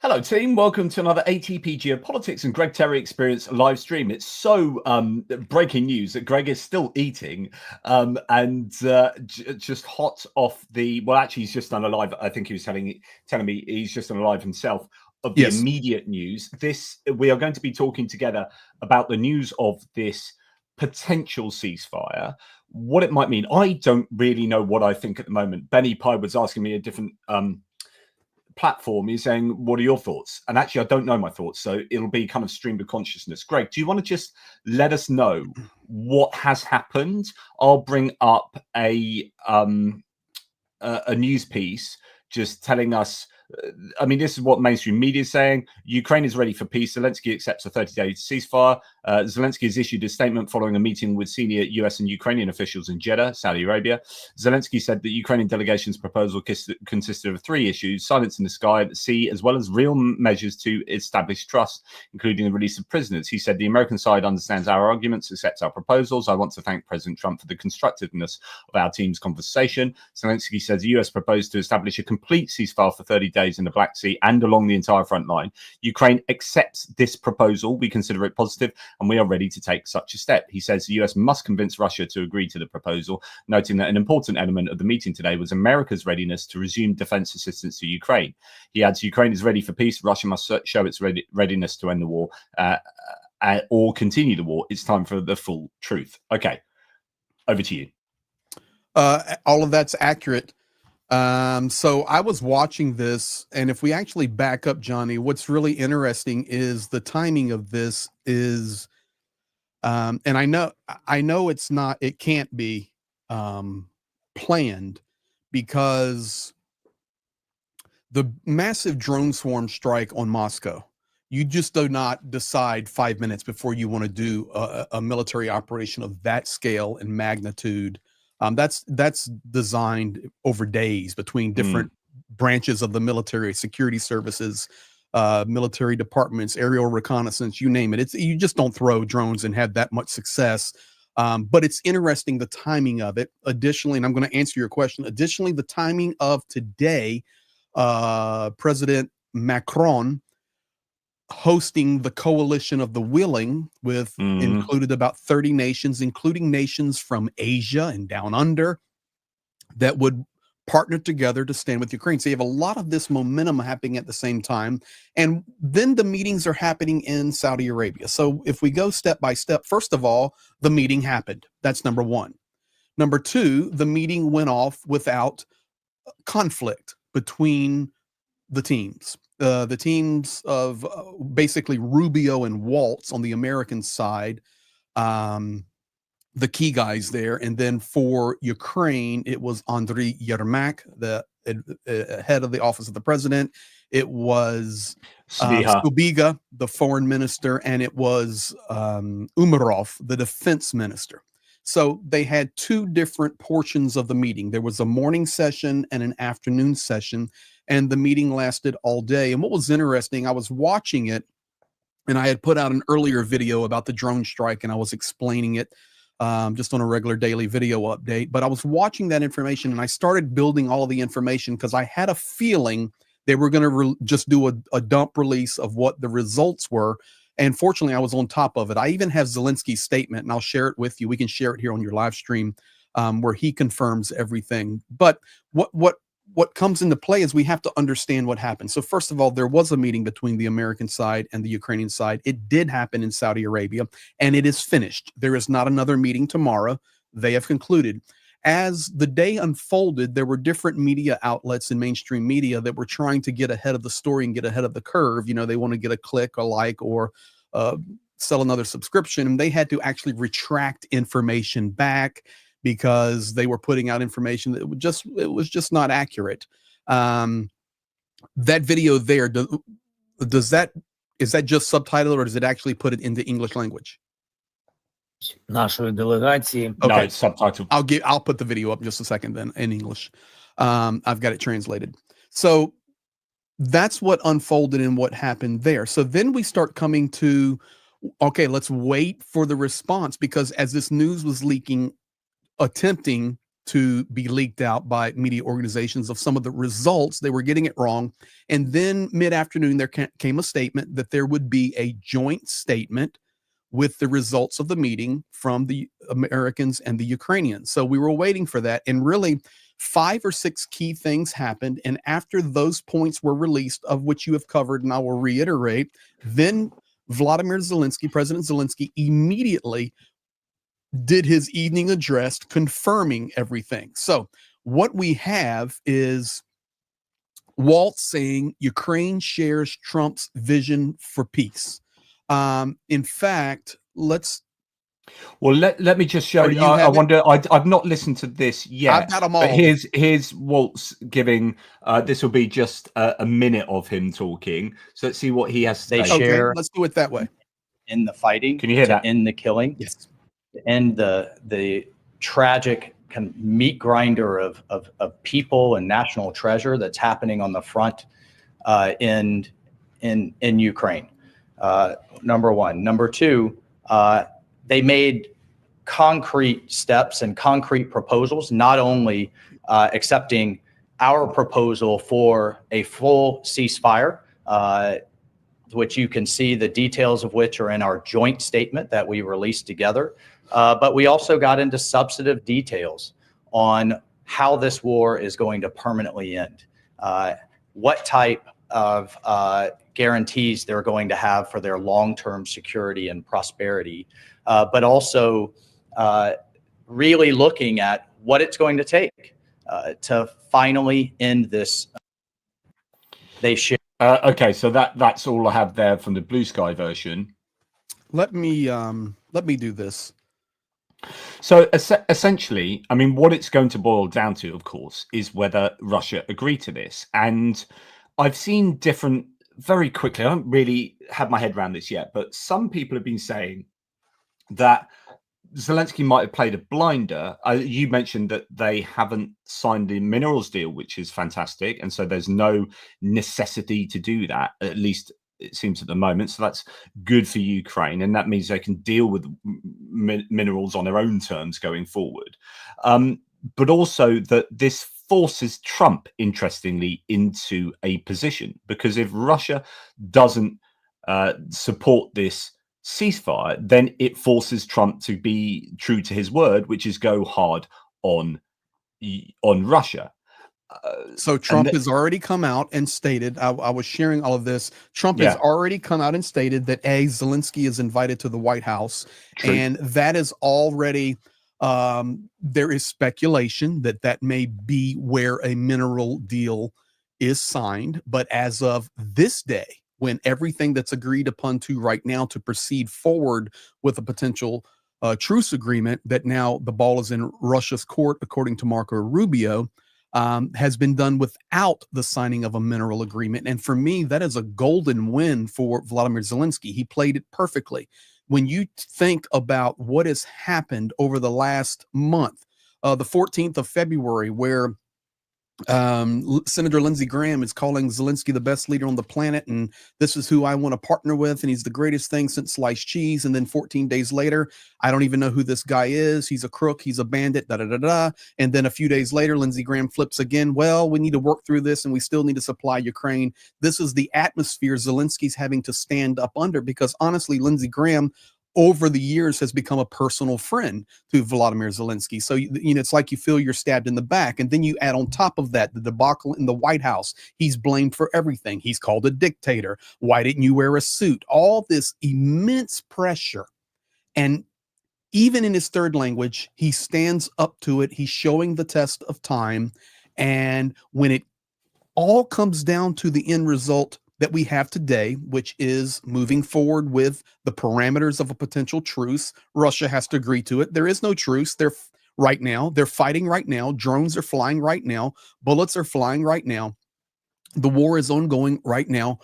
Hello, team. Welcome to another ATP Geopolitics and Greg Terry Experience live stream. It's so breaking news that Greg is still eating and just hot off the. Well, actually, he's just done a live. I think he was telling me he's just done a live himself of the immediate news. We are going to be talking together about the news of this potential ceasefire, what it might mean. I don't really know what I think at the moment. Benny Pye was asking me a different platform. He's saying, what are your thoughts? And actually, I don't know my thoughts, so it'll be kind of stream of consciousness. Greg, do you want to just let us know what has happened? I'll bring up a news piece just telling us, I mean, this is what mainstream media is saying. Ukraine is ready for peace. Zelensky accepts a 30-day ceasefire. Zelensky has issued a statement following a meeting with senior US and Ukrainian officials in Jeddah, Saudi Arabia. Zelensky said that Ukrainian delegation's proposal consisted of 3 issues: silence in the sky, at the sea, as well as real measures to establish trust, including the release of prisoners. He said the American side understands our arguments, accepts our proposals. I want to thank President Trump for the constructiveness of our team's conversation. Zelensky says the US proposed to establish a complete ceasefire for 30 days in the Black Sea and along the entire front line. Ukraine accepts this proposal. We consider it positive, and we are ready to take such a step. He says the US must convince Russia to agree to the proposal, noting that an important element of the meeting today was America's readiness to resume defense assistance to Ukraine. He adds, Ukraine is ready for peace. Russia must show its readiness to end the war or continue the war. It's time for the full truth. Okay, over to you. All of that's accurate. So I was watching this, and if we actually back up, Johnny, what's really interesting is the timing of this is, and I know it can't be planned, because the massive drone swarm strike on Moscow, you just do not decide 5 minutes before you want to do a military operation of that scale and magnitude. That's designed over days between different branches of the military, security services, military departments, aerial reconnaissance, you name it. You just don't throw drones and have that much success. But it's interesting, the timing of it. Additionally, and I'm going to answer your question. Additionally, the timing of today, President Macron hosting the coalition of the willing, with included about 30 nations, including nations from Asia and down under, that would partner together to stand with Ukraine. So you have a lot of this momentum happening at the same time. And then the meetings are happening in Saudi Arabia. So if we go step by step, first of all, the meeting happened. That's number one. Number two, the meeting went off without conflict between the teams. The teams of basically Rubio and Waltz on the American side, the key guys there. And then for Ukraine, it was Andriy Yermak, the head of the office of the president. It was Stubiga, the foreign minister, and it was Umarov, the defense minister. So they had 2 different portions of the meeting. There was a morning session and an afternoon session, and the meeting lasted all day. And what was interesting, I was watching it, and I had put out an earlier video about the drone strike, and I was explaining it just on a regular daily video update. But I was watching that information, and I started building all of the information because I had a feeling they were going to just do a dump release of what the results were. And fortunately, I was on top of it. I even have Zelensky's statement, and I'll share it with you. We can share it here on your live stream, where he confirms everything. But what comes into play is we have to understand what happened. So first of all, there was a meeting between the American side and the Ukrainian side. It did happen in Saudi Arabia, and it is finished. There is not another meeting tomorrow. They have concluded. As the day unfolded, there were different media outlets and mainstream media that were trying to get ahead of the story and get ahead of the curve. You know, they want to get a click, a like, or sell another subscription. And they had to actually retract information back because they were putting out information that was just not accurate. That video there, is that just subtitled, or does it actually put it into English language? Нашої делегації. Okay. No, it's subtitled. I'll put the video up in just a second then in English. I've got it translated. So that's what unfolded and what happened there. So then we start coming to, okay, let's wait for the response, because as this news was leaking, attempting to be leaked out by media organizations of some of the results. They were getting it wrong. And then mid-afternoon, there came a statement that there would be a joint statement with the results of the meeting from the Americans and the Ukrainians. So we were waiting for that. And really, 5 or 6 key things happened. And after those points were released, of which you have covered, and I will reiterate, then Vladimir Zelensky, President Zelensky, immediately did his evening address confirming everything. So what we have is Walt saying Ukraine shares Trump's vision for peace. In fact, let me just show you. I wonder. I've not listened to this yet. I've got them all. But here's Walt's giving. This will be just a minute of him talking. So let's see what he has to say. They share. Okay, let's do it that way. In the fighting. Can you hear that? In the killing. Yes. And the tragic kind of meat grinder of people and national treasure that's happening on the front in Ukraine. Number one. Number two, they made concrete steps and concrete proposals, not only accepting our proposal for a full ceasefire, which you can see the details of which are in our joint statement that we released together. But we also got into substantive details on how this war is going to permanently end, what type of guarantees they're going to have for their long-term security and prosperity, but also really looking at what it's going to take to finally end this. They share. Okay, so that's all I have there from the Blue Sky version. Let me do this. So essentially, I mean, what it's going to boil down to, of course, is whether Russia agree to this. And I've seen different, very quickly, I haven't really had my head around this yet, but some people have been saying that Zelensky might have played a blinder. You mentioned that they haven't signed the minerals deal, which is fantastic. And so there's no necessity to do that, at least it seems at the moment. So that's good for Ukraine. And that means they can deal with minerals on their own terms going forward. But also that this forces Trump, interestingly, into a position, because if Russia doesn't support this ceasefire, then it forces Trump to be true to his word, which is go hard on Russia. So Trump has already come out and stated, I was sharing all of this. Trump has already come out and stated that Zelensky is invited to the White House. True. And that is already, there is speculation that may be where a mineral deal is signed. But as of this day, when everything that's agreed upon to right now to proceed forward with a potential truce agreement, that now the ball is in Russia's court, according to Marco Rubio, has been done without the signing of a mineral agreement. And for me, that is a golden win for Vladimir Zelensky. He played it perfectly. When you think about what has happened over the last month, the 14th of February, where Senator Lindsey Graham is calling Zelensky the best leader on the planet, and this is who I want to partner with, and he's the greatest thing since sliced cheese. And then 14 days later, I don't even know who this guy is. He's a crook. He's a bandit. Da da da da. And then a few days later, Lindsey Graham flips again. Well, we need to work through this, and we still need to supply Ukraine. This is the atmosphere Zelensky's having to stand up under, because honestly, Lindsey Graham over the years has become a personal friend to Vladimir Zelensky. So, you know, it's like you feel you're stabbed in the back. And then you add on top of that the debacle in the White House. He's blamed for everything. He's called a dictator. Why didn't you wear a suit? All this immense pressure. And even in his third language, he stands up to it. He's showing the test of time. And when it all comes down to the end result that we have today, which is moving forward with the parameters of a potential truce, Russia has to agree to it. There is no truce. They're fighting right now. Drones are flying right now. Bullets are flying right now. The war is ongoing right now.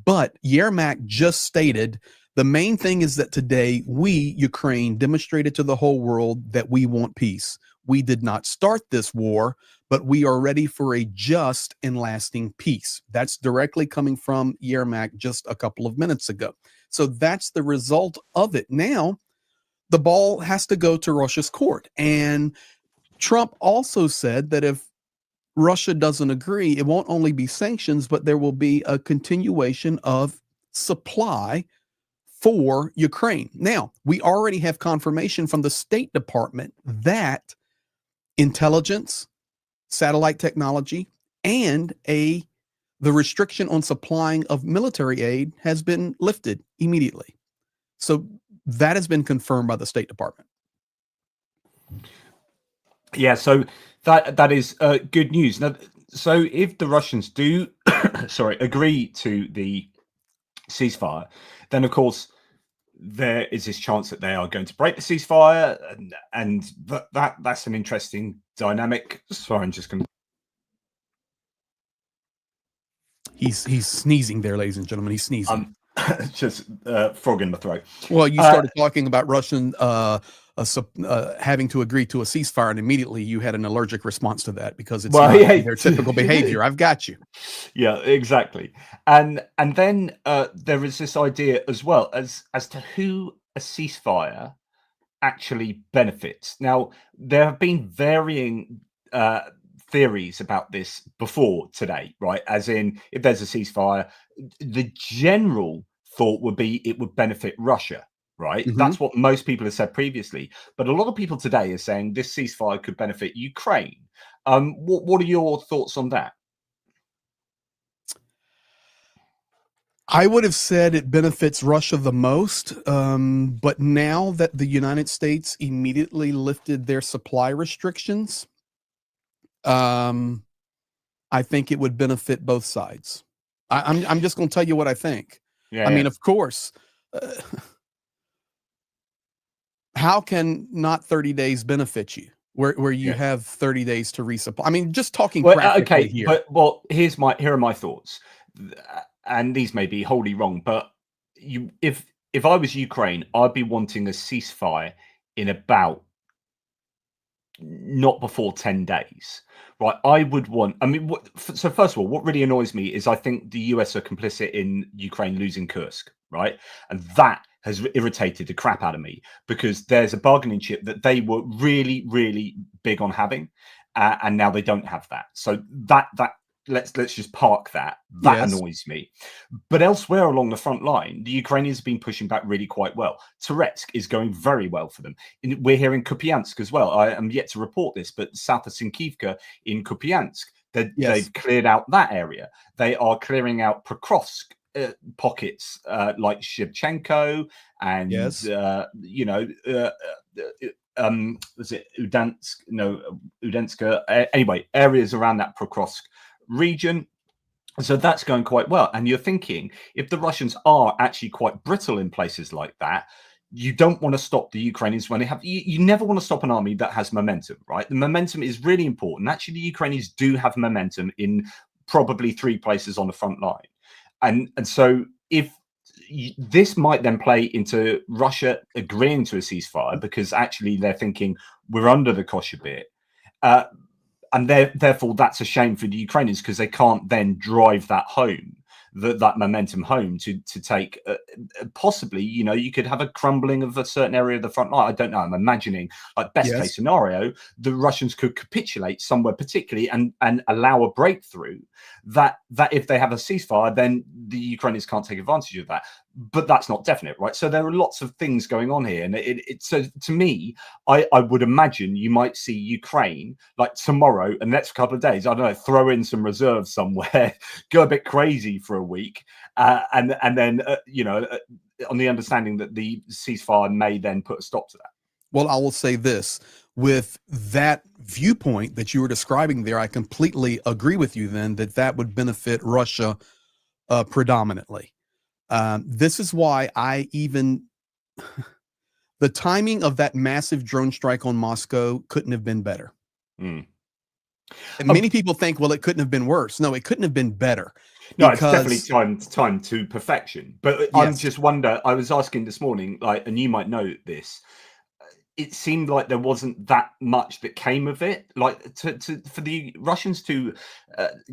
But Yermak just stated the main thing is that today we, Ukraine, demonstrated to the whole world that we want peace. We did not start this war, but we are ready for a just and lasting peace. That's directly coming from Yermak just a couple of minutes ago. So that's the result of it. Now, the ball has to go to Russia's court. And Trump also said that if Russia doesn't agree, it won't only be sanctions, but there will be a continuation of supply for Ukraine. Now, we already have confirmation from the State Department that intelligence, satellite technology, and the restriction on supplying of military aid has been lifted immediately. So that has been confirmed by the State Department. Yeah, so that is good news. Now, so if the Russians do, agree to the ceasefire, then of course there is this chance that they are going to break the ceasefire, and that's an interesting dynamic. Sorry, I'm just going to. He's sneezing there, ladies and gentlemen. He's sneezing. Just frog in the throat. Well, you started talking about Russian having to agree to a ceasefire, and immediately you had an allergic response to that because it's not their typical behavior. I've got you. Yeah, exactly. And then there is this idea as well as to who a ceasefire actually benefits. Now, there have been varying theories about this before today, right? As in, if there's a ceasefire, the general thought would be it would benefit Russia, right? Mm-hmm. That's what most people have said previously. But a lot of people today are saying this ceasefire could benefit Ukraine. What are your thoughts on that? I would have said it benefits Russia the most, but now that the United States immediately lifted their supply restrictions, I think it would benefit both sides. I'm just going to tell you what I think. Yeah, I mean, of course, how can not 30 days benefit you where you have 30 days to resupply? I mean, just talking practically here. But here are my thoughts. And these may be wholly wrong, but if I was Ukraine, I'd be wanting a ceasefire in about not before 10 days, right? I would want, I mean, so first of all, what really annoys me is I think the US are complicit in Ukraine losing Kursk, right? And that has irritated the crap out of me because there's a bargaining chip that they were really, really big on having, and now they don't have that. So that let's just park that. That annoys me. But elsewhere along the front line, the Ukrainians have been pushing back really quite well. Toretsk is going very well for them. We're here in Kupiansk as well. I am yet to report this, but south of Sinkivka in Kupiansk, they've cleared out that area. They are clearing out Pokrovsk pockets like Shevchenko and was it Udansk? No, Udenska. Anyway, areas around that Pokrovsk region. So that's going quite well. And you're thinking, if the Russians are actually quite brittle in places like that, you don't want to stop the Ukrainians when they have. You never want to stop an army that has momentum, right? The momentum is really important. Actually, the Ukrainians do have momentum in probably 3 places on the front line, and so if this might then play into Russia agreeing to a ceasefire because actually they're thinking we're under the cosh a bit. And therefore, that's a shame for the Ukrainians because they can't then drive that home, that momentum home to take possibly, you could have a crumbling of a certain area of the front line. I don't know. I'm imagining, like best case scenario, the Russians could capitulate somewhere particularly and allow a breakthrough that if they have a ceasefire, then the Ukrainians can't take advantage of that. But that's not definite, right? So there are lots of things going on here. And so to me, I would imagine you might see Ukraine like tomorrow and next couple of days, I don't know, throw in some reserves somewhere, go a bit crazy for a week. And then, on the understanding that the ceasefire may then put a stop to that. Well, I will say this. With that viewpoint that you were describing there, I completely agree with you then that would benefit Russia predominantly. This is why the timing of that massive drone strike on Moscow couldn't have been better. And many people think, well, it couldn't have been worse. No, it couldn't have been better. No, it's definitely timed to perfection. But I just wonder, I was asking this morning, and you might know this, it seemed like there wasn't that much that came of it. Like for the Russians to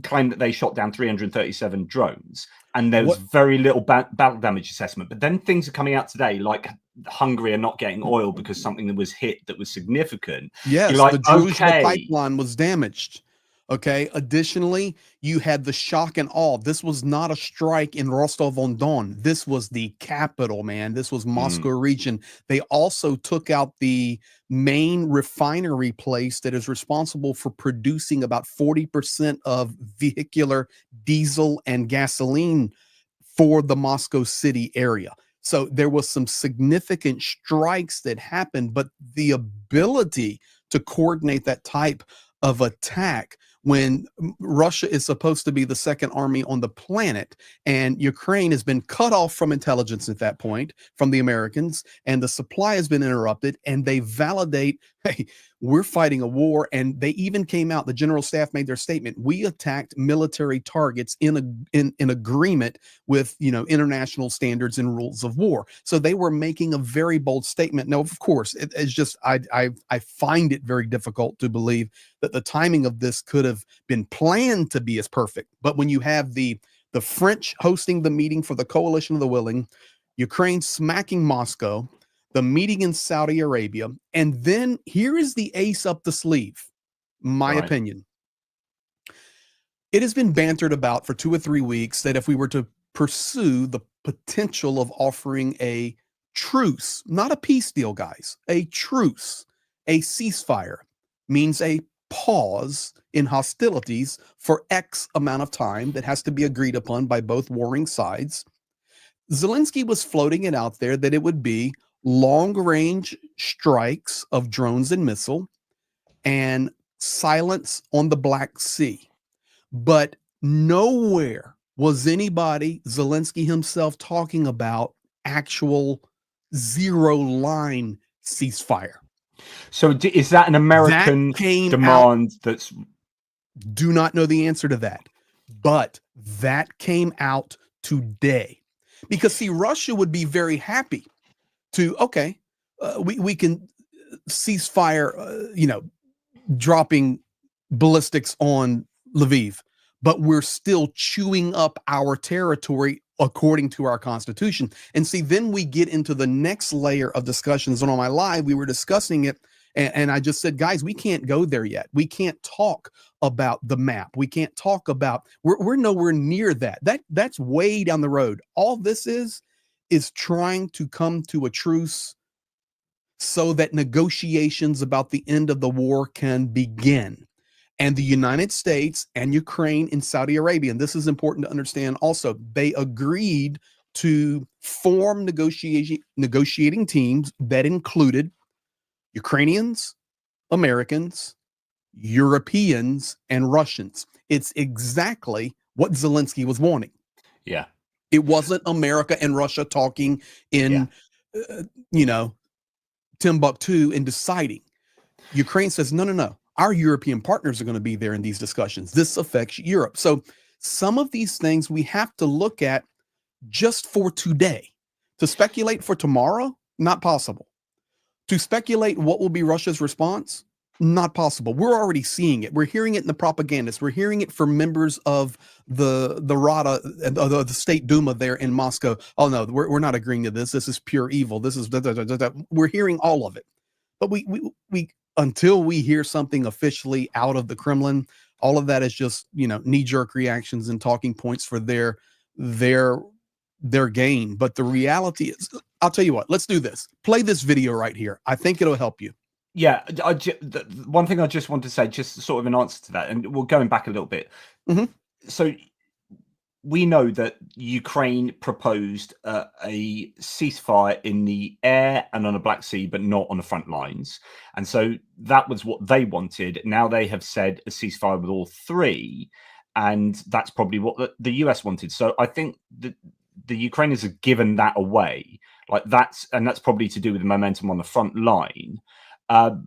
claim that they shot down 337 drones, and there was very little battle damage assessment. But then things are coming out today, like Hungary are not getting oil because something that was hit that was significant. Yes, You're like, the Druzhba okay, pipeline was damaged. Okay. Additionally, you had the shock and awe. This was not a strike in Rostov-on-Don. This was the capital, man. This was Moscow region. They also took out the main refinery place that is responsible for producing about 40% of vehicular diesel and gasoline for the Moscow city area. So there was some significant strikes that happened, but the ability to coordinate that type of attack when Russia is supposed to be the second army on the planet, and Ukraine has been cut off from intelligence at that point from the Americans, and the supply has been interrupted, and they validate, hey, we're fighting a war. And they even came out, the general staff made their statement, we attacked military targets in agreement with, you know, international standards and rules of war. So they were making a very bold statement. Now, of course, it's just I find it very difficult to believe that the timing of this could have been planned to be as perfect. But when you have the French hosting the meeting for the Coalition of the Willing, Ukraine smacking Moscow, the meeting in Saudi Arabia, and then here is the ace up the sleeve, my opinion. It has been bantered about for 2 or 3 weeks that if we were to pursue the potential of offering a truce, not a peace deal, guys, a truce, a ceasefire, means a pause in hostilities for X amount of time that has to be agreed upon by both warring sides. Zelensky was floating it out there that it would be long-range strikes of drones and missile and silence on the Black Sea. But nowhere was anybody, Zelensky himself, talking about actual zero-line ceasefire. So is that an American demand that's... Do not know the answer to that. But that came out today. Because, see, Russia would be very happy to, okay, we can ceasefire, you know, dropping ballistics on Lviv, but we're still chewing up our territory according to our constitution. And see, then we get into the next layer of discussions. And on my live, we were discussing it. And I just said, guys, we can't go there yet. We can't talk about the map. We can't talk about, we're nowhere near that. That's way down the road. All this is trying to come to a truce so that negotiations about the end of the war can begin. And the United States and Ukraine and Saudi Arabia, and this is important to understand also, they agreed to form negotiating teams that included Ukrainians, Americans, Europeans, and Russians. It's exactly what Zelensky was wanting. Yeah. It wasn't America and Russia talking in, you know, Timbuktu and deciding. Ukraine says, no, no, no. Our European partners are going to be there in these discussions. This affects Europe. So some of these things we have to look at just for today. To speculate for tomorrow, not possible. To speculate what will be Russia's response, not possible. We're already seeing it. We're hearing it in the propagandists. We're hearing it from members of the Rada, the State Duma there in Moscow. Oh no, we're not agreeing to this. This is pure evil. This is We're hearing all of it. But we until we hear something officially out of the Kremlin, all of that is just, you know, knee-jerk reactions and talking points for their gain. But the reality is, I'll tell you what, let's do this. Play this video right here. I think it'll help you. Yeah, one thing I just want to say, just sort of an answer to that, and we're going back a little bit. So we know that Ukraine proposed a ceasefire in the air and on the Black Sea, but not on the front lines. And so that was what they wanted. Now they have said a ceasefire with all three, and that's probably what the US wanted. So I think that the Ukrainians have given that away. Like that's probably to do with the momentum on the front line.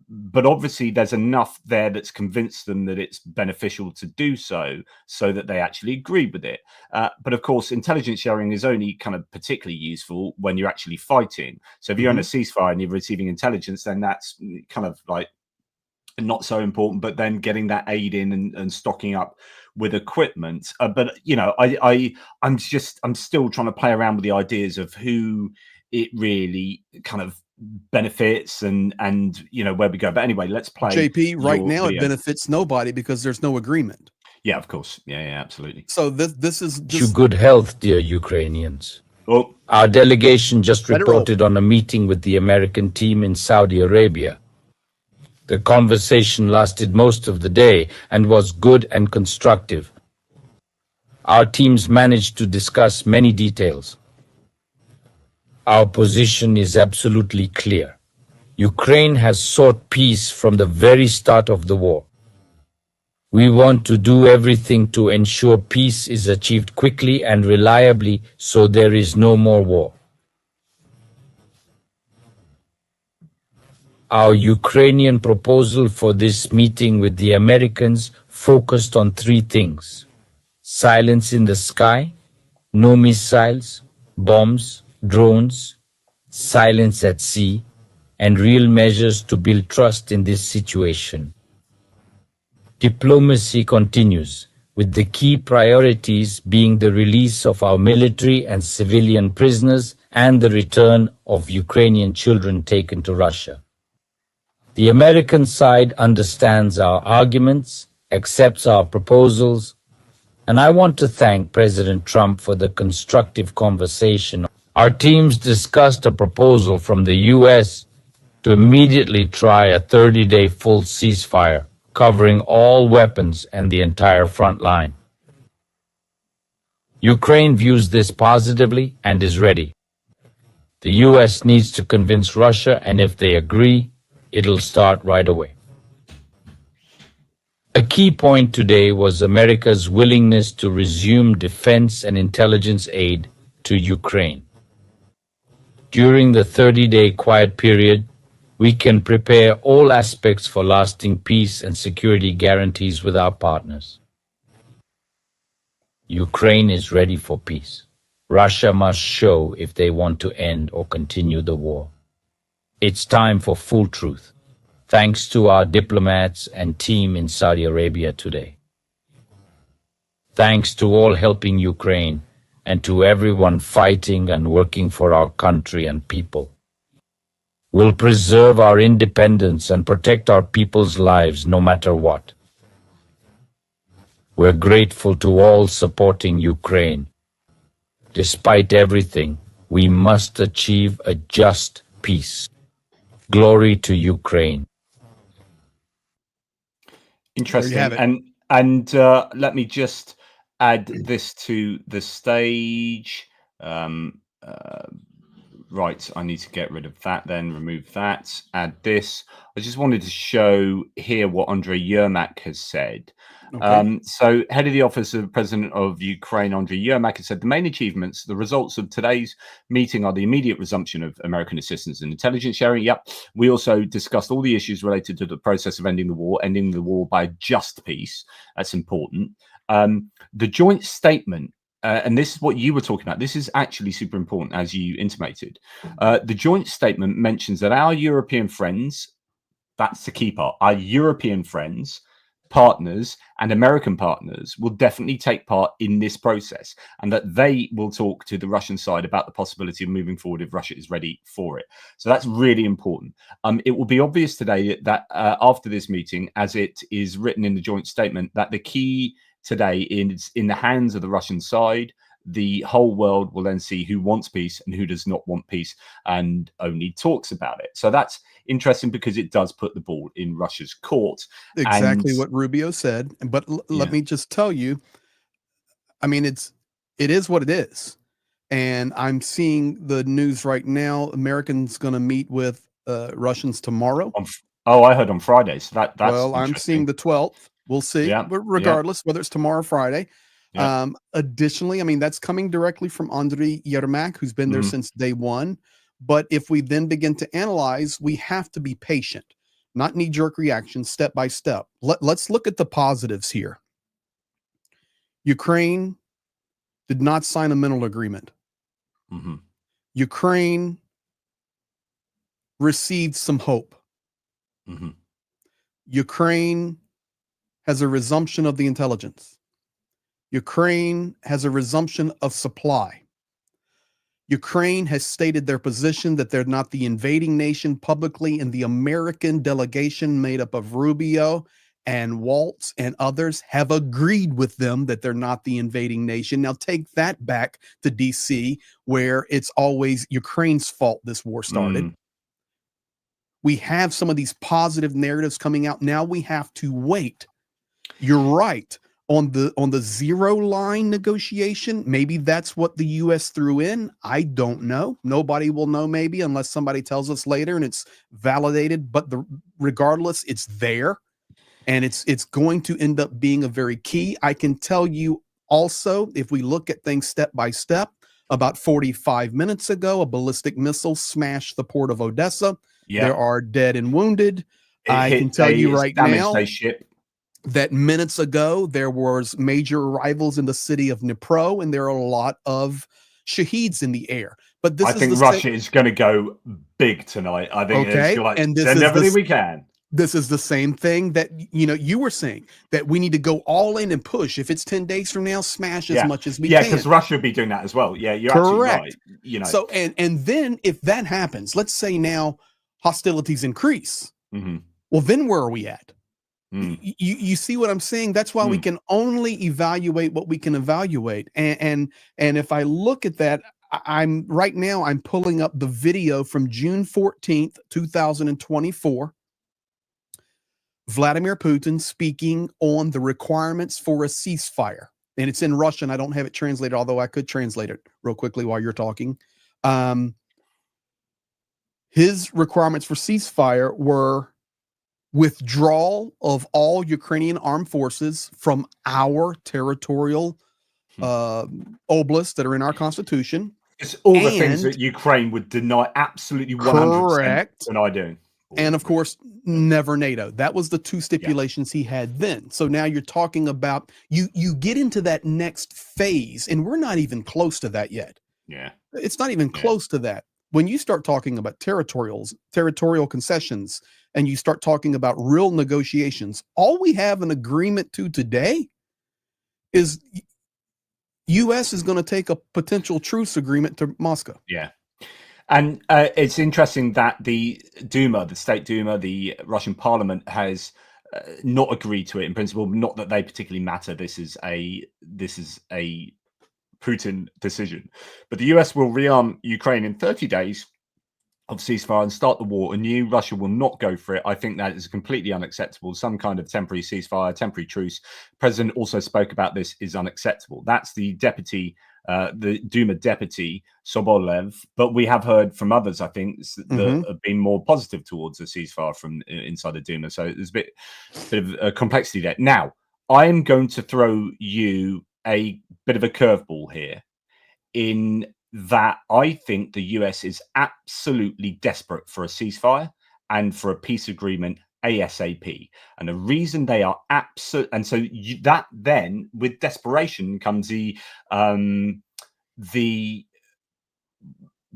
But obviously there's enough there that's convinced them that it's beneficial to do so that they actually agree with it. But of course, intelligence sharing is only kind of particularly useful when you're actually fighting. So if you're on a ceasefire and you're receiving intelligence, then that's kind of like not so important, but then getting that aid in and stocking up with equipment. But you know, I'm still trying to play around with the ideas of who it really kind of benefits and where we go. But anyway, let's play. JP, right your now it video. benefits nobody because there's no agreement. Yeah, of course. Yeah, absolutely. So this is To good health, dear Ukrainians. Oh, Our delegation just Let it roll. reported on a meeting with the American team in Saudi Arabia. The conversation lasted most of the day and was good and constructive. Our teams managed to discuss many details. Our position is absolutely clear. Ukraine has sought peace from the very start of the war. We want to do everything to ensure peace is achieved quickly and reliably so there is no more war. Our Ukrainian proposal for this meeting with the Americans focused on three things: silence in the sky, no missiles, bombs, drones, silence at sea, and real measures to build trust in this situation. Diplomacy continues, with the key priorities being the release of our military and civilian prisoners and the return of Ukrainian children taken to Russia. The American side understands our arguments, accepts our proposals, and I want to thank President Trump for the constructive conversation. Our teams discussed a proposal from the U.S. to immediately try a 30-day full ceasefire, covering all weapons and the entire front line. Ukraine views this positively and is ready. The U.S. needs to convince Russia, and if they agree, it'll start right away. A key point today was America's willingness to resume defense and intelligence aid to Ukraine. During the 30-day quiet period, we can prepare all aspects for lasting peace and security guarantees with our partners. Ukraine is ready for peace. Russia must show if they want to end or continue the war. It's time for full truth. Thanks to our diplomats and team in Saudi Arabia today. Thanks to all helping Ukraine and to everyone fighting and working for our country and people. We'll preserve our independence and protect our people's lives no matter what. We're grateful to all supporting Ukraine. Despite everything, we must achieve a just peace. Glory to Ukraine. interesting. There you have it. And let me just add this to the stage. Right, I need to get rid of that then, remove that, add this. I just wanted to show here what Andrei Yermak has said. Okay. So head of the office of the President of Ukraine, Andrei Yermak, has said the main achievements, the results of today's meeting are the immediate resumption of American assistance and intelligence sharing. Yep. We also discussed all the issues related to the process of ending the war by just peace. That's important. The joint statement, and this is what you were talking about. This is actually super important, as you intimated. The joint statement mentions that our European friends, that's the key part, our European friends, partners, and American partners will definitely take part in this process, and that they will talk to the Russian side about the possibility of moving forward if Russia is ready for it. So that's really important. It will be obvious today that after this meeting, as it is written in the joint statement, that the key today is in the hands of the Russian side. The whole world will then see who wants peace and who does not want peace and only talks about it. So that's interesting because it does put the ball in Russia's court. Exactly what Rubio said. But let me just tell you, I mean, it is what it is. And I'm seeing the news right now. Americans going to meet with Russians tomorrow. I heard on Friday. So that's well, I'm seeing the 12th. We'll see. Yeah, regardless, whether it's tomorrow or Friday. Yeah. Additionally, I mean, that's coming directly from Andrei Yermak, who's been there since day one. But if we then begin to analyze, we have to be patient, not knee-jerk reactions, step by step. Let's look at the positives here. Ukraine did not sign a mental agreement. Ukraine received some hope. Ukraine has a resumption of the intelligence. Ukraine has a resumption of supply. Ukraine has stated their position that they're not the invading nation publicly, and the American delegation made up of Rubio and Waltz and others have agreed with them that they're not the invading nation. Now take that back to DC, where it's always Ukraine's fault this war started. We have some of these positive narratives coming out. Now we have to wait. You're right. On the zero line negotiation, maybe that's what the U.S. threw in. I don't know. Nobody will know, maybe, unless somebody tells us later and it's validated. But regardless, it's there, and it's going to end up being a very key. I can tell you also, if we look at things step by step, about 45 minutes ago, a ballistic missile smashed the port of Odessa. Yeah. There are dead and wounded. I can tell you right now a ship. that minutes ago, there was major arrivals in the city of Dnipro, and there are a lot of shaheeds in the air. But this I think Russia is going to go big tonight. I think it's like, and send everything we can. This is the same thing that you were saying, that we need to go all in and push. If it's 10 days from now, smash as much as we can. Yeah, because Russia would be doing that as well. Yeah, you're correct. Absolutely right. So and then if that happens, let's say now hostilities increase. Well, then where are we at? You see what I'm saying? That's why we can only evaluate what we can evaluate. And if I look at that, I'm pulling up the video from June 14th, 2024. Vladimir Putin speaking on the requirements for a ceasefire. And it's in Russian. I don't have it translated, although I could translate it real quickly while you're talking. His requirements for ceasefire were withdrawal of all Ukrainian armed forces from our territorial oblasts that are in our constitution. It's all the things that Ukraine would deny, absolutely 100% deny doing. And of course, never NATO. That was the two stipulations he had then. So now you're talking about, you get into that next phase, and we're not even close to that yet. Yeah. It's not even close to that. When you start talking about territorial concessions, and you start talking about real negotiations, all we have an agreement to today is U.S. is going to take a potential truce agreement to Moscow. Yeah. And it's interesting that the Duma, the State Duma, the Russian parliament has not agreed to it in principle. Not that they particularly matter. This is a Putin decision. But the US will rearm Ukraine in 30 days of ceasefire and start the war anew. Russia will not go for it. I think that is completely unacceptable. Some kind of temporary ceasefire, temporary truce. The president also spoke about this, is unacceptable. That's the deputy, the Duma deputy, Sobolev. But we have heard from others, I think, that have been more positive towards a ceasefire from inside the Duma. So there's a bit of a complexity there. Now, I'm going to throw you a bit of a curveball here, in that I think the US is absolutely desperate for a ceasefire and for a peace agreement ASAP. And the reason they are absolute, and so that then with desperation comes the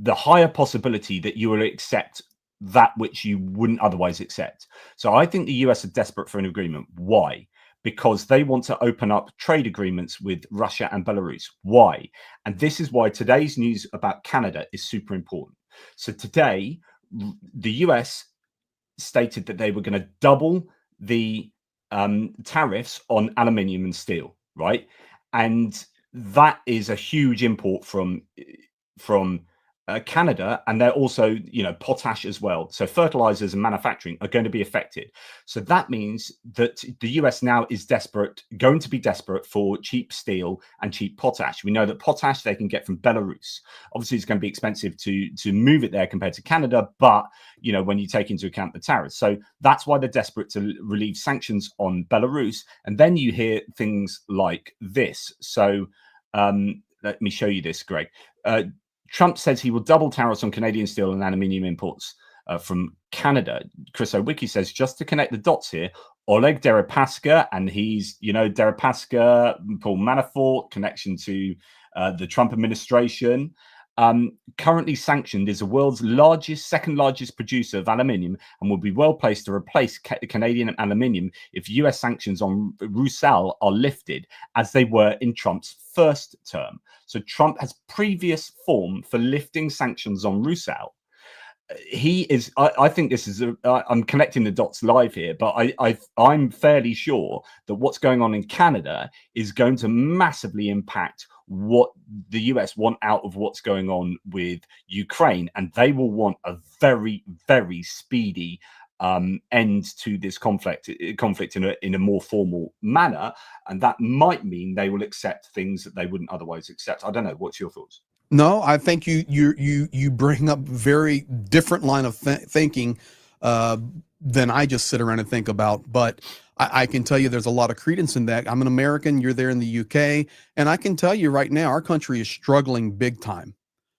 higher possibility that you will accept that which you wouldn't otherwise accept. So I think the US are desperate for an agreement. Why? Because they want to open up trade agreements with Russia and Belarus. Why? And this is why today's news about Canada is super important. So today, the US stated that they were going to double the tariffs on aluminium and steel, right? And that is a huge import from Canada, and they're also, potash as well. So fertilizers and manufacturing are going to be affected. So that means that the US now is going to be desperate for cheap steel and cheap potash. We know that potash they can get from Belarus. Obviously, it's going to be expensive to move it there compared to Canada, but when you take into account the tariffs. So that's why they're desperate to relieve sanctions on Belarus. And then you hear things like this. So let me show you this, Greg. Trump says he will double tariffs on Canadian steel and aluminium imports from Canada. Chris Owicki says, just to connect the dots here, Oleg Deripaska, and he's, Deripaska, Paul Manafort, connection to the Trump administration. currently sanctioned, is the world's second largest producer of aluminium, and will be well placed to replace Canadian aluminium if US sanctions on Rusal are lifted, as they were in Trump's first term. So Trump has previous form for lifting sanctions on Rusal. He is, I think this is, I'm connecting the dots live here, but I'm fairly sure that what's going on in Canada is going to massively impact what the US want out of what's going on with Ukraine. And they will want a very, very speedy end to this conflict in a more formal manner. And that might mean they will accept things that they wouldn't otherwise accept. I don't know. What's your thoughts? No, I think you bring up very different line of thinking than I just sit around and think about. But I can tell you there's a lot of credence in that. I'm an American. You're there in the UK. And I can tell you right now, our country is struggling big time.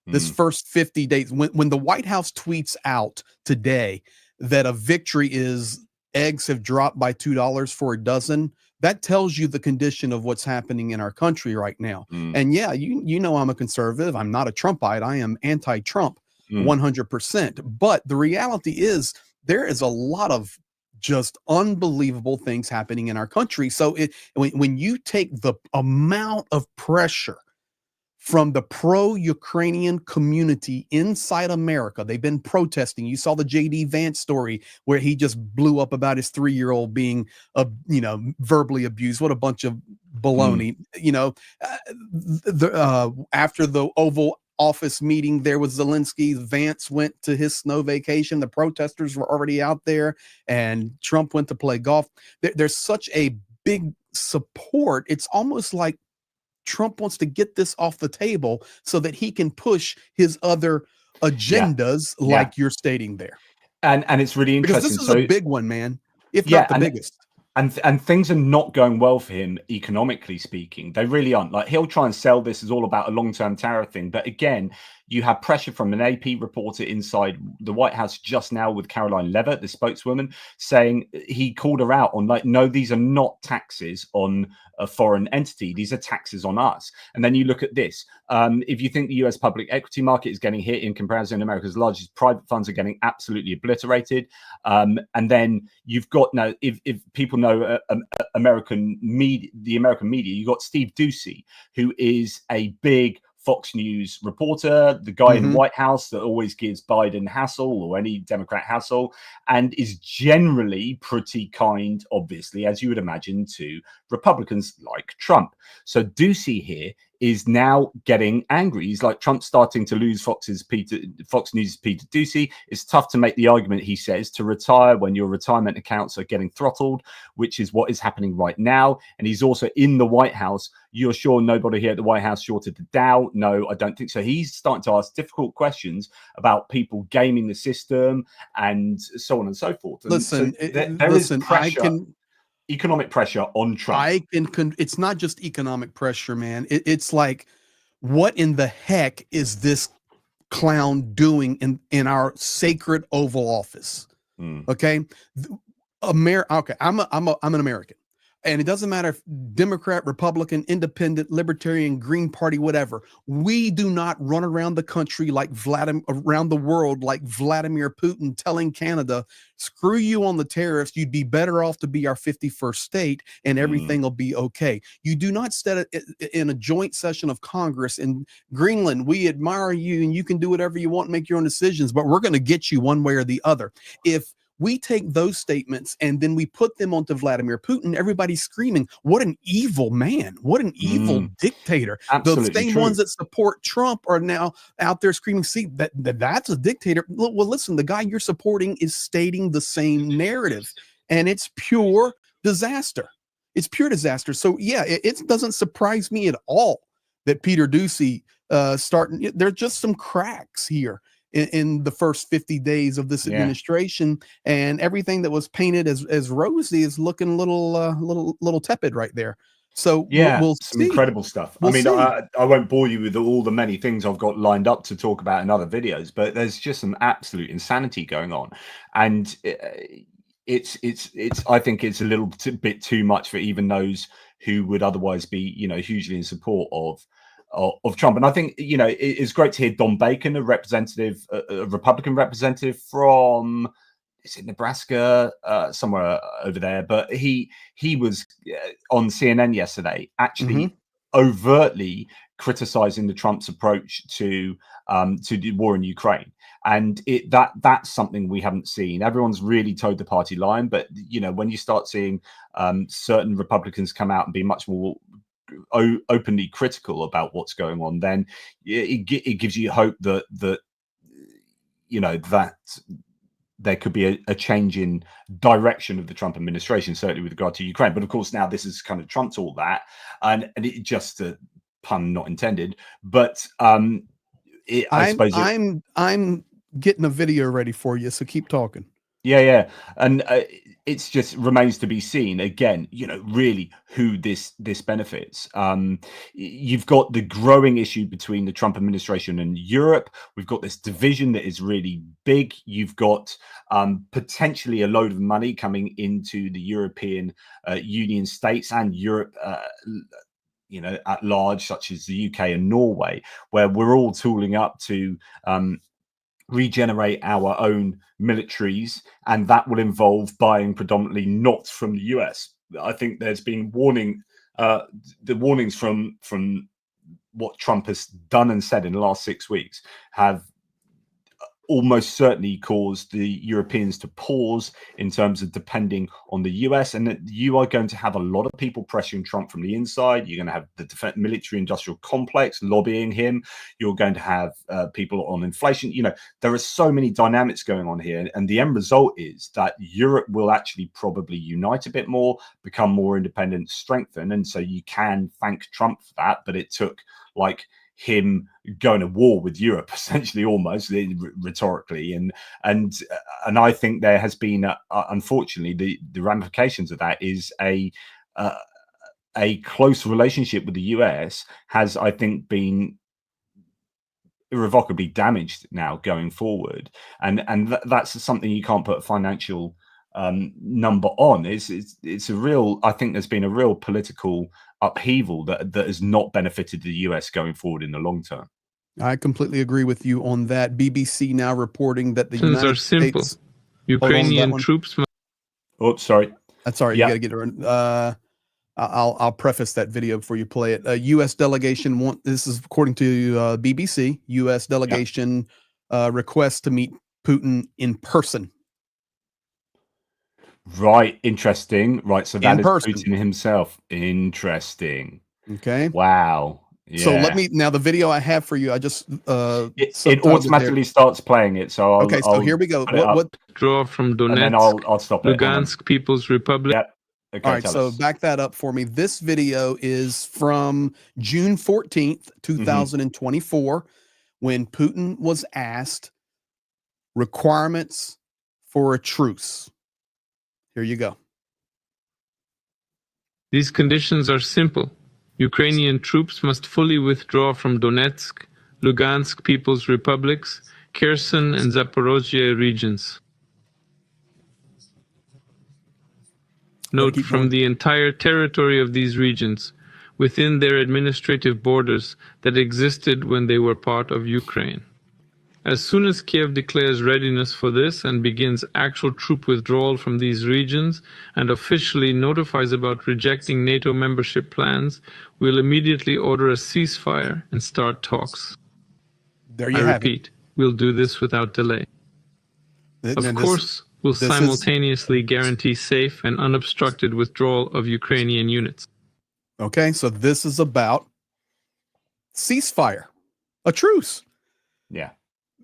This first 50 days, when the White House tweets out today that a victory is eggs have dropped by $2 for a dozen, that tells you the condition of what's happening in our country right now. And yeah, you know, I'm a conservative. I'm not a Trumpite. I am anti-Trump 100%. But the reality is there is a lot of just unbelievable things happening in our country. So when you take the amount of pressure from the pro-Ukrainian community inside America, they've been protesting. You saw the J.D. Vance story where he just blew up about his 3-year-old being, verbally abused. What a bunch of baloney. After the Oval Office meeting there with Zelensky, Vance went to his snow vacation. The protesters were already out there, and Trump went to play golf. There's such a big support. It's almost like Trump wants to get this off the table so that he can push his other agendas, like you're stating there. And it's really interesting. Because this is a big one, man, if not the biggest. And things are not going well for him economically speaking. They really aren't. Like, he'll try and sell this as all about a long-term tariff thing, but again, you have pressure from an AP reporter inside the White House just now with Caroline Leavitt, the spokeswoman, saying he called her out on, like, no, these are not taxes on a foreign entity. These are taxes on us. And then you look at this. If you think the US public equity market is getting hit in comparison, America's largest private funds are getting absolutely obliterated. And then you've got now, if people know American media, the American media, you've got Steve Doocy, who is a big Fox News reporter, the guy in the White House that always gives Biden hassle or any Democrat hassle, and is generally pretty kind, obviously, as you would imagine, to Republicans like Trump. So Doocy here is now getting angry. He's like, Trump's starting to lose Fox News' Peter Doocy. It's tough to make the argument, he says, to retire when your retirement accounts are getting throttled, which is what is happening right now. And he's also in the White House. You're sure nobody here at the White House shorted the Dow? No, I don't think so. He's starting to ask difficult questions about people gaming the system and so on and so forth. And listen, so there is pressure. Economic pressure on Trump. It's not just economic pressure, man. It's like, what in the heck is this clown doing in our sacred Oval Office? Okay, okay. I'm an American, and it doesn't matter if Democrat, Republican, Independent, Libertarian, Green Party, whatever. We do not run around the country around the world like Vladimir Putin telling Canada, screw you on the tariffs. You'd be better off to be our 51st state and everything will be okay. You do not set it in a joint session of Congress in Greenland. We admire you and you can do whatever you want and make your own decisions, but we're going to get you one way or the other. If we take those statements and then we put them onto Vladimir Putin, everybody's screaming, what an evil man, what an evil dictator. Absolutely the same true. ones that support Trump are now out there screaming, see, that's a dictator. Well, listen, the guy you're supporting is stating the same narrative, and it's pure disaster. It's pure disaster. So yeah, it doesn't surprise me at all that Peter Doocy starting, there's just some cracks here in the first 50 days of this administration, and everything that was painted as rosy is looking a little tepid right there. So we'll some see. Incredible stuff. We'll see. I won't bore you with all the many things I've got lined up to talk about in other videos, but there's just some absolute insanity going on, and it's I think it's a little bit too much for even those who would otherwise be, hugely in support of Trump. And I think, it's great to hear Don Bacon, a Republican representative from, is it Nebraska, somewhere over there, but he was on CNN yesterday, actually overtly criticizing the Trump's approach to the war in Ukraine. And that's something we haven't seen. Everyone's really towed the party line, but when you start seeing certain Republicans come out and be much more openly critical about what's going on, then it gives you hope that there could be a change in direction of the Trump administration, certainly with regard to Ukraine. But of course, now this has kind of trumped all that, and it just pun not intended. But I suppose I'm getting a video ready for you, so keep talking. Yeah, and it's just remains to be seen again, really who this benefits. You've got the growing issue between the Trump administration and Europe. We've got this division that is really big. You've got potentially a load of money coming into the European Union states and Europe, at large, such as the UK and Norway, where we're all tooling up to regenerate our own militaries, and that will involve buying predominantly not from the US. I think there's been the warnings from what Trump has done and said in the last 6 weeks have almost certainly caused the Europeans to pause in terms of depending on the US, and that you are going to have a lot of people pressuring Trump from the inside. You're going to have the military industrial complex lobbying him. You're going to have people on inflation. There are so many dynamics going on here, and the end result is that Europe will actually probably unite a bit more, become more independent, strengthen, and so you can thank Trump for that. But it took him going to war with Europe, essentially, almost rhetorically, and I think there has been, unfortunately, the ramifications of that is a close relationship with the US has, I think, been irrevocably damaged now going forward, and that's something you can't put a financial number on. It's a real, I think there's been a real political upheaval that has not benefited the US going forward in the long term. I completely agree with you on that. BBC now reporting that the United are simple. States, Ukrainian troops. Oh, sorry. That's all right. Yeah. You got to get it. I'll preface that video before you play it. A U.S. delegation this is according to BBC. U.S. delegation requests to meet Putin in person. Right, interesting. Right, so that is person. Putin himself. Interesting. Okay. Wow. Yeah. So now the video I have for you, I just it automatically starts playing it. So so here we go. What draw from Donetsk, and then I'll stop it. Lugansk People's Republic. Yeah. Okay, all right, so back that up for me. This video is from June 14th, 2024, when Putin was asked requirements for a truce. Here you go. These conditions are simple. Ukrainian troops must fully withdraw from Donetsk, Lugansk People's Republics, Kherson and Zaporozhye regions. Note, from the entire territory of these regions, within their administrative borders that existed when they were part of Ukraine. As soon as Kiev declares readiness for this and begins actual troop withdrawal from these regions and officially notifies about rejecting NATO membership plans, we'll immediately order a ceasefire and start talks. There you have it. I repeat, we'll do this without delay. Of course, we'll simultaneously guarantee safe and unobstructed withdrawal of Ukrainian units. Okay, so this is about ceasefire, a truce. Yeah.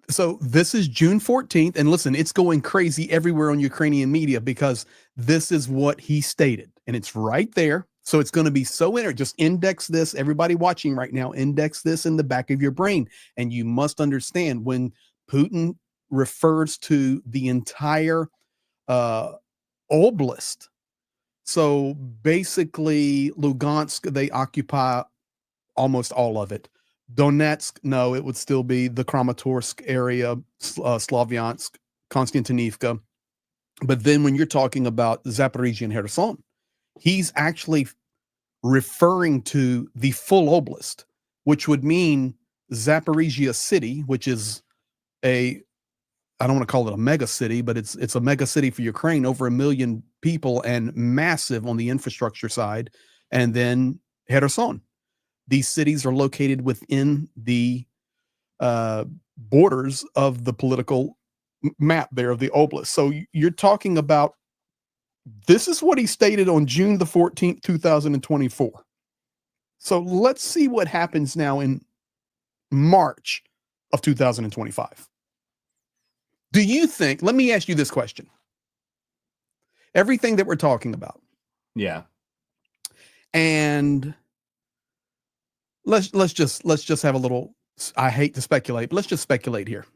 So this is June 14th, and listen, it's going crazy everywhere on Ukrainian media because this is what he stated, and it's right there. So it's going to be so just index this, everybody watching right now, index this in the back of your brain, and you must understand when Putin refers to the entire oblast. So basically, Lugansk, they occupy almost all of it. Donetsk, no, it would still be the Kramatorsk area, Slavyansk, Konstantinivka. But then when you're talking about Zaporizhzhia and Kherson, he's actually referring to the full oblast, which would mean Zaporizhia City, which is I don't want to call it a mega city, but it's a mega city for Ukraine, over 1 million people and massive on the infrastructure side. And then Kherson. These cities are located within the borders of the political map there of the oblast. So you're talking about, this is what he stated on June the 14th, 2024. So let's see what happens now in March of 2025. Do you think, let me ask you this question. Everything that we're talking about. Yeah. And let's just have a little, I hate to speculate, but let's just speculate here.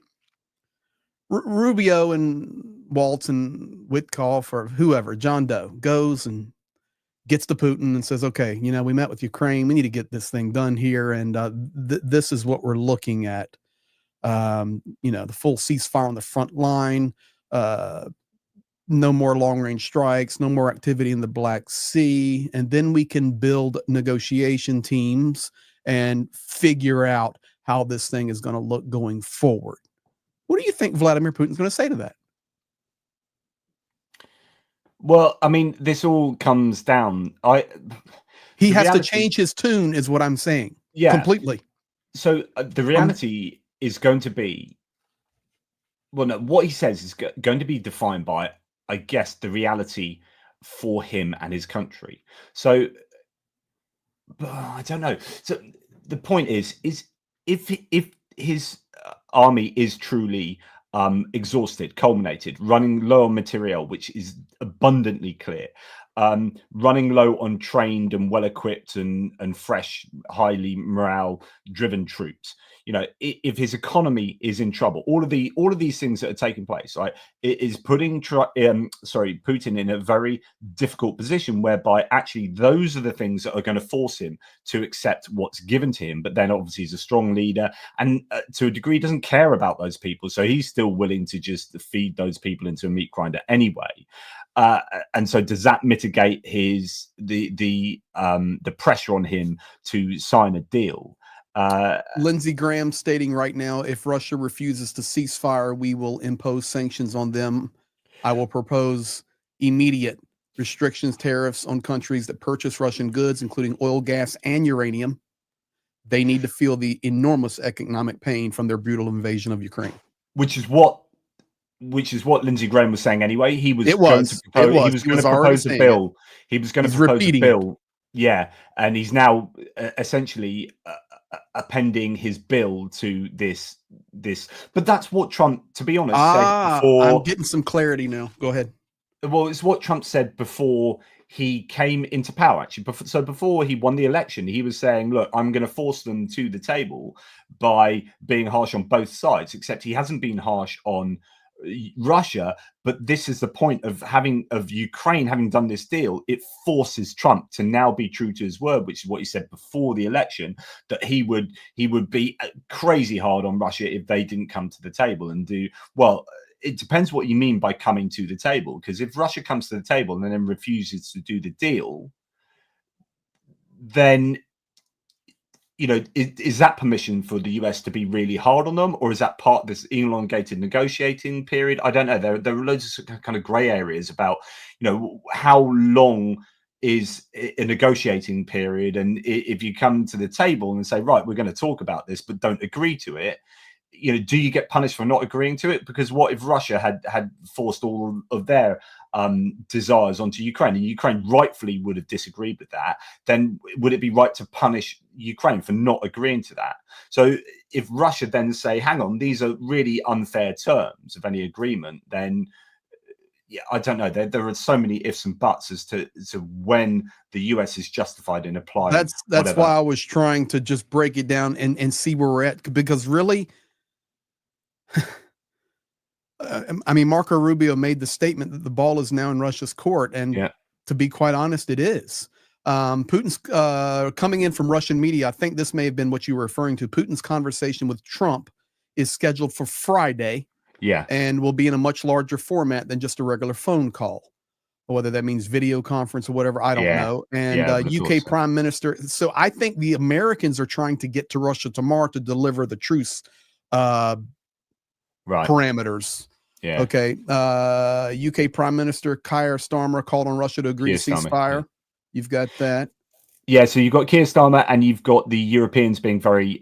Rubio and Waltz and Witkoff or whoever, John Doe, goes and gets to Putin and says, okay, we met with Ukraine. We need to get this thing done here. And this is what we're looking at. The full ceasefire on the front line, no more long-range strikes, no more activity in the Black Sea. And then we can build negotiation teams and figure out how this thing is going to look going forward. What do you think Vladimir Putin's going to say to that? Well, I mean, this all comes down. He has to change his tune, is what I'm saying. Yeah, completely. So the reality is going to be, well, no, what he says is going to be defined by, I guess, the reality for him and his country. So I don't know. So the point is if his army is truly exhausted, culminated, running low on material, which is abundantly clear, running low on trained and well-equipped and fresh, highly morale-driven troops. If his economy is in trouble, all of these things that are taking place, right, it is putting Putin in a very difficult position, whereby actually those are the things that are going to force him to accept what's given to him. But then obviously he's a strong leader, and to a degree doesn't care about those people, so he's still willing to just feed those people into a meat grinder anyway. And so does that mitigate the pressure on him to sign a deal? Lindsey Graham stating right now, if Russia refuses to ceasefire, we will impose sanctions on them. I will propose immediate restrictions, tariffs on countries that purchase Russian goods, including oil, gas, and uranium. They need to feel the enormous economic pain from their brutal invasion of Ukraine. Which is what Lindsey Graham was saying anyway. He was going to propose a bill. He was going to propose a bill. Yeah, and he's now essentially appending his bill to this. But that's what Trump, to be honest, said before. I'm getting some clarity now. Go ahead. Well, it's what Trump said before he came into power, actually. So before he won the election, he was saying, look, I'm going to force them to the table by being harsh on both sides, except he hasn't been harsh on Russia. But this is the point of Ukraine having done this deal. It forces Trump to now be true to his word, which is what he said before the election, that he would be crazy hard on Russia if they didn't come to the table and do well. It depends what you mean by coming to the table, because if Russia comes to the table and then refuses to do the deal, then is that permission for the US to be really hard on them, or is that part of this elongated negotiating period? I don't know. There are loads of kind of gray areas about, how long is a negotiating period, and if you come to the table and say, right, we're going to talk about this, but don't agree to it, do you get punished for not agreeing to it? Because what if Russia had forced all of their desires onto Ukraine, and Ukraine rightfully would have disagreed with that? Then would it be right to punish Ukraine for not agreeing to that? So if Russia then say, hang on, these are really unfair terms of any agreement, then I don't know. There are so many ifs and buts as to when the US is justified in applying. That's why I was trying to just break it down and see where we're at, because really, I mean, Marco Rubio made the statement that the ball is now in Russia's court, and to be quite honest, it is. Putin's coming in from Russian media. I think this may have been what you were referring to. Putin's conversation with Trump is scheduled for Friday. Yeah, and will be in a much larger format than just a regular phone call. whether that means video conference or whatever, I don't Yeah. know. And Yeah, I would've thought UK so. Prime Minister. So I think the Americans are trying to get to Russia tomorrow to deliver the truce parameters. Yeah. Okay. UK Prime Minister Keir Starmer called on Russia to agree Keir to Starmer, ceasefire. yeah. You've got that. Yeah, so you've got Keir Starmer and you've got the Europeans being very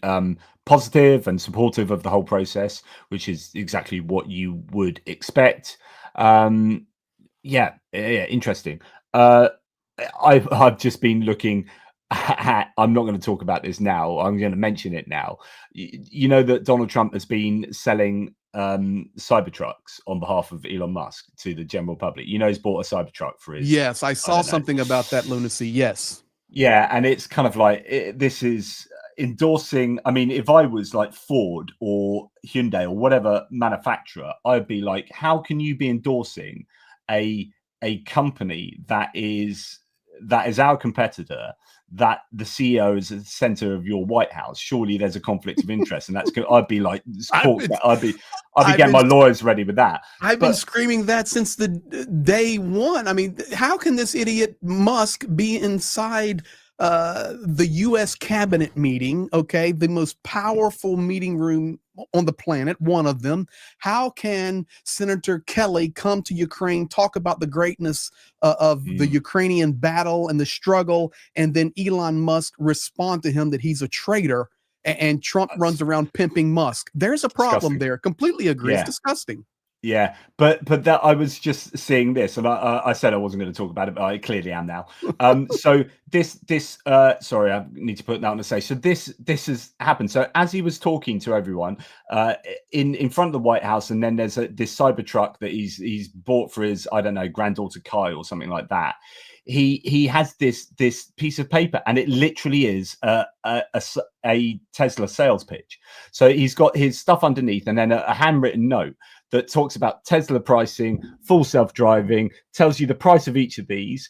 positive and supportive of the whole process, which is exactly what you would expect. Yeah, interesting. I've just been looking at, I'm not going to talk about this now. I'm going to mention it now. You know that Donald Trump has been selling Cybertrucks on behalf of Elon Musk to the general public. You know, he's bought a Cybertruck for his. Yes, I saw something about that lunacy. Yes. Yeah, and it's kind of like this is endorsing. I mean, if I was like Ford or Hyundai or whatever manufacturer, I'd be like, how can you be endorsing a company that is our competitor, that the CEO is at the center of your White House? Surely there's a conflict of interest, and that's good. I'd be like, I'd be getting my lawyers ready with that. I've been screaming that since the day one. I mean, how can this idiot Musk be inside the U.S. cabinet meeting? Okay, the most powerful meeting room on the planet, one of them. How can Senator Kelly come to Ukraine, talk about the greatness of the Ukrainian battle and the struggle, and then Elon Musk respond to him that he's a traitor, and Trump runs around pimping Musk? There's a problem there. Completely agree. Yeah. It's disgusting. Yeah, but that I was just seeing this, and I said I wasn't going to talk about it, but I clearly am now. So this sorry, I need to put that on the say. So this has happened. So as he was talking to everyone in front of the White House, and then there's this Cybertruck that he's bought for his, I don't know, granddaughter Kai or something like that. He has this piece of paper, and it literally is a Tesla sales pitch. So he's got his stuff underneath, and then a handwritten note that talks about Tesla pricing, full self-driving, tells you the price of each of these.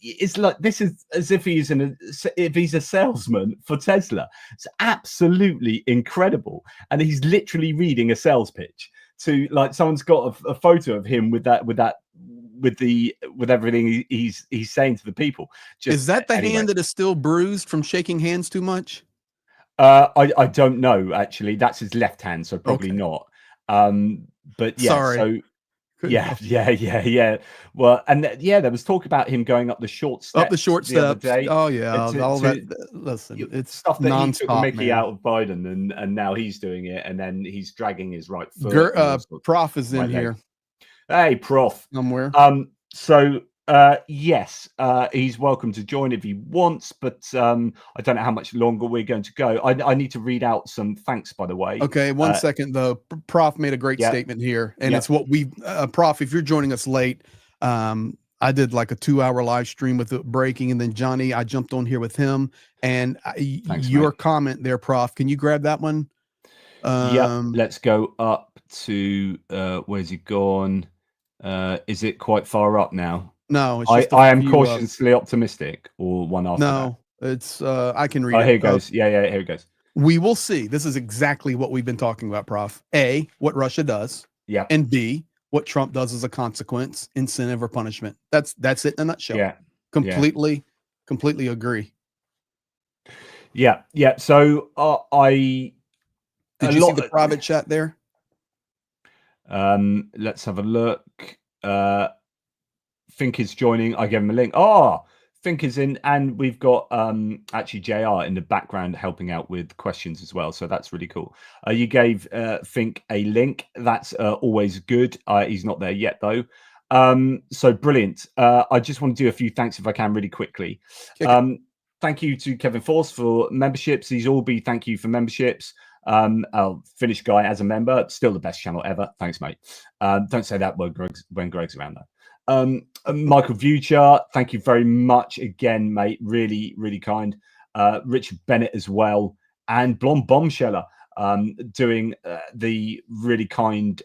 It's like, this is as if he's a salesman for Tesla. It's absolutely incredible, and he's literally reading a sales pitch to, like, someone's got a photo of him with everything he's saying to the people. Is that the hand that is still bruised from shaking hands too much? I don't know, actually. That's his left hand, so probably not. But yeah, sorry. So yeah. Well, and there was talk about him going up the short steps. The other day. Oh yeah, listen, it's stuff that he took the Mickey out of Biden, and now he's doing it, and then he's dragging his right foot. Prof is in here. Hey, Prof. Somewhere. So yes, he's welcome to join if he wants, but I don't know how much longer we're going to go. I need to read out some thanks, by the way. Okay, one second though. Prof made a great statement here, and it's what we Prof, if you're joining us late, I did like a 2-hour live stream with it breaking, and then Johnny, I jumped on here with him, and your comment there, Prof, can you grab that one? Let's go up to where's he gone? Is it quite far up now? No, it's I am cautiously optimistic, or one after. No, it's I can read it. Here it goes. Yeah, here it goes. We will see. This is exactly what we've been talking about, Prof. A, what Russia does. Yeah. And B, what Trump does as a consequence, incentive, or punishment. That's it in a nutshell. Yeah. Completely agree. Yeah. So did you see the private chat there? Let's have a look. Fink is joining. I gave him a link. Fink is in, and we've got actually JR in the background helping out with questions as well, so that's really cool. You gave Fink a link. That's always good. He's not there yet though. So brilliant. I just want to do a few thanks if I can really quickly. Thank you to Kevin Force for memberships. These all be thank you for memberships. Finnish guy as a member, still the best channel ever. Thanks, mate. Don't say that when Greg's around though. Michael Vuchar, thank you very much again, mate. Really, really kind. Richard Bennett as well, and Blonde Bombsheller doing the really kind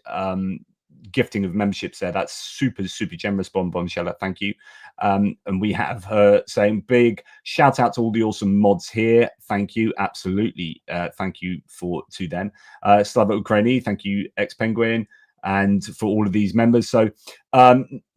gifting of memberships there. That's super generous, Blonde Bombsheller. Thank you. And we have her saying big shout out to all the awesome mods here. Thank you. Absolutely. Thank you to them. Slava Ukraini, thank you, Ex Penguin, and for all of these members. So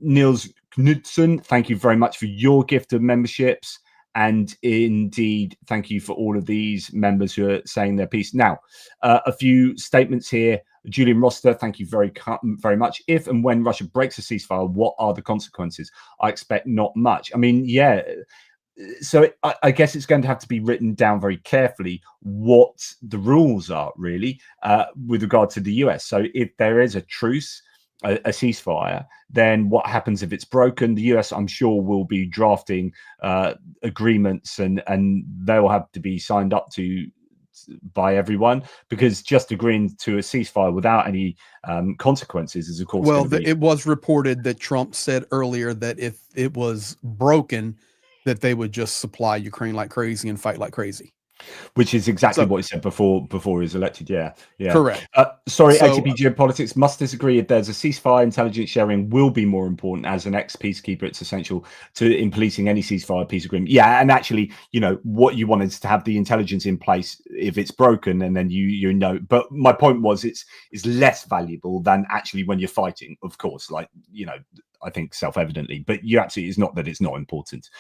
Niels Knudsen, thank you very much for your gift of memberships. And indeed, thank you for all of these members who are saying their piece. Now, a few statements here. Julian Roster, thank you very much. If and when Russia breaks a ceasefire, what are the consequences? I expect not much. I mean, yeah. So I guess it's going to have to be written down very carefully what the rules are, really, with regard to the US. So if there is a truce, a ceasefire, then what happens if it's broken? The US, I'm sure, will be drafting agreements, and they'll have to be signed up to by everyone, because just agreeing to a ceasefire without any consequences is, of course, well, it was reported that Trump said earlier that if it was broken, that they would just supply Ukraine like crazy and fight like crazy. Which is exactly what he said before he was elected. Yeah. Correct. Sorry, ATP Geopolitics must disagree. If there's a ceasefire, intelligence sharing will be more important. As an ex-peacekeeper, it's essential in policing any ceasefire peace agreement. Yeah, and actually, what you want is to have the intelligence in place if it's broken, and then you know. But my point was, it's less valuable than actually when you're fighting. Of course, I think self-evidently, but you absolutely, it's not that it's not important.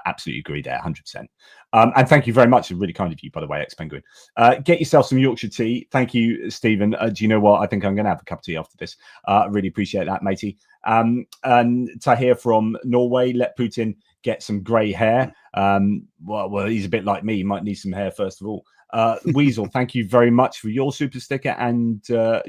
Absolutely agree there, 100%. And thank you very much. Really kind of you, by the way, ex-Penguin. Get yourself some Yorkshire tea. Thank you, Stephen. Do you know what? I think I'm going to have a cup of tea after this. Really appreciate that, matey. And Tahir from Norway, let Putin get some grey hair. Well, he's a bit like me. He might need some hair first of all. Weasel, thank you very much for your super sticker. And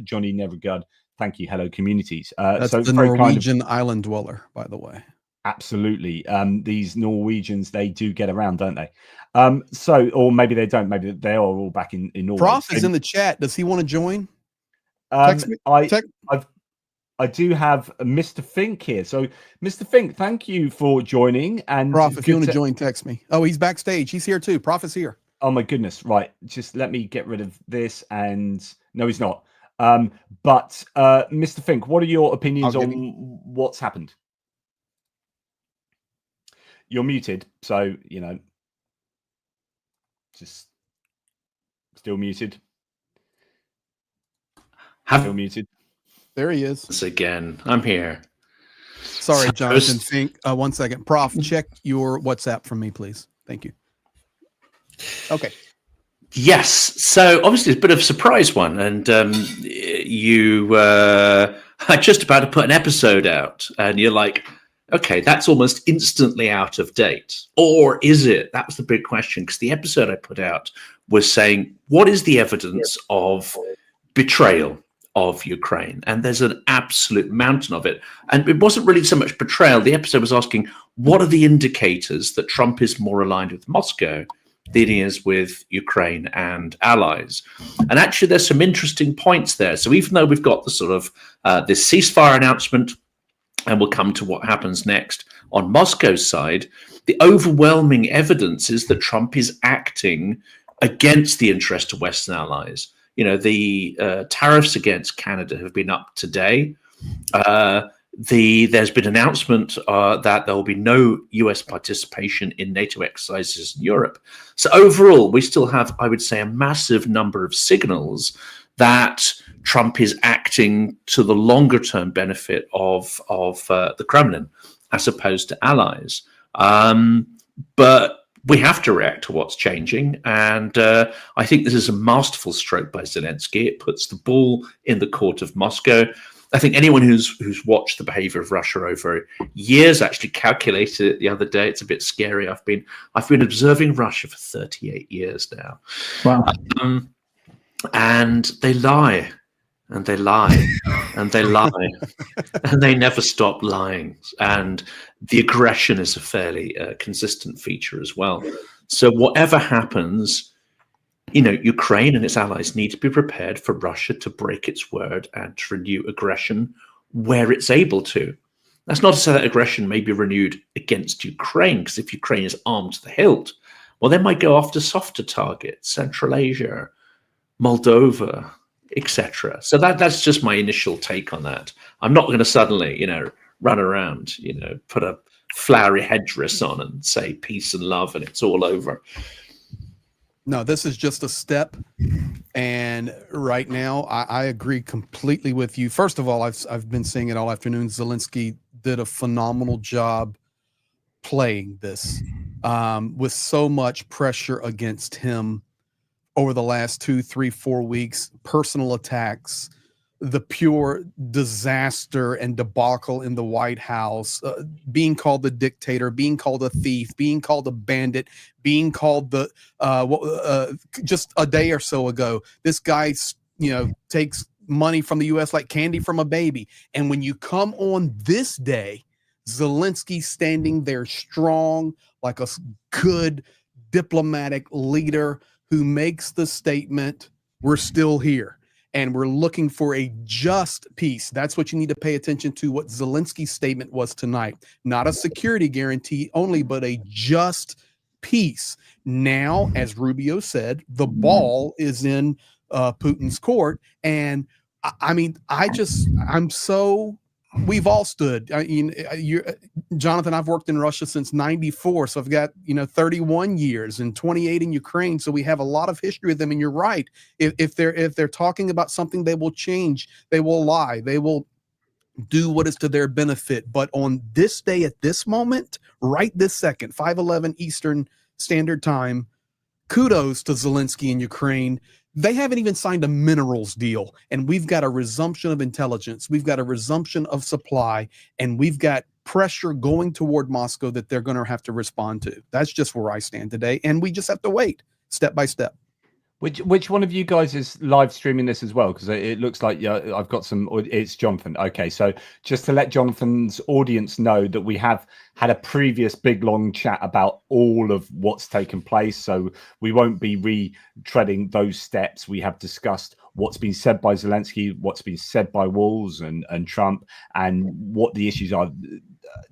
Johnny Nevergud, thank you. Hello, communities. That's the Norwegian island dweller, by the way. Absolutely. These Norwegians, they do get around, don't they? Or maybe they don't. Maybe they are all back in Norway. Prof is in the chat. Does he want to join? Text me. I do have Mr. Fink here. So, Mr. Fink, thank you for joining. And Prof, if you want to join, text me. Oh, he's backstage. He's here too. Prof is here. Oh my goodness! Right, just let me get rid of this. And no, he's not. But Mr. Fink, what are your opinions on what's happened? You're muted, so just still muted. Still muted. There he is. Once again, I'm here. Sorry, Jonathan Fink. 1 second. Prof, check your WhatsApp from me, please. Thank you. Okay. Yes. So obviously it's a bit of a surprise one. And you are just about to put an episode out and you're like, okay, that's almost instantly out of date. Or is it? That was the big question, because the episode I put out was saying, what is the evidence of betrayal of Ukraine? And there's an absolute mountain of it. And it wasn't really so much betrayal. The episode was asking, what are the indicators that Trump is more aligned with Moscow than he is with Ukraine and allies? And actually, there's some interesting points there. So even though we've got the sort of this ceasefire announcement, and we'll come to what happens next on Moscow's side, the overwhelming evidence is that Trump is acting against the interest of Western allies. The tariffs against Canada have been up today. There's been an announcement that there will be no US participation in NATO exercises in Europe. So overall, we still have, I would say, a massive number of signals that Trump is acting to the longer term benefit of the Kremlin as opposed to allies. But we have to react to what's changing. And I think this is a masterful stroke by Zelensky. It puts the ball in the court of Moscow. I think anyone who's watched the behavior of Russia over years actually calculated it the other day. It's a bit scary. I've been observing Russia for 38 years now. Wow. And they lie, and they lie, and they lie, and they never stop lying. And the aggression is a fairly consistent feature as well. So whatever happens, Ukraine and its allies need to be prepared for Russia to break its word and to renew aggression where it's able to. That's not to say that aggression may be renewed against Ukraine, because if Ukraine is armed to the hilt, well, they might go after softer targets, Central Asia, Moldova, etc. So that's just my initial take on that. I'm not going to suddenly, run around, put a flowery headdress on and say peace and love and it's all over. No, this is just a step. And right now, I agree completely with you. First of all, I've been saying it all afternoon. Zelensky did a phenomenal job playing this with so much pressure against him over the last 2, 3, 4 weeks, personal attacks, the pure disaster and debacle in the White House, being called the dictator, being called a thief, being called a bandit, being called the just a day or so ago, this guy, takes money from the U.S. like candy from a baby. And when you come on this day, Zelensky standing there strong, like a good diplomatic leader who makes the statement, we're still here. And we're looking for a just peace. That's what you need to pay attention to, what Zelensky's statement was tonight. Not a security guarantee only, but a just peace. Now, as Rubio said, the ball is in Putin's court. And we've all stood. Jonathan, I've worked in Russia since 94. So I've got, 31 years and 28 in Ukraine. So we have a lot of history with them. And you're right. If they're talking about something, they will change. They will lie. They will do what is to their benefit. But on this day, at this moment, right this second, 5:11 Eastern Standard Time, kudos to Zelensky in Ukraine. They haven't even signed a minerals deal, and we've got a resumption of intelligence. We've got a resumption of supply, and we've got pressure going toward Moscow that they're going to have to respond to. That's just where I stand today, and we just have to wait step by step. Which one of you guys is live streaming this as well? Because it looks like I've got some. It's Jonathan. Okay, so just to let Jonathan's audience know that we have had a previous big long chat about all of what's taken place, so we won't be retreading those steps. We have discussed what's been said by Zelensky, what's been said by Walz and Trump, and what the issues are.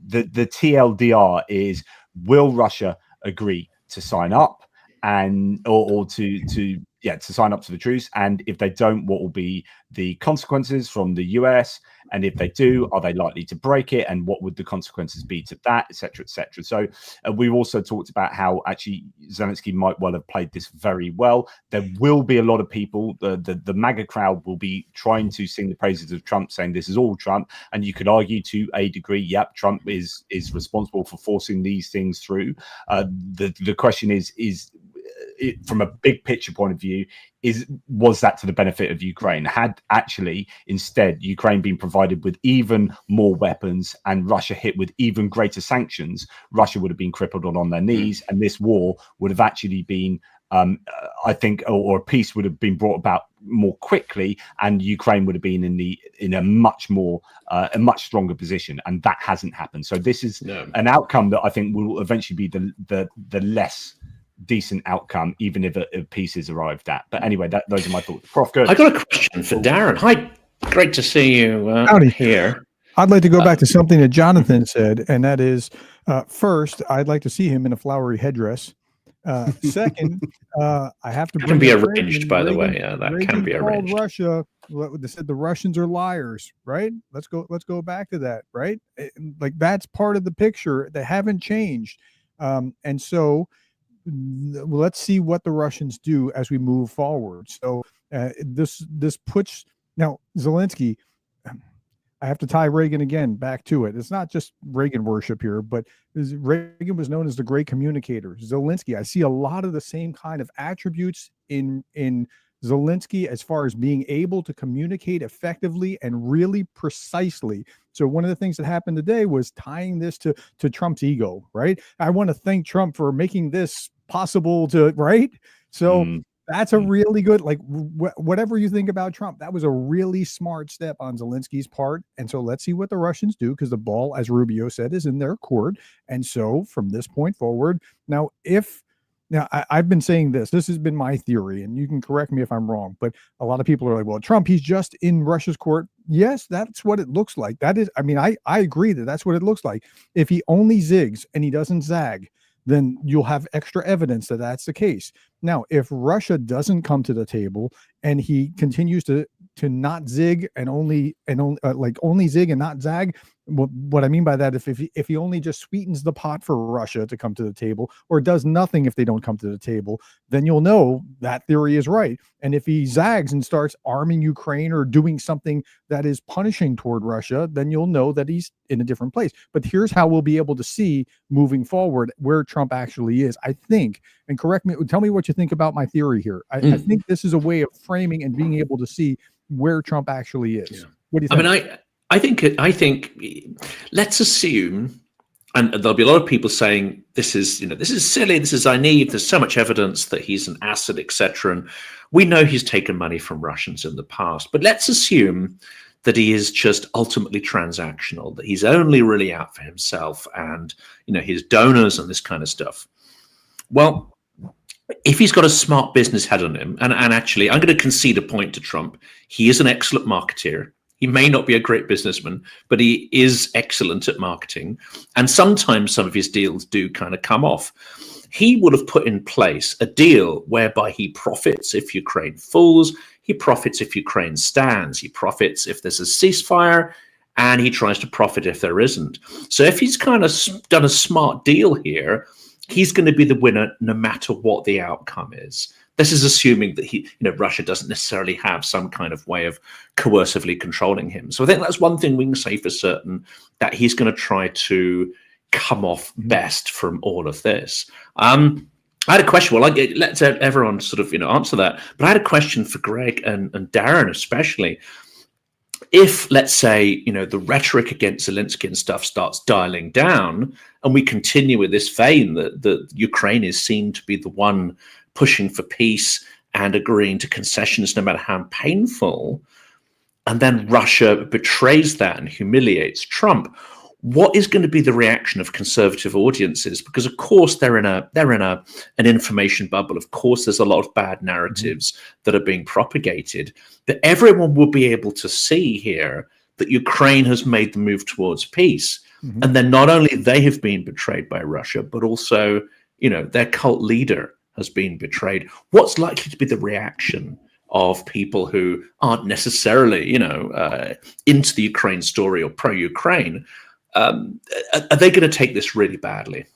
The TLDR is: will Russia agree to sign up? And or to sign up to the truce, and if they don't, what will be the consequences from the US? And if they do, are they likely to break it? And what would the consequences be to that, etc., etc.? So we've also talked about how actually Zelensky might well have played this very well. There will be a lot of people, the MAGA crowd will be trying to sing the praises of Trump, saying this is all Trump. And you could argue to a degree, yep, Trump is responsible for forcing these things through. The question is from a big picture point of view, was that to the benefit of Ukraine? Had actually instead Ukraine been provided with even more weapons and Russia hit with even greater sanctions, Russia would have been crippled on their knees, and this war would have actually been, I think, or a peace would have been brought about more quickly, and Ukraine would have been in a much stronger position, and that hasn't happened. So this is an outcome that I think will eventually be the less decent outcome, even if a peace is arrived at. But anyway, those are my thoughts. Prof, good. I got a question for Darren. Hi, great to see you here. I'd like to go back to something that Jonathan said, and that is, first, I'd like to see him in a flowery headdress. Second, I have to. That can be arranged, by the way. That can be arranged. Russia. They said the Russians are liars, right? Let's go back to that, right? Like that's part of the picture. They haven't changed, and so. Let's see what the Russians do as we move forward. So this puts now Zelensky. I have to tie Reagan again back to it. It's not just Reagan worship here, but Reagan was known as the great communicator. Zelensky, I see a lot of the same kind of attributes in Zelensky as far as being able to communicate effectively and really precisely. So one of the things that happened today was tying this to Trump's ego, right? I want to thank Trump for making this possible to, right? So that's a really good, like whatever you think about Trump, that was a really smart step on Zelensky's part. And so let's see what the Russians do, because the ball, as Rubio said, is in their court. And so from this point forward, now I've been saying this has been my theory, and you can correct me if I'm wrong, but a lot of people are like, well, Trump, he's just in Russia's court. Yes, that's what it looks like. That is, I mean, I agree that's what it looks like. If he only zigs and he doesn't zag, then you'll have extra evidence that that's the case. Now, if Russia doesn't come to the table and he continues to not zig and only zig and not zag, What I mean by that, if he only just sweetens the pot for Russia to come to the table, or does nothing if they don't come to the table, then you'll know that theory is right. And if he zags and starts arming Ukraine or doing something that is punishing toward Russia, then you'll know that he's in a different place. But here's how we'll be able to see moving forward where Trump actually is. I think, and correct me, tell me what you think about my theory here. I think this is a way of framing and being able to see where Trump actually is. Yeah. What do you think? I mean, I think let's assume, and there'll be a lot of people saying this is silly, this is naive. There's so much evidence that he's an asset, etc. And we know he's taken money from Russians in the past. But let's assume that he is just ultimately transactional, that he's only really out for himself and his donors and this kind of stuff. Well, if he's got a smart business head on him, and actually, I'm going to concede a point to Trump. He is an excellent marketeer. He may not be a great businessman, but he is excellent at marketing. And sometimes some of his deals do kind of come off. He would have put in place a deal whereby he profits if Ukraine falls, he profits if Ukraine stands, he profits if there's a ceasefire, and he tries to profit if there isn't. So if he's kind of done a smart deal here, he's going to be the winner no matter what the outcome is. This is assuming that Russia doesn't necessarily have some kind of way of coercively controlling him. So I think that's one thing we can say for certain, that he's going to try to come off best from all of this. I had a question. Well, let everyone sort of answer that. But I had a question for Greg and Darren especially. If, let's say, the rhetoric against Zelensky and stuff starts dialing down, and we continue with this vein that Ukraine is seen to be the one pushing for peace and agreeing to concessions no matter how painful, and then Russia betrays that and humiliates Trump, what is going to be the reaction of conservative audiences? Because of course they're in an information bubble. Of course there's a lot of bad narratives that are being propagated. But everyone will be able to see here that Ukraine has made the move towards peace. And then not only they have been betrayed by Russia, but also their cult leader has been betrayed. What's likely to be the reaction of people who aren't necessarily into the Ukraine story or pro-Ukraine? Are they going to take this really badly?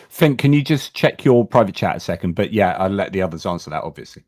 Finn, can you just check your private chat a second? But yeah, I'll let the others answer that, obviously.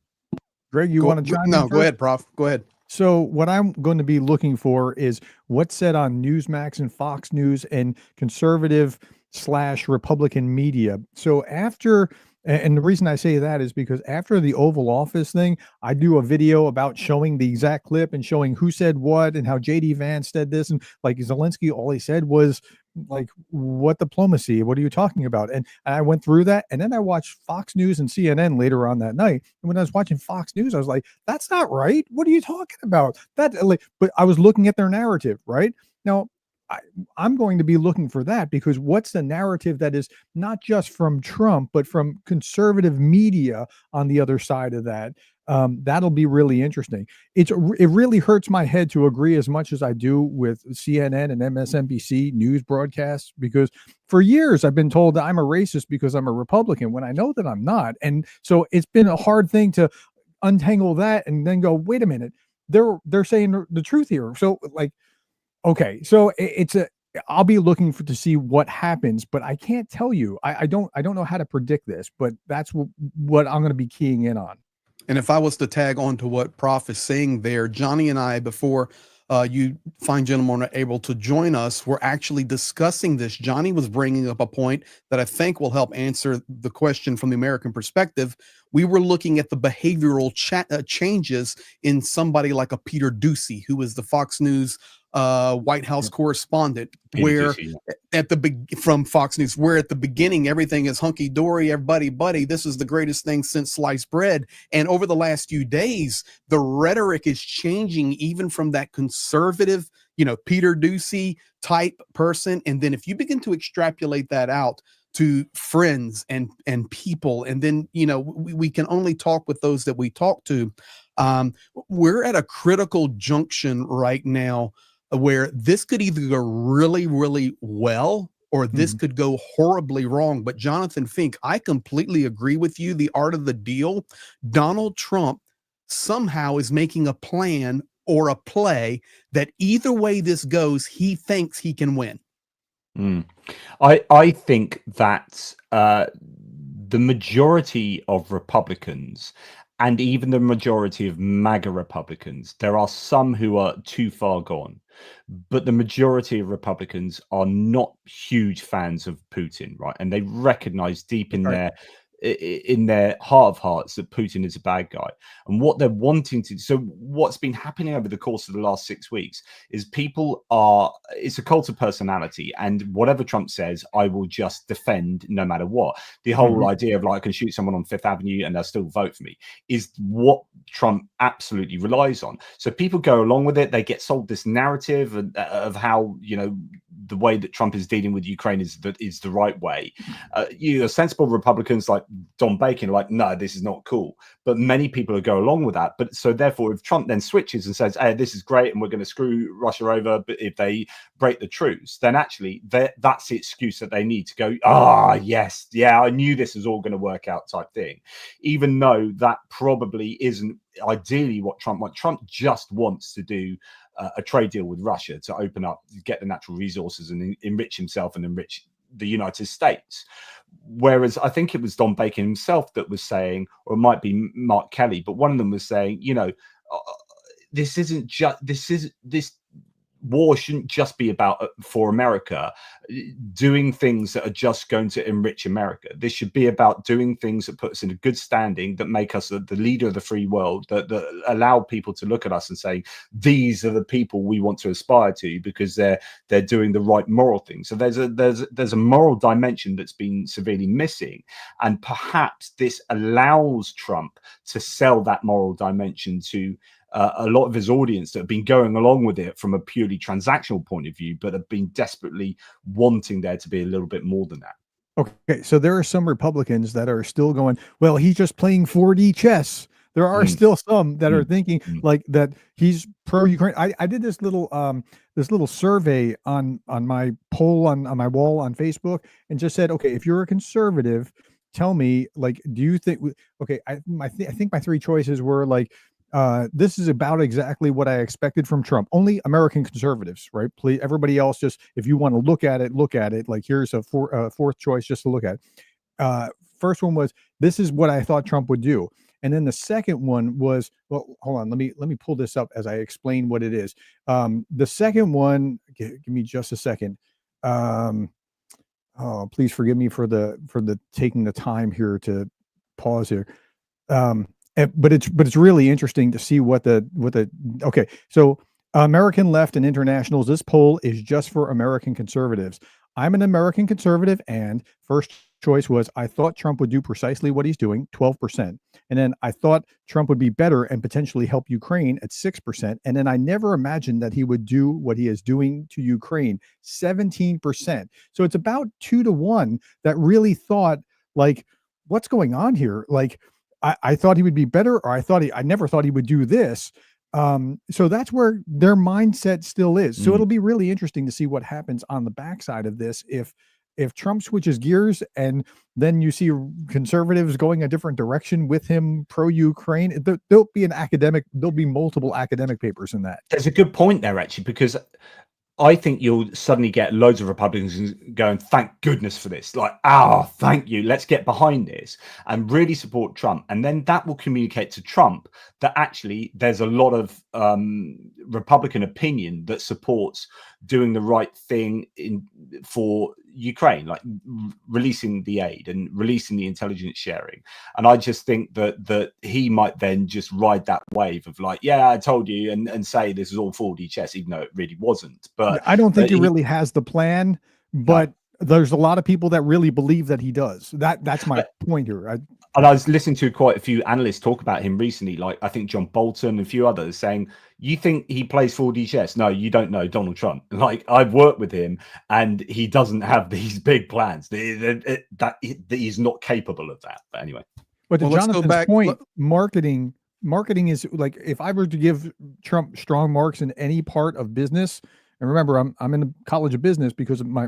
Greg, you want to chime in? No, go ahead, Prof. Go ahead. So what I'm going to be looking for is what's said on Newsmax and Fox News and conservative/Republican media. So after, and the reason I say that is because after the Oval Office thing, I do a video about showing the exact clip and showing who said what and how JD Vance said this. And like Zelensky, all he said was like, what diplomacy? What are you talking about? And I went through that. And then I watched Fox News and CNN later on that night. And when I was watching Fox News, I was like, that's not right. What are you talking about? But I was looking at their narrative, right? Now, I'm going to be looking for that, because what's the narrative that is not just from Trump, but from conservative media on the other side of that? That'll be really interesting. It really hurts my head to agree as much as I do with CNN and MSNBC news broadcasts, because for years I've been told that I'm a racist because I'm a Republican, when I know that I'm not. And so it's been a hard thing to untangle that and then go, wait a minute, they're saying the truth here. So like, okay, so I'll be looking to see what happens, but I can't tell you. I don't know how to predict this, but that's what I'm going to be keying in on. And if I was to tag on to what Prof is saying there, Johnny and I, before you fine gentlemen are able to join us, we're actually discussing this. Johnny was bringing up a point that I think will help answer the question from the American perspective. We were looking at the behavioral changes in somebody like a Peter Doocy, who is the Fox News White House correspondent, where from Fox News, where at the beginning everything is hunky dory, everybody buddy, this is the greatest thing since sliced bread. And over the last few days, the rhetoric is changing, even from that conservative, Peter Doocy type person. And then if you begin to extrapolate that out to friends and people, and then we can only talk with those that we talk to. We're at a critical junction right now, where this could either go really, really well, or this could go horribly wrong. But Jonathan Fink, I completely agree with you. The art of the deal, Donald Trump somehow is making a plan or a play that either way this goes, he thinks he can win? I think that the majority of Republicans, and even the majority of MAGA Republicans, there are some who are too far gone, but the majority of Republicans are not huge fans of Putin, right? And they recognize deep in their heart of hearts that Putin is a bad guy. And what they're wanting to, so what's been happening over the course of the last 6 weeks is it's a cult of personality, and whatever Trump says, I will just defend no matter what. The whole idea of like, I can shoot someone on Fifth Avenue and they'll still vote for me is what Trump absolutely relies on. So people go along with it. They get sold this narrative of how, the way that Trump is dealing with Ukraine is the right way. Sensible Republicans like Don Bacon are like, no, this is not cool. But many people will go along with that. But so therefore, if Trump then switches and says, hey, this is great and we're going to screw Russia over, but if they break the truce, then actually that's the excuse that they need to go, yes, yeah, I knew this was all going to work out type thing. Even though that probably isn't ideally what Trump wants. Trump just wants to do a trade deal with Russia to open up, get the natural resources and enrich himself and enrich the United States. Whereas I think it was Don Bacon himself that was saying, or it might be Mark Kelly, but one of them was saying, this war shouldn't just be about for America doing things that are just going to enrich America. This should be about doing things that put us in a good standing, that make us the leader of the free world, that allow people to look at us and say, these are the people we want to aspire to because they're doing the right moral thing. So there's a moral dimension that's been severely missing, and perhaps this allows Trump to sell that moral dimension to a lot of his audience that have been going along with it from a purely transactional point of view, but have been desperately wanting there to be a little bit more than that. Okay, so there are some Republicans that are still going, well, he's just playing 4D chess. There are still some that are thinking like that he's pro-Ukraine. I did this little survey on my poll on my wall on Facebook and just said, okay, if you're a conservative, tell me, like, do you think? Okay, I think my three choices were like, this is about exactly what I expected from Trump. Only American conservatives, right? Please, everybody else, just if you want to look at it. Like, here's a fourth choice just to look at. First one was, this is what I thought Trump would do, and then the second one was, well, hold on, let me pull this up as I explain what it is. The second one, give me just a second. Oh, please forgive me for the taking the time here to pause here. But it's really interesting to see what the okay. So American Left and Internationals, this poll is just for American conservatives. I'm an American conservative, and first choice was, I thought Trump would do precisely what he's doing, 12%. And then I thought Trump would be better and potentially help Ukraine at 6%. And then I never imagined that he would do what he is doing to Ukraine, 17%. So it's about 2-1 that really thought, like, what's going on here? Like, I thought he would be better, or I never thought he would do this. So that's where their mindset still is. So it'll be really interesting to see what happens on the backside of this. If Trump switches gears and then you see conservatives going a different direction with him pro-Ukraine, there'll be multiple academic papers in that. There's a good point there, actually, because I think you'll suddenly get loads of Republicans going, thank goodness for this. Like, thank you. Let's get behind this and really support Trump. And then that will communicate to Trump that actually there's a lot of Republican opinion that supports doing the right thing for Ukraine, like releasing the aid and releasing the intelligence sharing. And I just think that he might then just ride that wave of like, yeah, I told you, and say this is all 4D chess, even though it really wasn't. But I don't think he really has the plan, but there's a lot of people that really believe that he does. That's my point here. And I was listening to quite a few analysts talk about him recently, like I think John Bolton and a few others, saying, you think he plays 4D chess? No, you don't know Donald Trump. Like, I've worked with him and he doesn't have these big plans. That he's not capable of that. But anyway. But to Jonathan's point, marketing is like, if I were to give Trump strong marks in any part of business, and remember, I'm in the College of Business because of my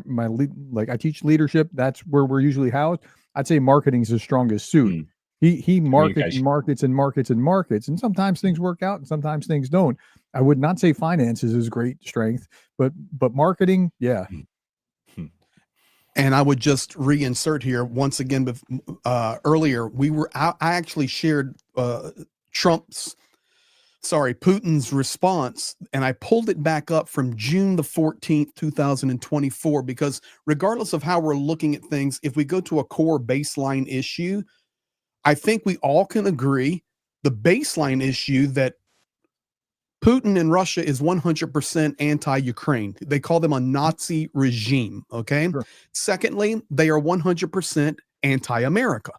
I teach leadership. That's where we're usually housed. I'd say marketing is his strongest suit. He markets and Communication. markets and markets and markets, and sometimes things work out and sometimes things don't. I would not say finances is great strength, but marketing, yeah. And I would just reinsert here once again. Earlier, I actually shared Putin's response, and I pulled it back up from June the 14th, 2024, because regardless of how we're looking at things, if we go to a core baseline issue, I think we all can agree the baseline issue that Putin and Russia is 100% anti-Ukraine. They call them a Nazi regime, okay? Sure. Secondly, they are 100% anti-America.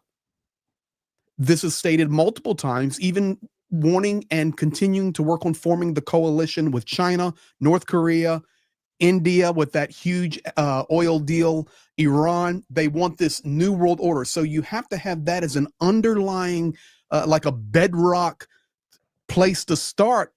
This is stated multiple times, even warning and continuing to work on forming the coalition with China, North Korea, India with that huge oil deal, Iran. They want this new world order. So you have to have that as an underlying, like a bedrock place to start.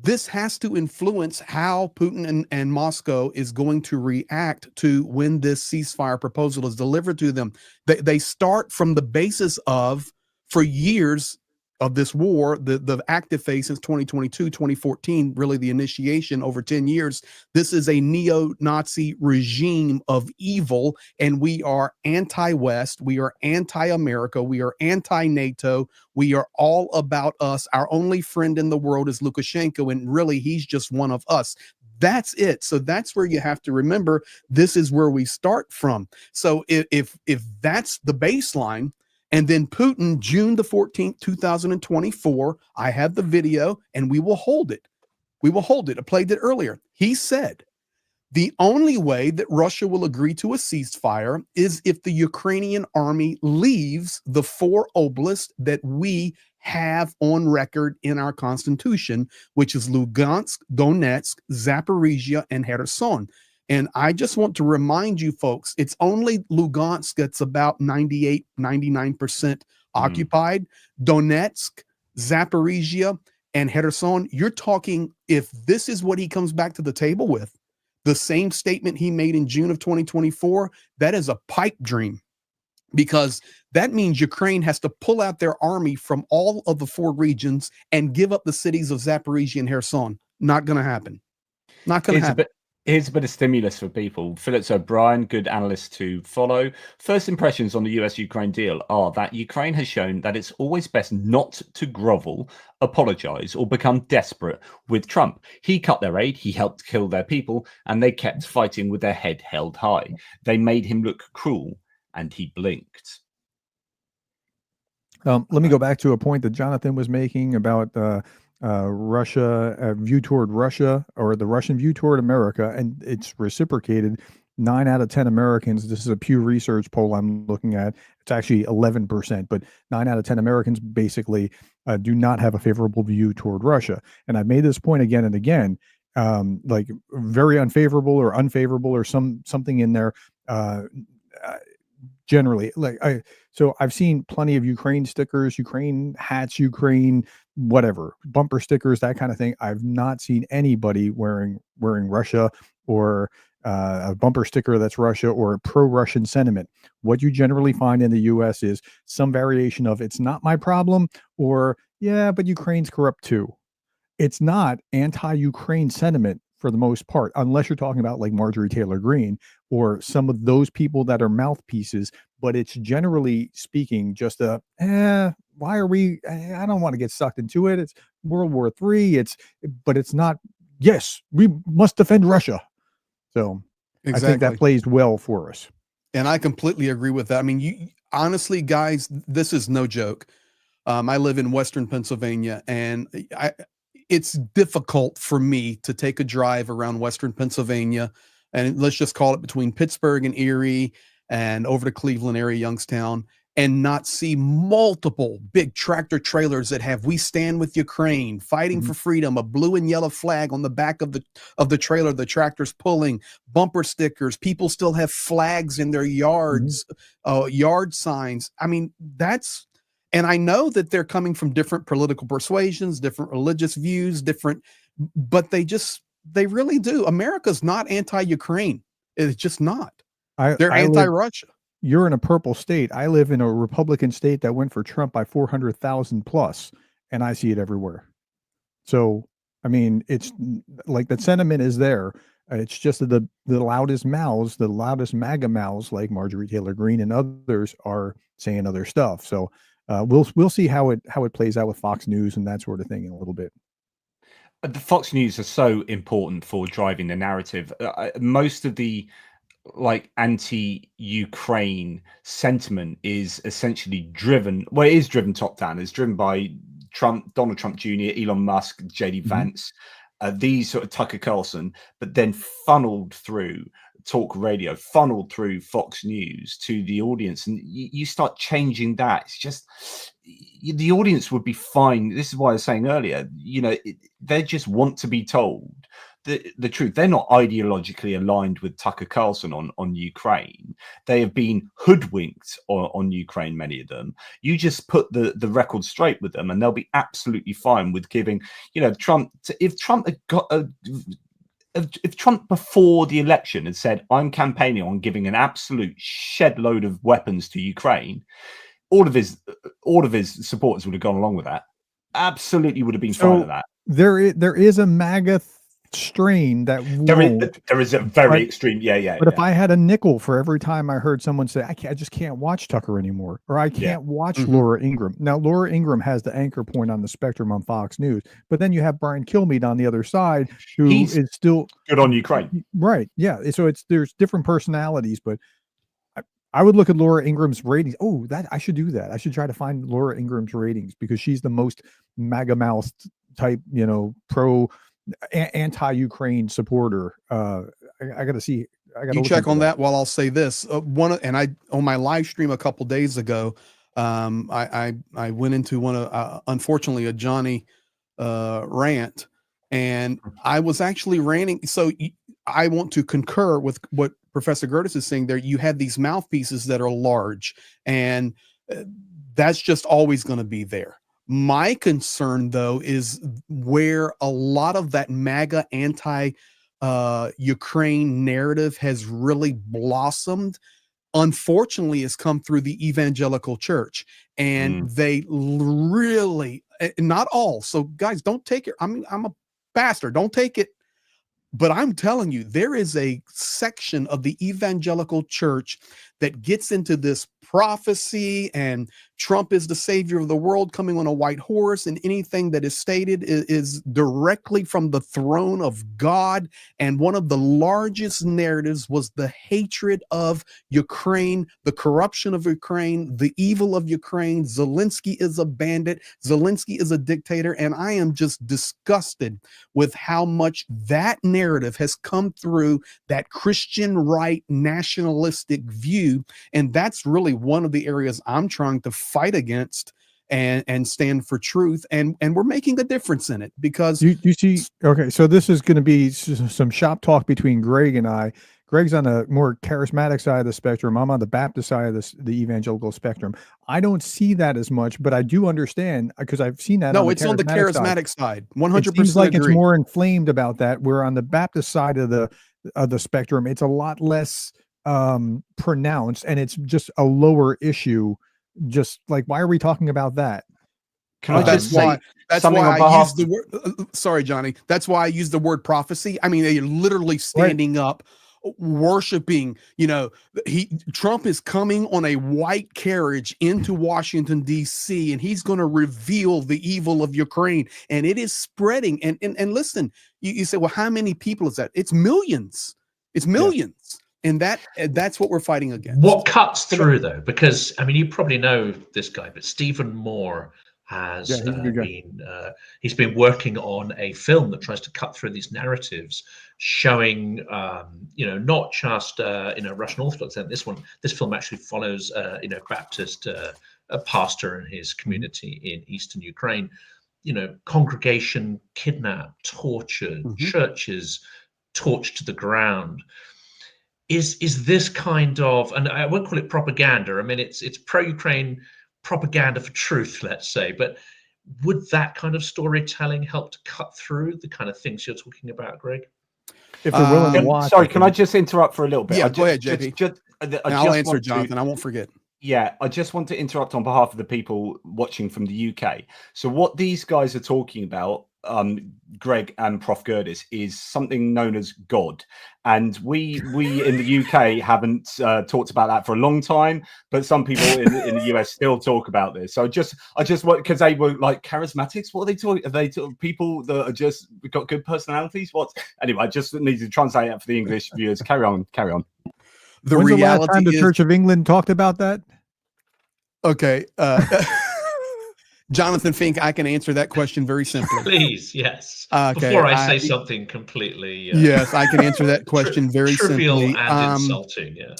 This has to influence how Putin and Moscow is going to react to when this ceasefire proposal is delivered to them. They start from the basis of, for years of this war, the active phase since 2022, 2014, really the initiation over 10 years. This is a neo-Nazi regime of evil, and we are anti-West, we are anti-America, we are anti-NATO, we are all about us. Our only friend in the world is Lukashenko, and really he's just one of us. That's it. So that's where you have to remember, this is where we start from. So if that's the baseline, and then Putin, June the 14th, 2024, I have the video and we will hold it. We will hold it. I played it earlier. He said, the only way that Russia will agree to a ceasefire is if the Ukrainian army leaves the 4 oblasts that we have on record in our constitution, which is Lugansk, Donetsk, Zaporizhia, and Kherson. And I just want to remind you folks, it's only Lugansk that's about 98, 99% occupied. Donetsk, Zaporizhia, and Kherson, you're talking, if this is what he comes back to the table with, the same statement he made in June of 2024, that is a pipe dream, because that means Ukraine has to pull out their army from all of the 4 regions and give up the cities of Zaporizhia and Kherson. Not going to happen. Not going to happen. Here's a bit of stimulus for people. Phillips O'Brien, good analyst to follow. First impressions on the US-Ukraine deal are that Ukraine has shown that it's always best not to grovel, apologize, or become desperate with Trump. He cut their aid, he helped kill their people, and they kept fighting with their head held high. They made him look cruel, and he blinked. Let me go back to a point that Jonathan was making about Russia, view toward Russia, or the Russian view toward America, and it's reciprocated. 9 out of 10 Americans, this is a Pew Research poll I'm looking at, it's actually 11%, but 9 out of 10 Americans basically do not have a favorable view toward Russia. And I've made this point again and again, like very unfavorable or unfavorable or something in there. Generally, so I've seen plenty of Ukraine stickers, Ukraine hats, Ukraine whatever, bumper stickers, that kind of thing. I've not seen anybody wearing Russia or a bumper sticker that's Russia or pro-Russian sentiment. What you generally find in the U.S. is some variation of "it's not my problem" or "yeah, but Ukraine's corrupt too." It's not anti-Ukraine sentiment for the most part, unless you're talking about like Marjorie Taylor Greene or some of those people that are mouthpieces. But it's generally speaking just why are we? I don't want to get sucked into it. It's World War III. But it's not. Yes, we must defend Russia. So exactly. I think that plays well for us. And I completely agree with that. I mean, honestly, guys, this is no joke. I live in Western Pennsylvania, and it's difficult for me to take a drive around Western Pennsylvania, and let's just call it between Pittsburgh and Erie and over to Cleveland area, Youngstown, and not see multiple big tractor trailers that have "We Stand with Ukraine," "Fighting for Freedom," a blue and yellow flag on the back of the trailer, the tractor's pulling, bumper stickers. People still have flags in their yards, yard signs. I mean, and I know that they're coming from different political persuasions, different religious views, but they really do. America's not anti-Ukraine. It's just not. They're anti-Russia. you're in a purple state. I live in a Republican state that went for Trump by 400,000 plus, and I see it everywhere. So, I mean, it's like the sentiment is there. It's just that the loudest mouths, the loudest MAGA mouths, like Marjorie Taylor Greene and others, are saying other stuff. So we'll see how it plays out with Fox News and that sort of thing in a little bit. The Fox News are so important for driving the narrative. Most of the like anti-Ukraine sentiment is essentially driven. Well, it is driven top down. It's driven by Trump, Donald Trump Jr., Elon Musk, JD Vance, these sort of Tucker Carlson, but then funneled through talk radio, funneled through Fox News to the audience. And you start changing that. It's just, the audience would be fine. This is why I was saying earlier, you know, they just want to be told the truth. They're not ideologically aligned with Tucker Carlson on Ukraine. They have been hoodwinked on Ukraine, many of them. You just put the record straight with them and they'll be absolutely fine with giving, you know, Trump, if Trump had got if Trump before the election had said, I'm campaigning on giving an absolute shed load of weapons to Ukraine, all of his supporters would have gone along with that. Absolutely would have been fine with that. There is a MAGA strain that there is a very extreme, but if I had a nickel for every time I heard someone say I just can't watch Tucker anymore, or I can't watch Laura Ingraham. Now Laura Ingraham has the anchor point on the spectrum on Fox News, but then you have Brian Kilmeade on the other side who is still good on Ukraine, right? Yeah, so there's different personalities, but I would look at Laura Ingram's ratings. Oh, that I should do that. I should try to find Laura Ingram's ratings because she's the most MAGA mouse type, you know, pro anti-Ukraine supporter. I got to see. You check on that while I'll say this. On my live stream a couple days ago, I went into unfortunately a Johnny rant, and I was actually ranting. So I want to concur with what Professor Gertis is saying there. You have these mouthpieces that are large, and that's just always going to be there. My concern, though, is where a lot of that MAGA anti-Ukraine narrative has really blossomed, unfortunately, has come through the evangelical church. And they really, not all. So, guys, don't take it. I'm a pastor. Don't take it. But I'm telling you, there is a section of the evangelical church that gets into this prophecy and Trump is the savior of the world coming on a white horse, and anything that is stated is directly from the throne of God. And one of the largest narratives was the hatred of Ukraine, the corruption of Ukraine, the evil of Ukraine. Zelensky is a bandit. Zelensky is a dictator. And I am just disgusted with how much that narrative has come through that Christian right nationalistic view. And that's really one of the areas I'm trying to fight against and stand for truth. And we're making a difference in it because you see, okay, so this is going to be some shop talk between Greg and I. Greg's on the more charismatic side of the spectrum. I'm on the Baptist side of the evangelical spectrum. I don't see that as much, but I do understand because I've seen that. No, it's on the charismatic side. 100%. It seems like it's more inflamed about that. Where on the Baptist side of the spectrum, it's a lot less pronounced, and it's just a lower issue. Just like, why are we talking about that? Can I just say that's why I use the word. Sorry, Johnny. That's why I use the word prophecy. I mean, they're literally standing up, worshiping. You know, Trump is coming on a white carriage into Washington D.C. and he's going to reveal the evil of Ukraine, and it is spreading. And listen, you say, well, how many people is that? It's millions. It's millions. Yeah. And that's what we're fighting against. What cuts through, though, because I mean, you probably know this guy, but Stephen Moore has he's been working on a film that tries to cut through these narratives, showing not just Russian Orthodox. And this film actually follows Baptist a pastor and his community in eastern Ukraine. You know, congregation kidnapped, tortured, churches torched to the ground. Is this kind of, and I won't call it propaganda. I mean, it's pro-Ukraine propaganda for truth, let's say. But would that kind of storytelling help to cut through the kind of things you're talking about, Greg? If they're willing to watch. Sorry, can I just interrupt for a little bit? Yeah, go ahead, JP. I'll answer, Jonathan. I won't forget. Yeah, I just want to interrupt on behalf of the people watching from the UK. So what these guys are talking about, Greg and Prof. Gerdis, is something known as God. And we in the UK haven't talked about that for a long time, but some people in the US still talk about this. So I just want, because they were like charismatics. What are they talking? Are they people that are just got good personalities? What? Anyway, I just need to translate that for the English viewers. Carry on. When's the last time the Church of England talked about that? Okay. Jonathan Fink, I can answer that question very simply. Please, yes. Okay, before I say something completely yes, I can answer that question very trivial simply. And insulting, yeah.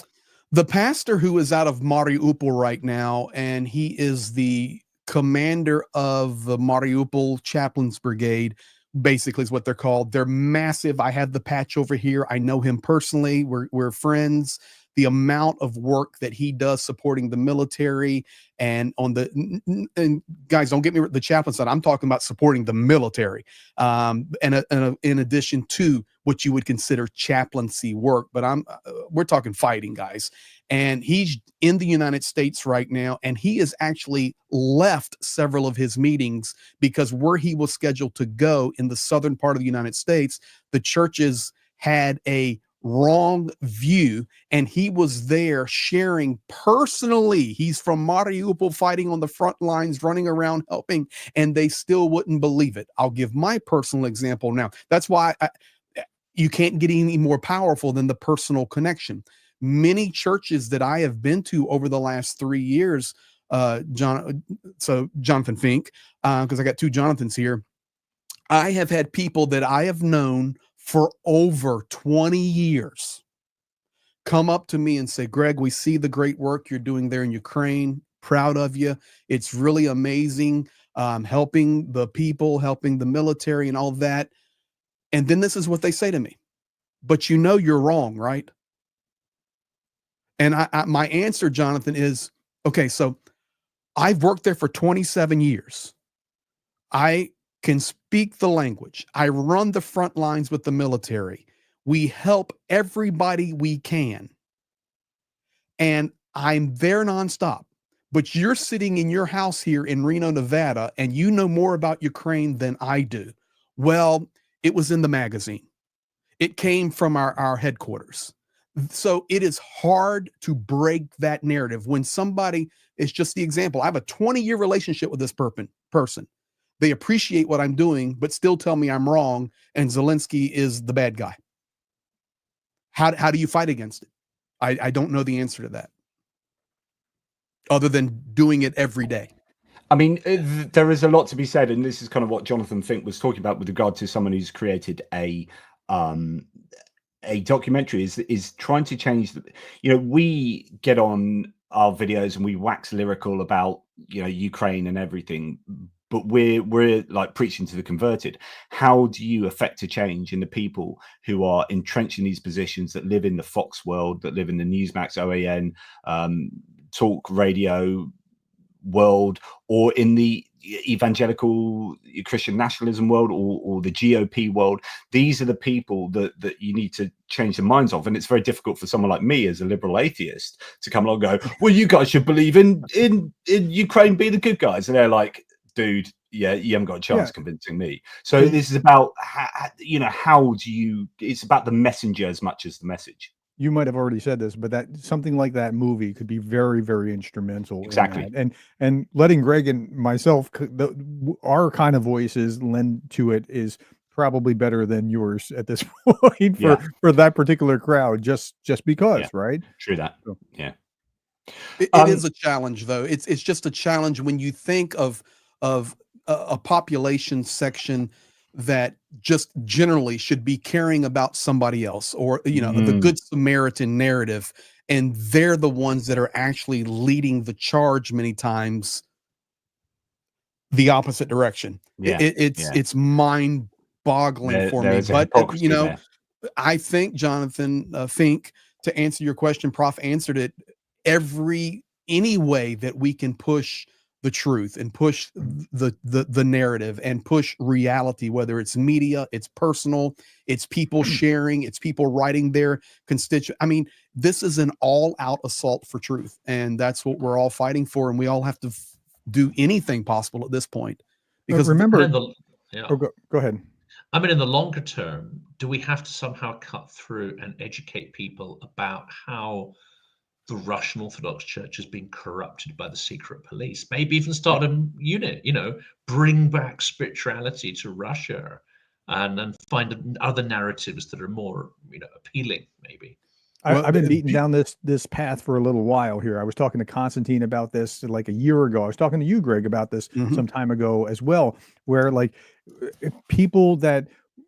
The pastor who is out of Mariupol right now, and he is the commander of the Mariupol Chaplains Brigade, basically is what they're called. They're massive. I have the patch over here. I know him personally. We're friends. The amount of work that he does supporting the military and on the, and guys, don't get me the chaplain side. I'm talking about supporting the military, and in addition to what you would consider chaplaincy work. But we're talking fighting, guys. And he's in the United States right now, and he has actually left several of his meetings because where he was scheduled to go in the southern part of the United States, the churches had a wrong view, and he was there sharing personally. He's from Mariupol, fighting on the front lines, running around helping, and they still wouldn't believe it. I'll give my personal example now. That's why you can't get any more powerful than the personal connection. Many churches that I have been to over the last 3 years, Jonathan Fink, because I got two Jonathans here, I have had people that I have known for over 20 years come up to me and say, Greg, we see the great work you're doing there in Ukraine. Proud of you. It's really amazing, helping the people, helping the military and all that. And then this is what they say to me. But you know you're wrong, right? And my answer, Jonathan, is, okay, so I've worked there for 27 years. I can speak the language. I run the front lines with the military. We help everybody we can. And I'm there nonstop. But you're sitting in your house here in Reno, Nevada, and you know more about Ukraine than I do. Well, it was in the magazine. It came from our headquarters. So it is hard to break that narrative when somebody is just the example. I have a 20-year relationship with this person. They appreciate what I'm doing, but still tell me I'm wrong, and Zelensky is the bad guy. How do you fight against it? I don't know the answer to that, other than doing it every day. I mean, there is a lot to be said, and this is kind of what Jonathan Fink was talking about with regard to someone who's created a documentary, is trying to change the, we get on our videos and we wax lyrical about, Ukraine and everything, but we're like preaching to the converted. How do you affect a change in the people who are entrenched in these positions, that live in the Fox world, that live in the Newsmax, OAN, talk radio world, or in the evangelical Christian nationalism world, or the GOP world? These are the people that you need to change the minds of. And it's very difficult for someone like me as a liberal atheist to come along and go, well, you guys should believe in Ukraine being the good guys. And they're like, dude, yeah, you haven't got a chance convincing me. So this is about, how do you, it's about the messenger as much as the message. You might have already said this, but that something like that movie could be very, very instrumental. Exactly. In that. And letting Greg and myself, our kind of voices lend to it is probably better than yours at this point for that particular crowd, just because, right? True that. So. Yeah. It is a challenge, though. It's just a challenge when you think of a population section that just generally should be caring about somebody else, or the Good Samaritan narrative, and they're the ones that are actually leading the charge many times the opposite direction. It's mind-boggling for me. But I think Jonathan Fink, to answer your question, Prof answered it. Any way that we can push the truth and push the narrative and push reality, whether it's media, it's personal, it's people sharing, it's people writing their constituent. I mean, this is an all-out assault for truth, and that's what we're all fighting for, and we all have to do anything possible at this point. Because remember, yeah. oh, go ahead. I mean, in the longer term, do we have to somehow cut through and educate people about how the Russian Orthodox Church has been corrupted by the secret police? Maybe even start a unit, bring back spirituality to Russia, and find other narratives that are more, appealing, maybe. I've been beating down this path for a little while here. I was talking to Constantine about this like a year ago. I was talking to you, Greg, about this some time ago as well, where like people that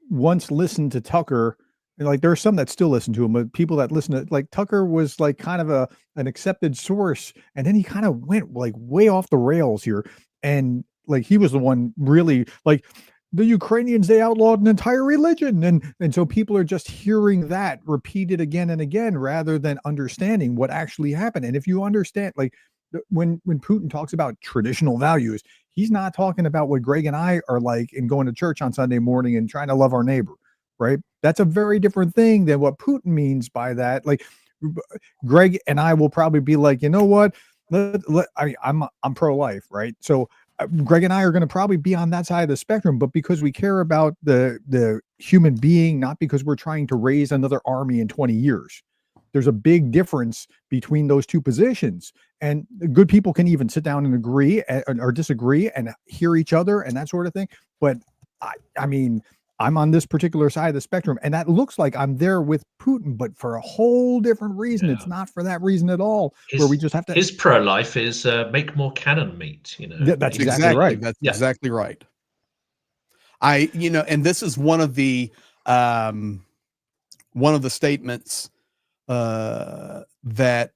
once listened to Tucker, like there are some that still listen to him, but people that listen to, like, Tucker was like kind of an accepted source, and then he kind of went like way off the rails here, and like he was the one really like, the Ukrainians, they outlawed an entire religion, and so people are just hearing that repeated again and again rather than understanding what actually happened. And if you understand, like when Putin talks about traditional values, he's not talking about what Greg and I are like in going to church on Sunday morning and trying to love our neighbor, right? That's a very different thing than what Putin means by that. Like Greg and I will probably be like, you know what? I'm pro-life, right? So Greg and I are going to probably be on that side of the spectrum, but because we care about the human being, not because we're trying to raise another army in 20 years. There's a big difference between those two positions, and good people can even sit down and agree or disagree and hear each other and that sort of thing. But I mean, I'm on this particular side of the spectrum, and that looks like I'm there with Putin, but for a whole different reason. Yeah. It's not for that reason at all. Where we just have to. His pro-life is make more cannon meat. That's exactly right. That's exactly right. And this is one of the statements that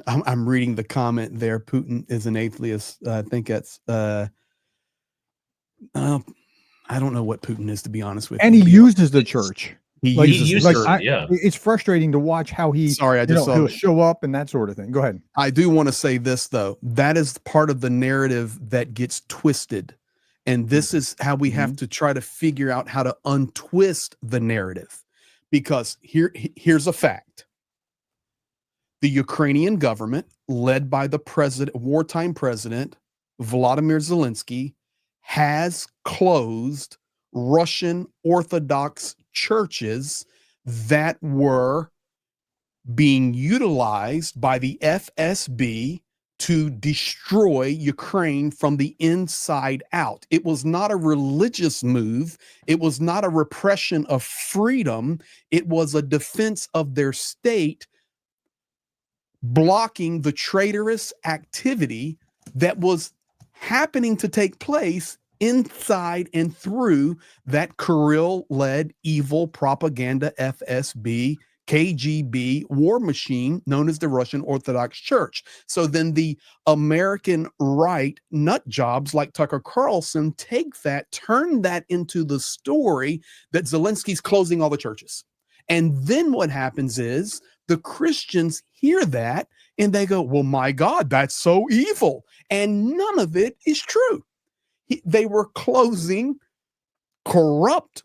I'm reading the comment there. Putin is an atheist. I think that's. I don't know what Putin is, to be honest with you. And he uses the church. He uses the church. It's frustrating to watch how he. Sorry, I just saw he'll show up and that sort of thing. Go ahead. I do want to say this though. That is part of the narrative that gets twisted, and this is how we have to try to figure out how to untwist the narrative, because here's a fact: the Ukrainian government, led by the wartime president Vladimir Zelensky, has closed Russian Orthodox churches that were being utilized by the FSB to destroy Ukraine from the inside out. It was not a religious move. It was not a repression of freedom. It was a defense of their state, blocking the traitorous activity that was happening to take place inside and through that Kirill-led evil propaganda FSB KGB war machine known as the Russian Orthodox Church. So then the American right nut jobs like Tucker Carlson take that, turn that into the story that Zelensky's closing all the churches. And then what happens is the Christians hear that and they go, well, my God, that's so evil. And none of it is true. They were closing corrupt,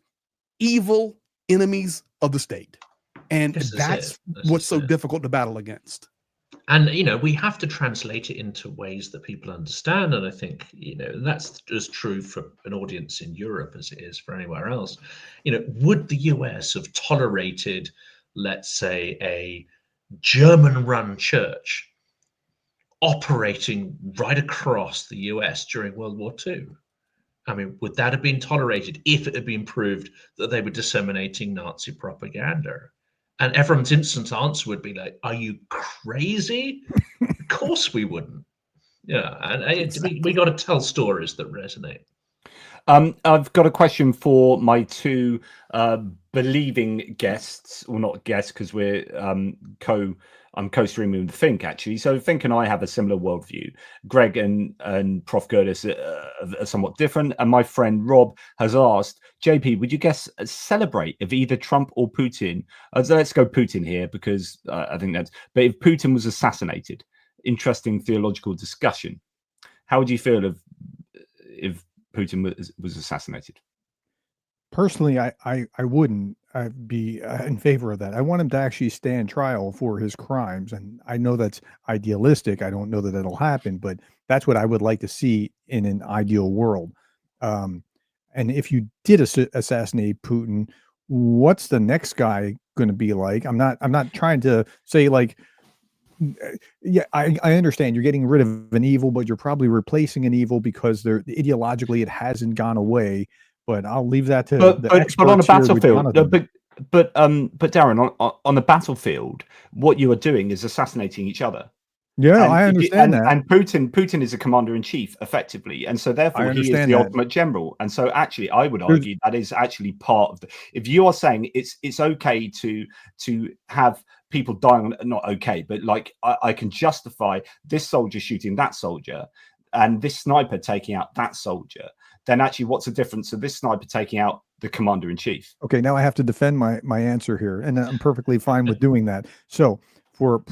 evil enemies of the state. And that's what's so difficult to battle against. And, we have to translate it into ways that people understand. And I think, that's as true for an audience in Europe as it is for anywhere else. Would the US have tolerated, let's say, a German-run church operating right across the US during World War II? I mean, would that have been tolerated if it had been proved that they were disseminating Nazi propaganda? And everyone's instant answer would be like, are you crazy? Of course we wouldn't. Yeah, and we got to tell stories that resonate. I've got a question for my two believing guests, or not guests, because we're I'm co-streaming with Fink, actually. So Fink and I have a similar worldview. Greg and Prof. Gertis are somewhat different. And my friend Rob has asked, JP, would you guess celebrate if either Trump or Putin, so let's go Putin here, because I think that's, but if Putin was assassinated, interesting theological discussion. How would you feel if Putin was assassinated? Personally, I wouldn't be in favor of that. I want him to actually stand trial for his crimes, and I know that's idealistic. I don't know that that'll happen, but that's what I would like to see in an ideal world. And if you did assassinate Putin, what's the next guy going to be like? I'm not trying to say like, yeah, I understand you're getting rid of an evil, but you're probably replacing an evil because ideologically it hasn't gone away. But I'll leave that to the experts. But on a here with battlefield, Jonathan. but Darren, on the battlefield, what you are doing is assassinating each other. Yeah, And I understand that. And Putin is a commander in chief, effectively, and so therefore he is the ultimate general. And so, actually, I would argue that is actually part of the. If you are saying it's okay to have people dying, not okay, but like I can justify this soldier shooting that soldier, and this sniper taking out that soldier, then actually, what's the difference of this sniper taking out the commander in chief? Okay, now I have to defend my answer here, and I'm perfectly fine with doing that. So for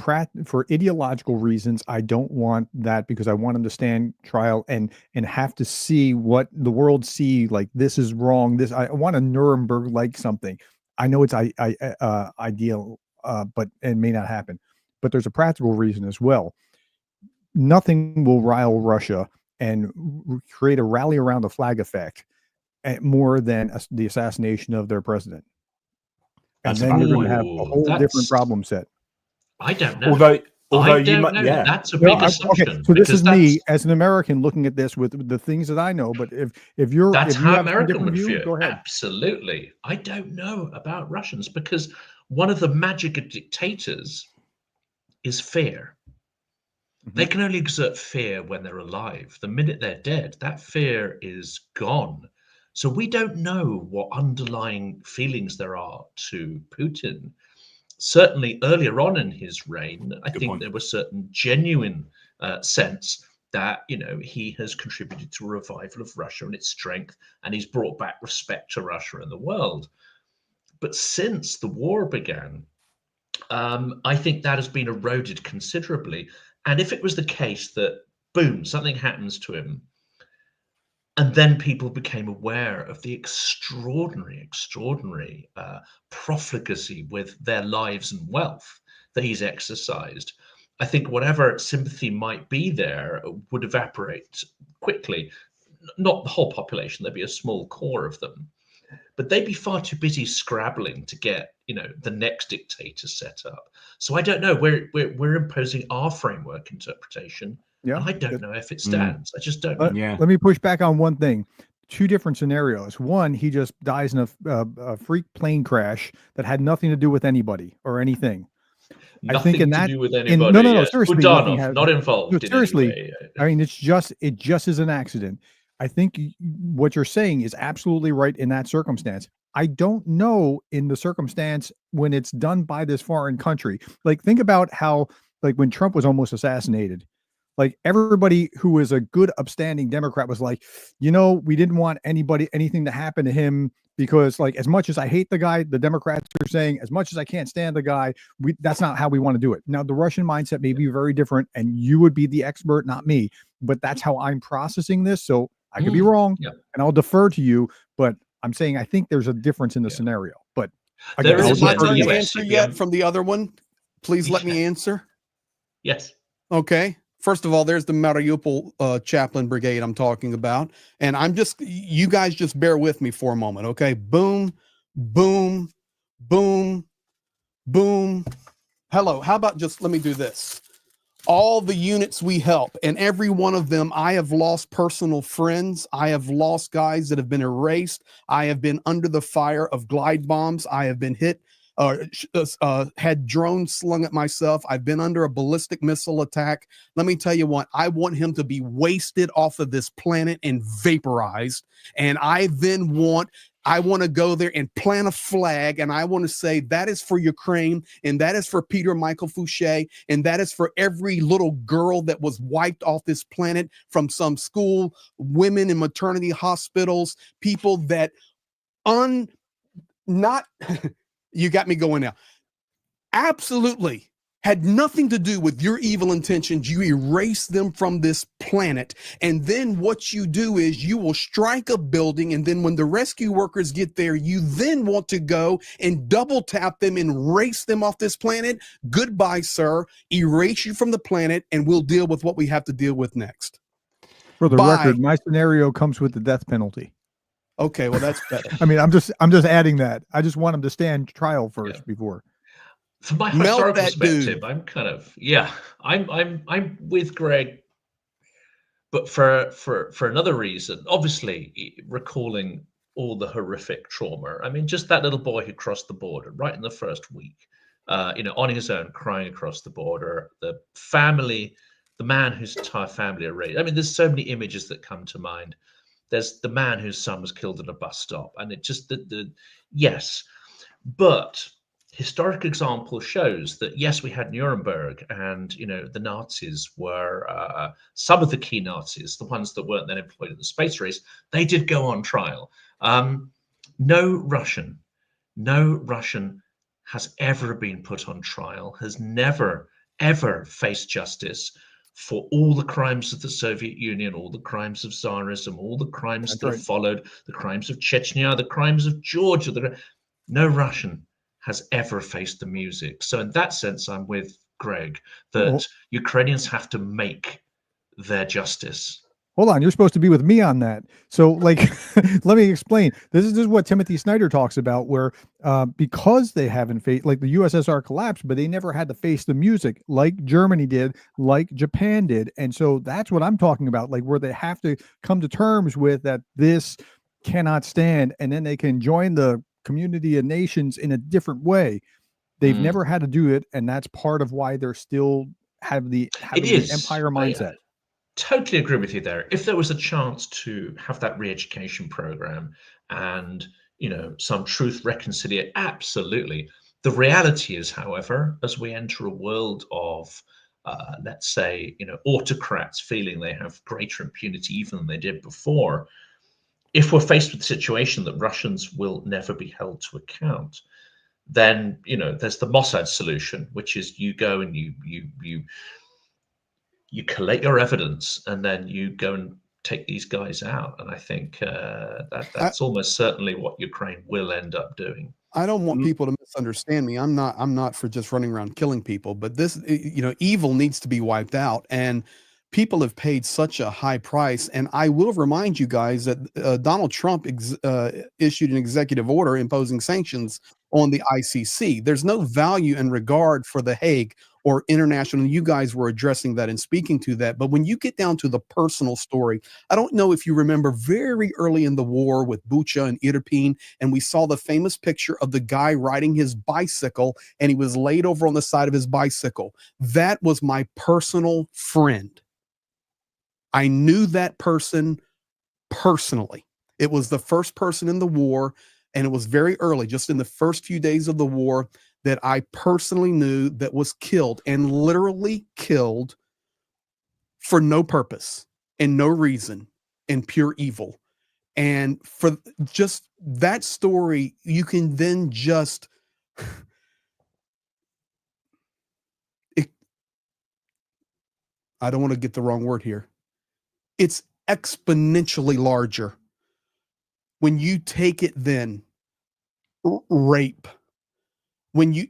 ideological reasons, I don't want that because I want him to stand trial and have to see what the world see, like this is wrong. This I want a Nuremberg like something. I know it's ideal, but it may not happen. But there's a practical reason as well. Nothing will rile Russia and create a rally around the flag effect more than the assassination of their president. And then you're going to have a whole different problem set. I don't know. Although I don't know. Yeah, that's a big assumption. Okay, so this is me as an American looking at this with the things that I know. But if you're that's if you how have American would view, feel. go ahead. Absolutely. I don't know about Russians because one of the magic of dictators is fear. They can only exert fear when they're alive. The minute they're dead, that fear is gone. So we don't know what underlying feelings there are to Putin. Certainly earlier on in his reign, I think there was certain genuine sense that, he has contributed to a revival of Russia and its strength, and he's brought back respect to Russia and the world. But since the war began, I think that has been eroded considerably. And if it was the case that, boom, something happens to him, and then people became aware of the extraordinary profligacy with their lives and wealth that he's exercised, I think whatever sympathy might be there would evaporate quickly. Not the whole population, there'd be a small core of them, but they'd be far too busy scrabbling to get, the next dictator set up. So I don't know. We're imposing our framework interpretation. Yeah, I don't know if it stands. I just don't know. Let me push back on one thing. Two different scenarios. One, he just dies in a freak plane crash that had nothing to do with anybody or anything. Nothing I think in that, to do with anybody. No, seriously, Budanov, not involved. No, seriously, in any way. I mean, it just is an accident. I think what you're saying is absolutely right in that circumstance. I don't know in the circumstance when it's done by this foreign country. Like, think about how, like, when Trump was almost assassinated, like everybody who was a good upstanding Democrat was like, we didn't want anything to happen to him because, like, as much as I hate the guy, the Democrats are saying, as much as I can't stand the guy, that's not how we want to do it. Now, the Russian mindset may be very different, and you would be the expert, not me, but that's how I'm processing this. So I could be wrong, and I'll defer to you, but I'm saying I think there's a difference in the scenario. But again, is my turn to answer yet from the other one? Please let me answer. Yes. Okay. First of all, there's the Mariupol chaplain brigade I'm talking about. And you guys just bear with me for a moment. Okay. Boom, boom, boom, boom. Hello. How about let me do this. All the units we help, and every one of them, I have lost personal friends. I have lost guys that have been erased. I have been under the fire of glide bombs. I have been hit, had drones slung at myself. I've been under a ballistic missile attack. Let me tell you what, I want him to be wasted off of this planet and vaporized. And I want to go there and plant a flag, and I want to say that is for Ukraine, and that is for Peter Michael Fouché, and that is for every little girl that was wiped off this planet from some school, women in maternity hospitals, people that you got me going now. Absolutely. had nothing to do with your evil intentions. You erase them from this planet. And then what you do is you will strike a building. And then when the rescue workers get there, you then want to go and double tap them and erase them off this planet. Goodbye, sir. Erase you from the planet, and we'll deal with what we have to deal with next. For the Bye. record, my scenario comes with the death penalty. Okay, well, that's better. I mean, I'm just adding that. I just want him to stand trial first before. From my Melt historical that perspective, dude. I'm kind of I'm with Greg, but for another reason. Obviously, recalling all the horrific trauma. I mean, just that little boy who crossed the border right in the first week, on his own, crying across the border. The family, the man whose entire family are raised. I mean, there's so many images that come to mind. There's the man whose son was killed at a bus stop, and it just yes, but historic example shows that yes, we had Nuremberg, and the Nazis were some of the key Nazis, the ones that weren't then employed in the space race. They did go on trial. No Russian has ever been put on trial, has never ever faced justice for all the crimes of the Soviet Union, all the crimes of Tsarism, all the crimes that followed, the crimes of Chechnya, the crimes of Georgia. No Russian has ever faced the music. So in that sense, I'm with Greg that Ukrainians have to make their justice. Hold on, you're supposed to be with me on that. So, like, let me explain. This is what Timothy Snyder talks about, where because they haven't faced, like the USSR collapsed, but they never had to face the music like Germany did, like Japan did. And so that's what I'm talking about, like where they have to come to terms with that this cannot stand, and then they can join the community of nations in a different way. They've never had to do it, and that's part of why they're still having the empire mindset. Totally agree with you there. If there was a chance to have that re-education program and some truth reconciliation, absolutely. The reality is, however, as we enter a world of let's say autocrats feeling they have greater impunity even than they did before, if we're faced with the situation that Russians will never be held to account, then there's the Mossad solution, which is you go and you collect your evidence and then you go and take these guys out. And I think that's almost certainly what Ukraine will end up doing. I don't want people to misunderstand me. I'm not for just running around killing people, but this, evil needs to be wiped out. And people have paid such a high price. And I will remind you guys that Donald Trump issued an executive order imposing sanctions on the ICC. There's no value and regard for The Hague or international. You guys were addressing that and speaking to that. But when you get down to the personal story, I don't know if you remember very early in the war with Bucha and Irpin, and we saw the famous picture of the guy riding his bicycle and he was laid over on the side of his bicycle. That was my personal friend. I knew that person personally. It was the first person in the war, and it was very early, just in the first few days of the war, that I personally knew that was killed, and literally killed for no purpose and no reason, and pure evil. And for just that story, you can then just I don't want to get the wrong word here. It's exponentially larger when you take it then rape, when you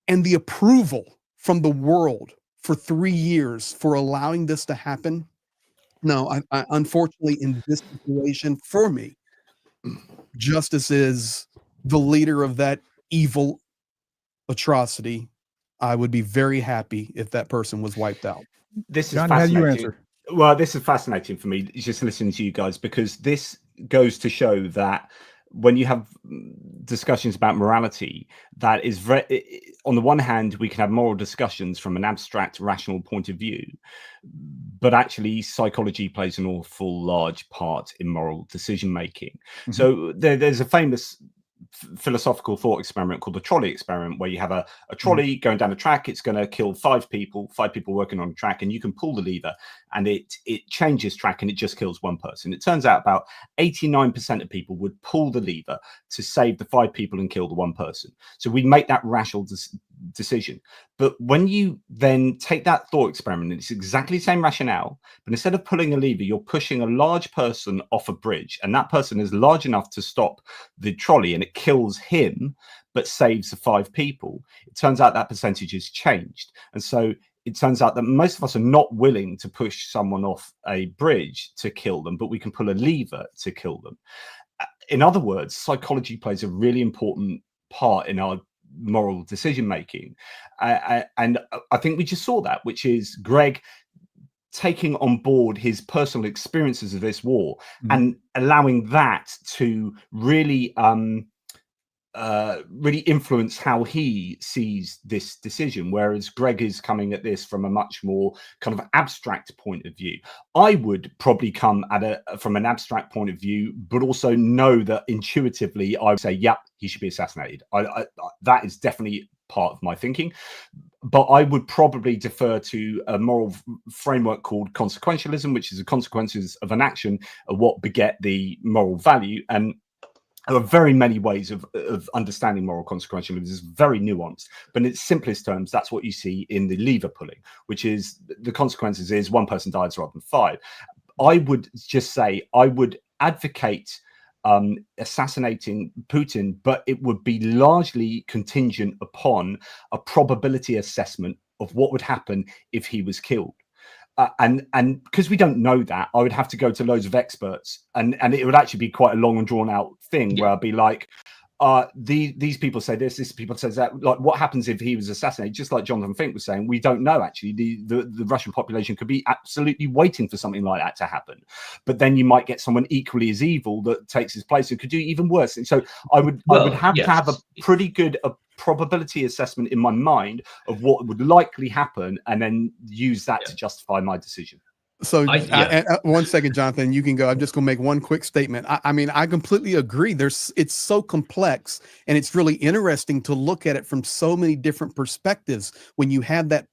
and the approval from the world for 3 years for allowing this to happen. No, I unfortunately, in this situation, for me, justice is the leader of that evil atrocity. I would be very happy if that person was wiped out. This is John, how do you answer? Well, this is fascinating for me, just listening to you guys, because this goes to show that when you have discussions about morality, that is very, on the one hand, we can have moral discussions from an abstract, rational point of view, but actually psychology plays an awful large part in moral decision making. Mm-hmm. So there's a famous philosophical thought experiment called the trolley experiment, where you have a trolley going down a track. It's going to kill five people working on a track, and you can pull the lever and it changes track and it just kills one person. It turns out about 89% of people would pull the lever to save the 5 people and kill the 1 person. So we make that rational decision. But when you then take that thought experiment, it's exactly the same rationale, but instead of pulling a lever, you're pushing a large person off a bridge, and that person is large enough to stop the trolley, and it kills him but saves the 5 people. It turns out that percentage has changed. And so it turns out that most of us are not willing to push someone off a bridge to kill them, but we can pull a lever to kill them. In other words, psychology plays a really important part in our moral decision making. And I think we just saw that, which is Greg taking on board his personal experiences of this war and allowing that to really really influence how he sees this decision, whereas Greg is coming at this from a much more kind of abstract point of view. I would probably come at it from an abstract point of view, but also know that intuitively I would say, yeah, he should be assassinated. That is definitely part of my thinking. But I would probably defer to a moral framework called consequentialism, which is the consequences of an action of what beget the moral value. And there are very many ways of understanding moral consequentialism. It's very nuanced, but in its simplest terms, that's what you see in the lever pulling, which is the consequences is 1 person dies rather than 5. I would just say I would advocate assassinating Putin, but it would be largely contingent upon a probability assessment of what would happen if he was killed. And because we don't know that, I would have to go to loads of experts, and it would actually be quite a long and drawn out thing where I'd be like, these people say this people says that. Like, what happens if he was assassinated? Just like Jonathan Fink was saying, we don't know. Actually, the Russian population could be absolutely waiting for something like that to happen. But then you might get someone equally as evil that takes his place and could do even worse. And so I would have to have a pretty good probability assessment in my mind of what would likely happen, and then use that to justify my decision. So 1 second, Jonathan, you can go. I'm just going to make one quick statement. I mean, I completely agree. It's so complex, and it's really interesting to look at it from so many different perspectives when you have that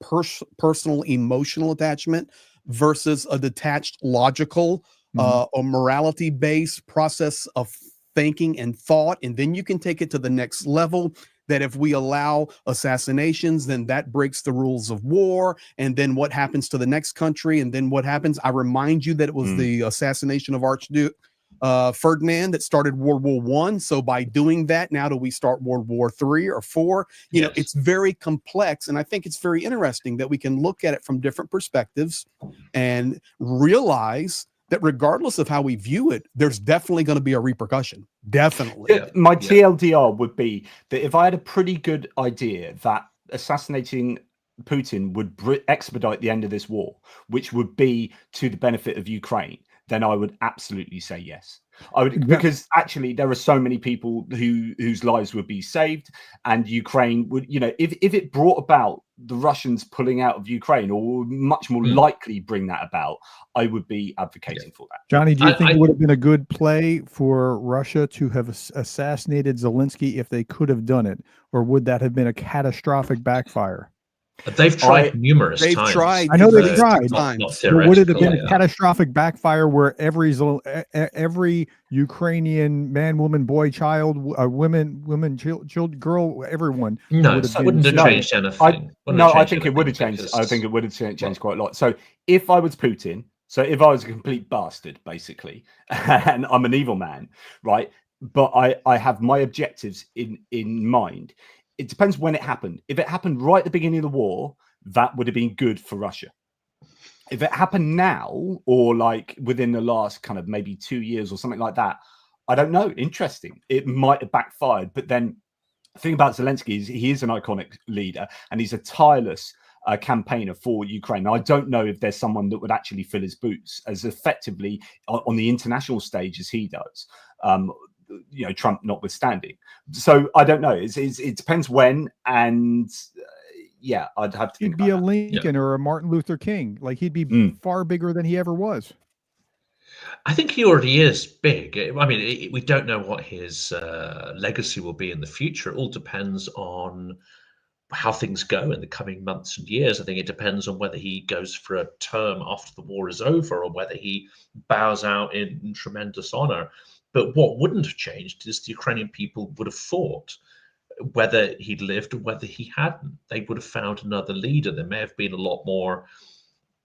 personal emotional attachment versus a detached logical or morality based process of thinking and thought. And then you can take it to the next level, that if we allow assassinations, then that breaks the rules of war. And then what happens to the next country? And then what happens? I remind you that it was the assassination of Archduke Ferdinand that started World War I. So by doing that, now do we start World War III or IV? You know, it's very complex. And I think it's very interesting that we can look at it from different perspectives and realize that regardless of how we view it, there's definitely going to be a repercussion. Definitely. My TLDR would be that if I had a pretty good idea that assassinating Putin would expedite the end of this war, which would be to the benefit of Ukraine, then I would absolutely say yes. I would, because actually there are so many people whose lives would be saved, and Ukraine would, you know, if it brought about the Russians pulling out of Ukraine, or much more likely bring that about, I would be advocating for that. Johnny, do you think it would have been a good play for Russia to have assassinated Zelensky if they could have done it, or would that have been a catastrophic backfire? They've tried numerous times. I know they've tried. Not but would it have been a catastrophic backfire where every Ukrainian man, woman, boy, child, women, child, girl, everyone? No, it wouldn't have changed anything. I think it would have changed. I think it would have changed quite a lot. So if I was Putin, so if I was a complete bastard, basically, and I'm an evil man, right? But I have my objectives in mind. It depends when it happened. If it happened right at the beginning of the war, that would have been good for Russia. If it happened now, or like within the last kind of maybe 2 years or something like that, I don't know. Interesting. It might have backfired. But then the thing about Zelensky is he is an iconic leader, and he's a tireless campaigner for Ukraine. Now, I don't know if there's someone that would actually fill his boots as effectively on the international stage as he does. You know, Trump notwithstanding. So I don't know. It depends when, and I'd have to. He'd be a Lincoln or a Martin Luther King. Like, he'd be far bigger than he ever was. I think he already is big. I mean, we don't know what his legacy will be in the future. It all depends on how things go in the coming months and years. I think it depends on whether he goes for a term after the war is over, or whether he bows out in tremendous honor. But what wouldn't have changed is the Ukrainian people would have fought. whether he'd lived or whether he hadn't. They would have found another leader. There may have been a lot more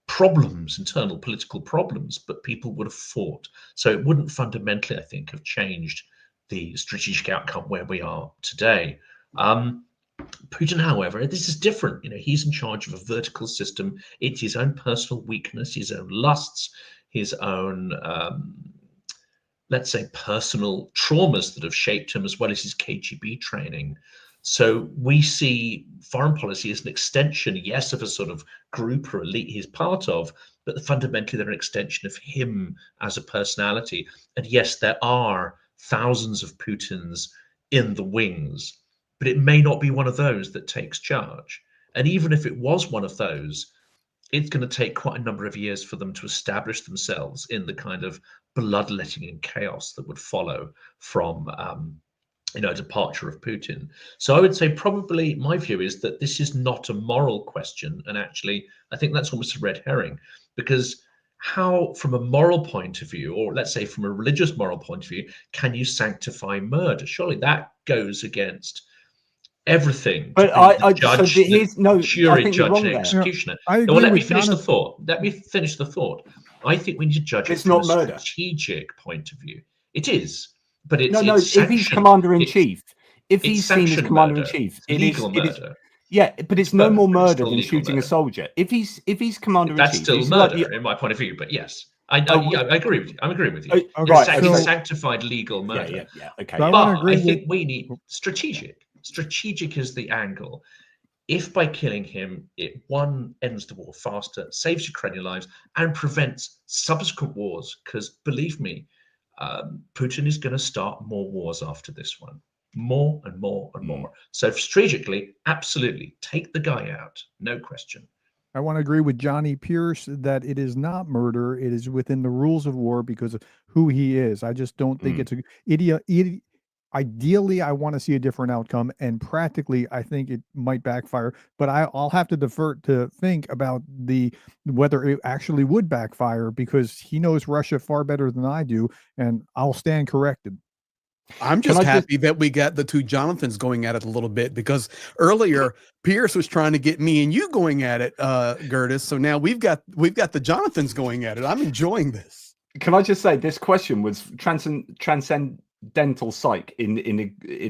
problems, internal political problems, but people would have fought. So it wouldn't fundamentally, I think, have changed the strategic outcome where we are today. Putin, however, this is different. He's in charge of a vertical system. It's his own personal weakness, his own lusts, his own, let's say, personal traumas that have shaped him, as well as his KGB training. So we see foreign policy as an extension, yes, of a sort of group or elite he's part of, but fundamentally they're an extension of him as a personality. And yes, there are thousands of Putins in the wings, but it may not be one of those that takes charge. And even if it was one of those, it's going to take quite a number of years for them to establish themselves in the kind of bloodletting and chaos that would follow from departure of Putin. So I would say probably my view is that this is not a moral question. And actually, I think that's almost a red herring, because how, from a moral point of view, or let's say from a religious moral point of view, can you sanctify murder? Surely that goes against everything. But jury, judge, and executioner. Well, let me finish the thought. I think we need to judge it from a strategic point of view. It is, but it's if he's commander in chief, if he's seen as commander in chief, legal murder. Yeah, but it's no more murder than shooting a soldier. If he's commander in chief, that's still murder in my point of view. But yes, I agree with you. I'm agreeing with you. It's sanctified legal murder. Yeah. Okay. So but I think we need strategic. Strategic is the angle. If by killing him, it ends the war faster, saves Ukrainian lives, and prevents subsequent wars, because believe me, Putin is going to start more wars after this one. More and more and more. So strategically, absolutely, take the guy out, no question. I want to agree with Johnny Pierce that it is not murder. It is within the rules of war because of who he is. I just don't think it's a ideally, I want to see a different outcome, and practically, I think it might backfire. But I'll have to defer to think about whether it actually would backfire, because he knows Russia far better than I do, and I'll stand corrected. I'm just happy that we got the two Jonathans going at it a little bit, because earlier Pierce was trying to get me and you going at it, Gertis. So now we've got the Jonathans going at it. I'm enjoying this. Can I just say this question was transcendental psych in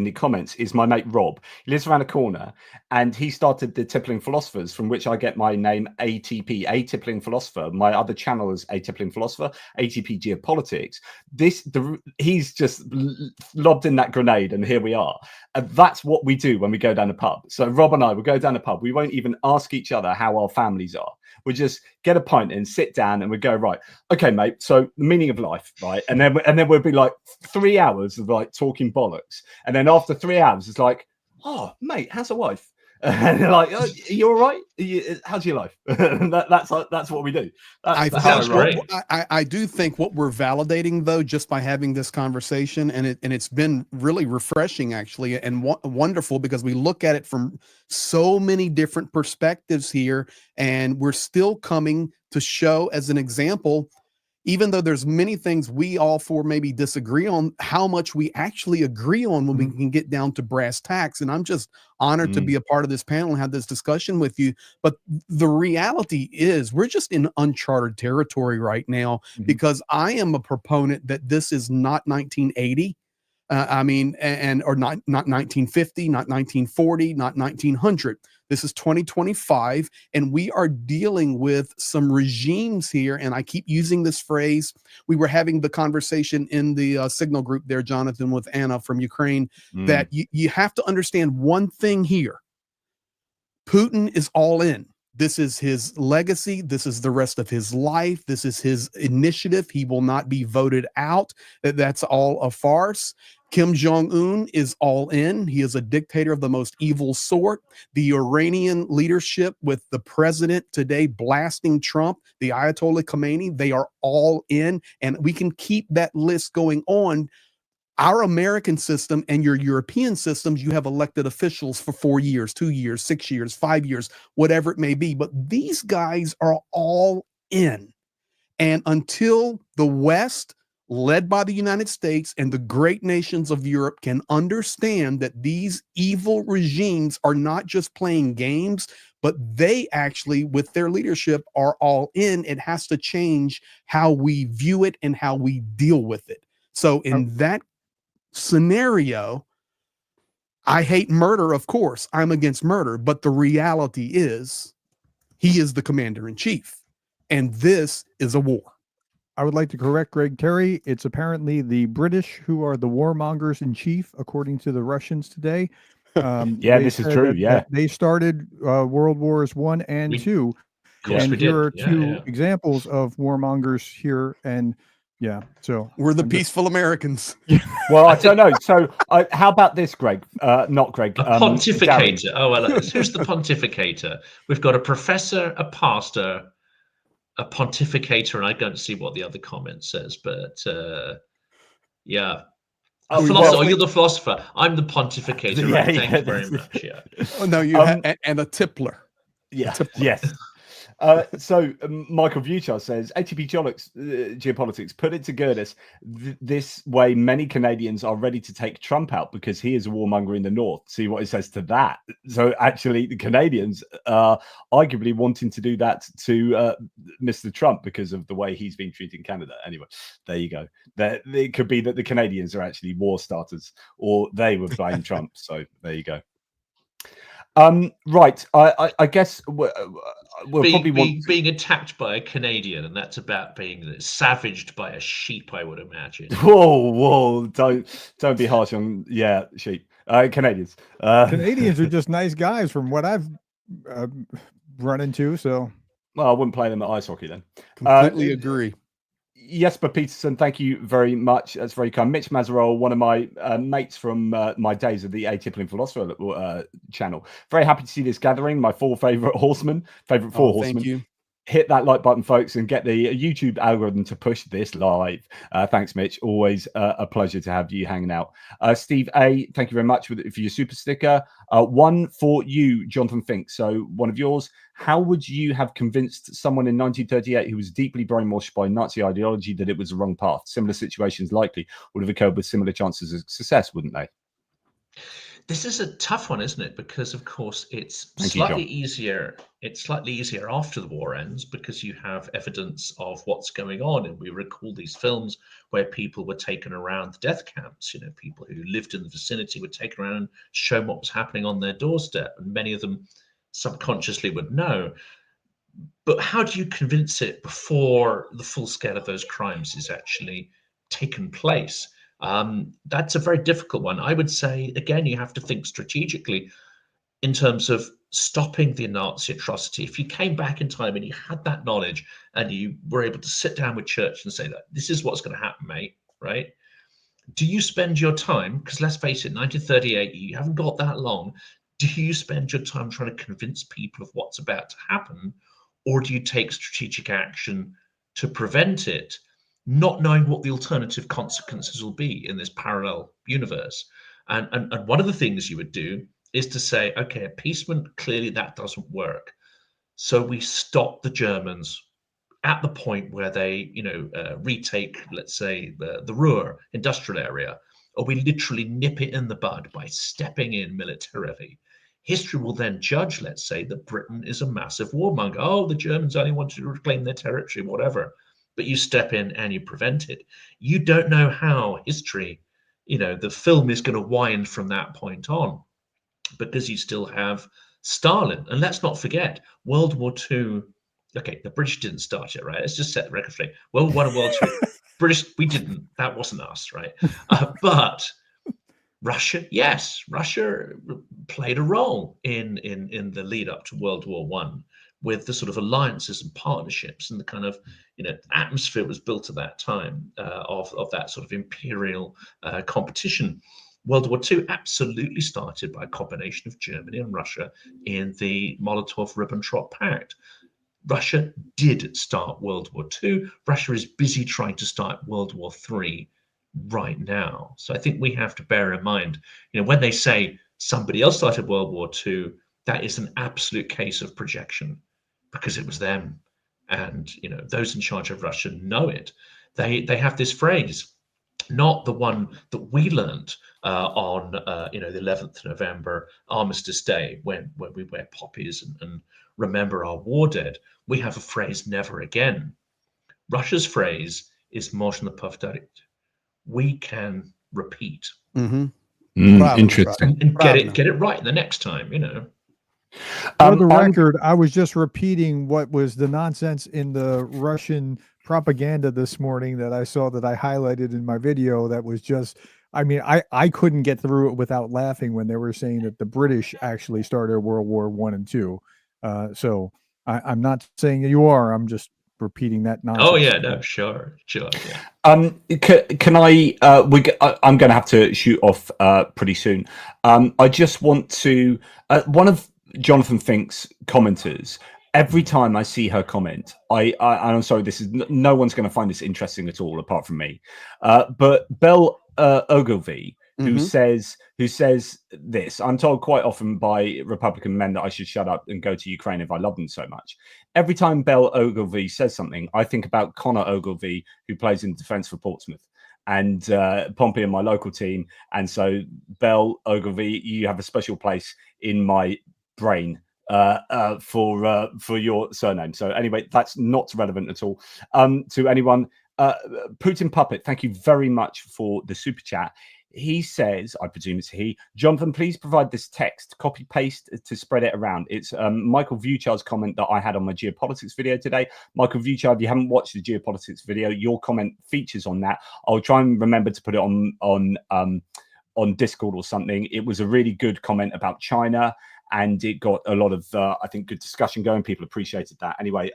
the comments is my mate Rob. He lives around the corner, and he started the Tippling Philosophers, from which I get my name ATP, A Tippling Philosopher. My other channel is A Tippling Philosopher, ATP Geopolitics. He's just lobbed in that grenade, and here we are. And that's what we do when we go down the pub. So Rob and I will go down the pub. We won't even ask each other how our families are. We just get a pint and sit down, and we go, right, okay, mate. So the meaning of life, right? And then we'll be like 3 hours of like talking bollocks, and then after 3 hours, it's like, oh, mate, how's the wife? And they're like, oh, are you all right? How's your life? That's what we do. I do think what we're validating, though, just by having this conversation, and it's been really refreshing, actually, and wonderful, because we look at it from so many different perspectives here, and we're still coming to show as an example, even though there's many things we all four maybe disagree on, how much we actually agree on when we can get down to brass tacks. And I'm just honored to be a part of this panel and have this discussion with you. But the reality is we're just in uncharted territory right now, because I am a proponent that this is not 1980. Or not 1950, not 1940, not 1900. This is 2025, and we are dealing with some regimes here. And I keep using this phrase. We were having the conversation in the Signal group there, Jonathan, with Anna from Ukraine, that you have to understand one thing here. Putin is all in. This is his legacy. This is the rest of his life. This is his initiative. He will not be voted out. That's all a farce. Kim Jong-un is all in. He is a dictator of the most evil sort. The Iranian leadership, with the president today blasting Trump, the Ayatollah Khomeini, they are all in. And we can keep that list going on. Our American system and your European systems, you have elected officials for 4 years, 2 years, 6 years, 5 years, whatever it may be. But these guys are all in. And until the West led by the United States and the great nations of Europe, can understand that these evil regimes are not just playing games, but they actually, with their leadership, are all in. It has to change how we view it and how we deal with it. So in that scenario, I hate murder, of course. I'm against murder, but the reality is he is the commander in chief, and this is a war. I would like to correct Greg Terry. It's apparently the British who are the warmongers in chief, according to the Russians today. Yeah, this is true. That they started World Wars I and II. Of course, And we here did. are two examples of warmongers here. And yeah, so we're the peaceful Americans. Well, I don't know. So, how about this, Greg? Not Greg. A pontificator. Oh, well, who's the pontificator? We've got a professor, a pastor, a pontificator, and I don't see what the other comment says, but yeah. Philosopher. You're the philosopher. I'm the pontificator. Yeah, right? Thank you very much. Yeah. Oh, no, you and a tippler. Yeah. Yes. So Michael Vuchar says ATP geopolitics put it to Gerdes. This way, many Canadians are ready to take Trump out because he is a warmonger in the north. See what it says to that. So actually, the Canadians are arguably wanting to do that to Mr. Trump because of the way he's been treated in Canada. Anyway, there you go. It could be that the Canadians are actually war starters, or they would blame Trump. So there you go. Right. I guess we'll probably being attacked by a Canadian, and that's about being savaged by a sheep, I would imagine. Whoa! Don't be harsh on sheep. Canadians. Canadians are just nice guys, from what I've run into. So, well, I wouldn't play them at ice hockey then. Completely agree. Jesper Peterson, thank you very much. That's very kind. Mitch Mazarol, one of my mates from my days of the Atypical Philosopher channel. Very happy to see this gathering. My four favorite horsemen. Thank you. Hit that like button, folks, and get the YouTube algorithm to push this live. Thanks, Mitch. Always a pleasure to have you hanging out. Steve A, thank you very much for your super sticker. One for you, Jonathan Fink. So one of yours. How would you have convinced someone in 1938 who was deeply brainwashed by Nazi ideology that it was the wrong path? Similar situations likely would have occurred with similar chances of success, wouldn't they? This is a tough one, isn't it? Because of course it's slightly easier. It's slightly easier after the war ends because you have evidence of what's going on, and we recall these films where people were taken around the death camps. You know, people who lived in the vicinity were taken around and shown what was happening on their doorstep, and many of them subconsciously would know. But how do you convince it before the full scale of those crimes is actually taken place? That's a very difficult one. I would say, again, you have to think strategically in terms of stopping the Nazi atrocity. If you came back in time and you had that knowledge and you were able to sit down with Church and say that this is what's going to happen, mate, right? Do you spend your time, because let's face it, 1938, you haven't got that long. Do you spend your time trying to convince people of what's about to happen, or do you take strategic action to prevent it, not knowing what the alternative consequences will be in this parallel universe? And one of the things you would do is to say, okay, appeasement, clearly that doesn't work. So we stop the Germans at the point where they, retake, let's say, the Ruhr industrial area, or we literally nip it in the bud by stepping in militarily. History will then judge, let's say, that Britain is a massive warmonger. Oh, the Germans only wanted to reclaim their territory, whatever. But you step in and you prevent it. You don't know how history, the film is going to wind from that point on, because you still have Stalin. And let's not forget, World War II, okay, the British didn't start it, right? Let's just set the record straight. World War I and World War II, British, we didn't. That wasn't us, right? But Russia, yes, Russia played a role in the lead up to World War I, with the sort of alliances and partnerships and the kind of atmosphere was built at that time of that sort of imperial competition. World War II absolutely started by a combination of Germany and Russia in the Molotov-Ribbentrop Pact. Russia did start World War II. Russia is busy trying to start World War III right now. So I think we have to bear in mind, when they say somebody else started World War II, that is an absolute case of projection, because it was them. And, those in charge of Russia know it. they have this phrase, not the one that we learned on the 11th of November, Armistice Day, when we wear poppies and remember our war dead. We have a phrase, never again. Russia's phrase is "Можно повторить." We can repeat. Interesting. And get it right the next time, For the record, I was just repeating what was the nonsense in the Russian propaganda this morning that I saw, that I highlighted in my video. That was just, I mean, I couldn't get through it without laughing when they were saying that the British actually started World War I and II. So I'm not saying you are. I'm just repeating that nonsense. Oh yeah, no, sure, yeah. Can I? I'm going to have to shoot off pretty soon. I just want to. One of Jonathan Fink's commenters. Every time I see her comment, I'm sorry, this is no one's going to find this interesting at all apart from me. But Bell Ogilvie, who says this, I'm told quite often by Republican men that I should shut up and go to Ukraine if I love them so much. Every time Bell Ogilvie says something, I think about Connor Ogilvie, who plays in defence for Portsmouth, and Pompey and my local team. And so, Bell Ogilvie, you have a special place in my brain for your surname. So anyway, that's not relevant at all to anyone. Putin Puppet, thank you very much for the super chat. He says, I presume it's he, Jonathan, please provide this text, copy paste to spread it around. It's Michael Vuchard's comment that I had on my geopolitics video today. Michael Vuchard, if you haven't watched the geopolitics video, your comment features on that. I'll try and remember to put it on Discord or something. It was a really good comment about China, and it got a lot of, I think, good discussion going. People appreciated that. Anyway,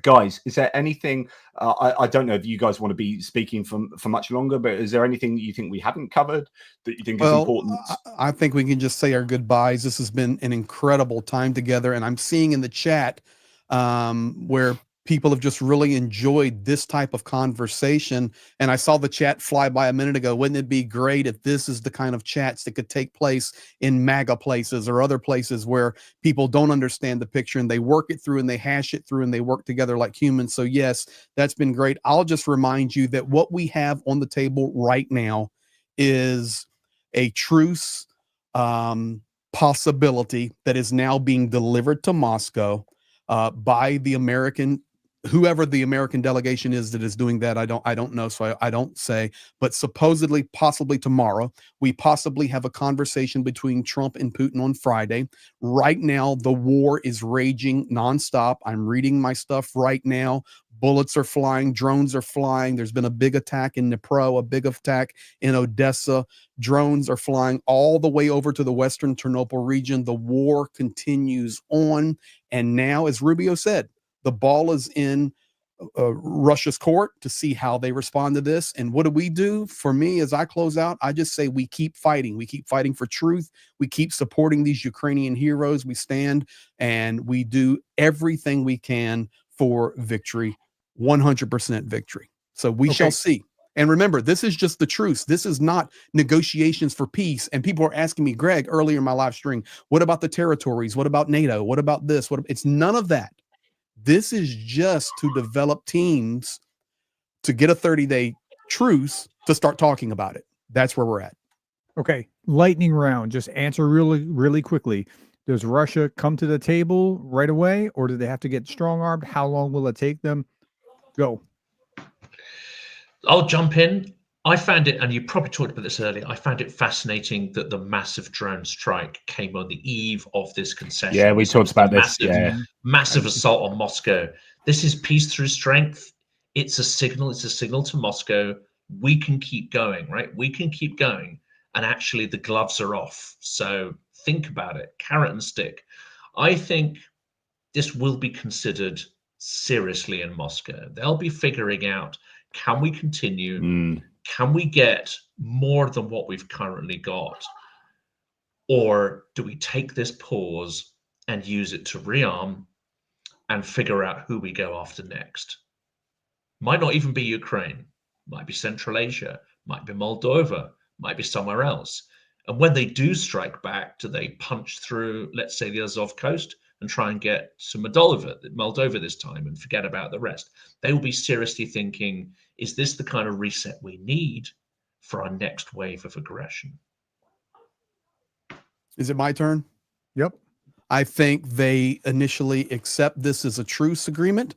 guys, is there anything, I don't know if you guys want to be speaking for much longer, but is there anything you think we haven't covered that you think is important? I think we can just say our goodbyes. This has been an incredible time together. And I'm seeing in the chat where people have just really enjoyed this type of conversation. And I saw the chat fly by a minute ago. Wouldn't it be great if this is the kind of chats that could take place in MAGA places or other places where people don't understand the picture and they work it through and they hash it through and they work together like humans? So yes, that's been great. I'll just remind you that what we have on the table right now is a truce possibility that is now being delivered to Moscow by the American, whoever the American delegation is that is doing that. I don't know. So I don't say, but supposedly, possibly tomorrow, we possibly have a conversation between Trump and Putin on Friday. Right now, the war is raging nonstop. I'm reading my stuff right now. Bullets are flying, drones are flying. There's been a big attack in Dnipro, a big attack in Odessa. Drones are flying all the way over to the Western Ternopil region. The war continues on. And now, as Rubio said, the ball is in Russia's court to see how they respond to this. And what do we do? For me, as I close out, I just say we keep fighting. We keep fighting for truth. We keep supporting these Ukrainian heroes. We stand and we do everything we can for victory, 100% victory. So we shall see. And remember, this is just the truce. This is not negotiations for peace. And people are asking me, Greg, earlier in my live stream, what about the territories? What about NATO? What about this? It's none of that. This is just to develop teams to get a 30-day truce to start talking about it. That's where we're at. Okay. Lightning round. Just answer really, really quickly. Does Russia come to the table right away, or do they have to get strong-armed? How long will it take them? Go. I'll jump in. I found it, and you probably talked about this earlier, I found it fascinating that the massive drone strike came on the eve of this concession. Yeah, we talked about this. Massive assault on Moscow. This is peace through strength. It's a signal. It's a signal to Moscow. We can keep going, right? We can keep going. And actually, the gloves are off. So think about it. Carrot and stick. I think this will be considered seriously in Moscow. They'll be figuring out, can we continue? Can we get more than what we've currently got? Or do we take this pause and use it to rearm and figure out who we go after next? Might not even be Ukraine, might be Central Asia, might be Moldova, might be somewhere else. And when they do strike back, do they punch through, let's say, the Azov coast and try and get to Moldova this time and forget about the rest. They will be seriously thinking, is this the kind of reset we need for our next wave of aggression? Is it my turn? Yep. I think they initially accept this as a truce agreement,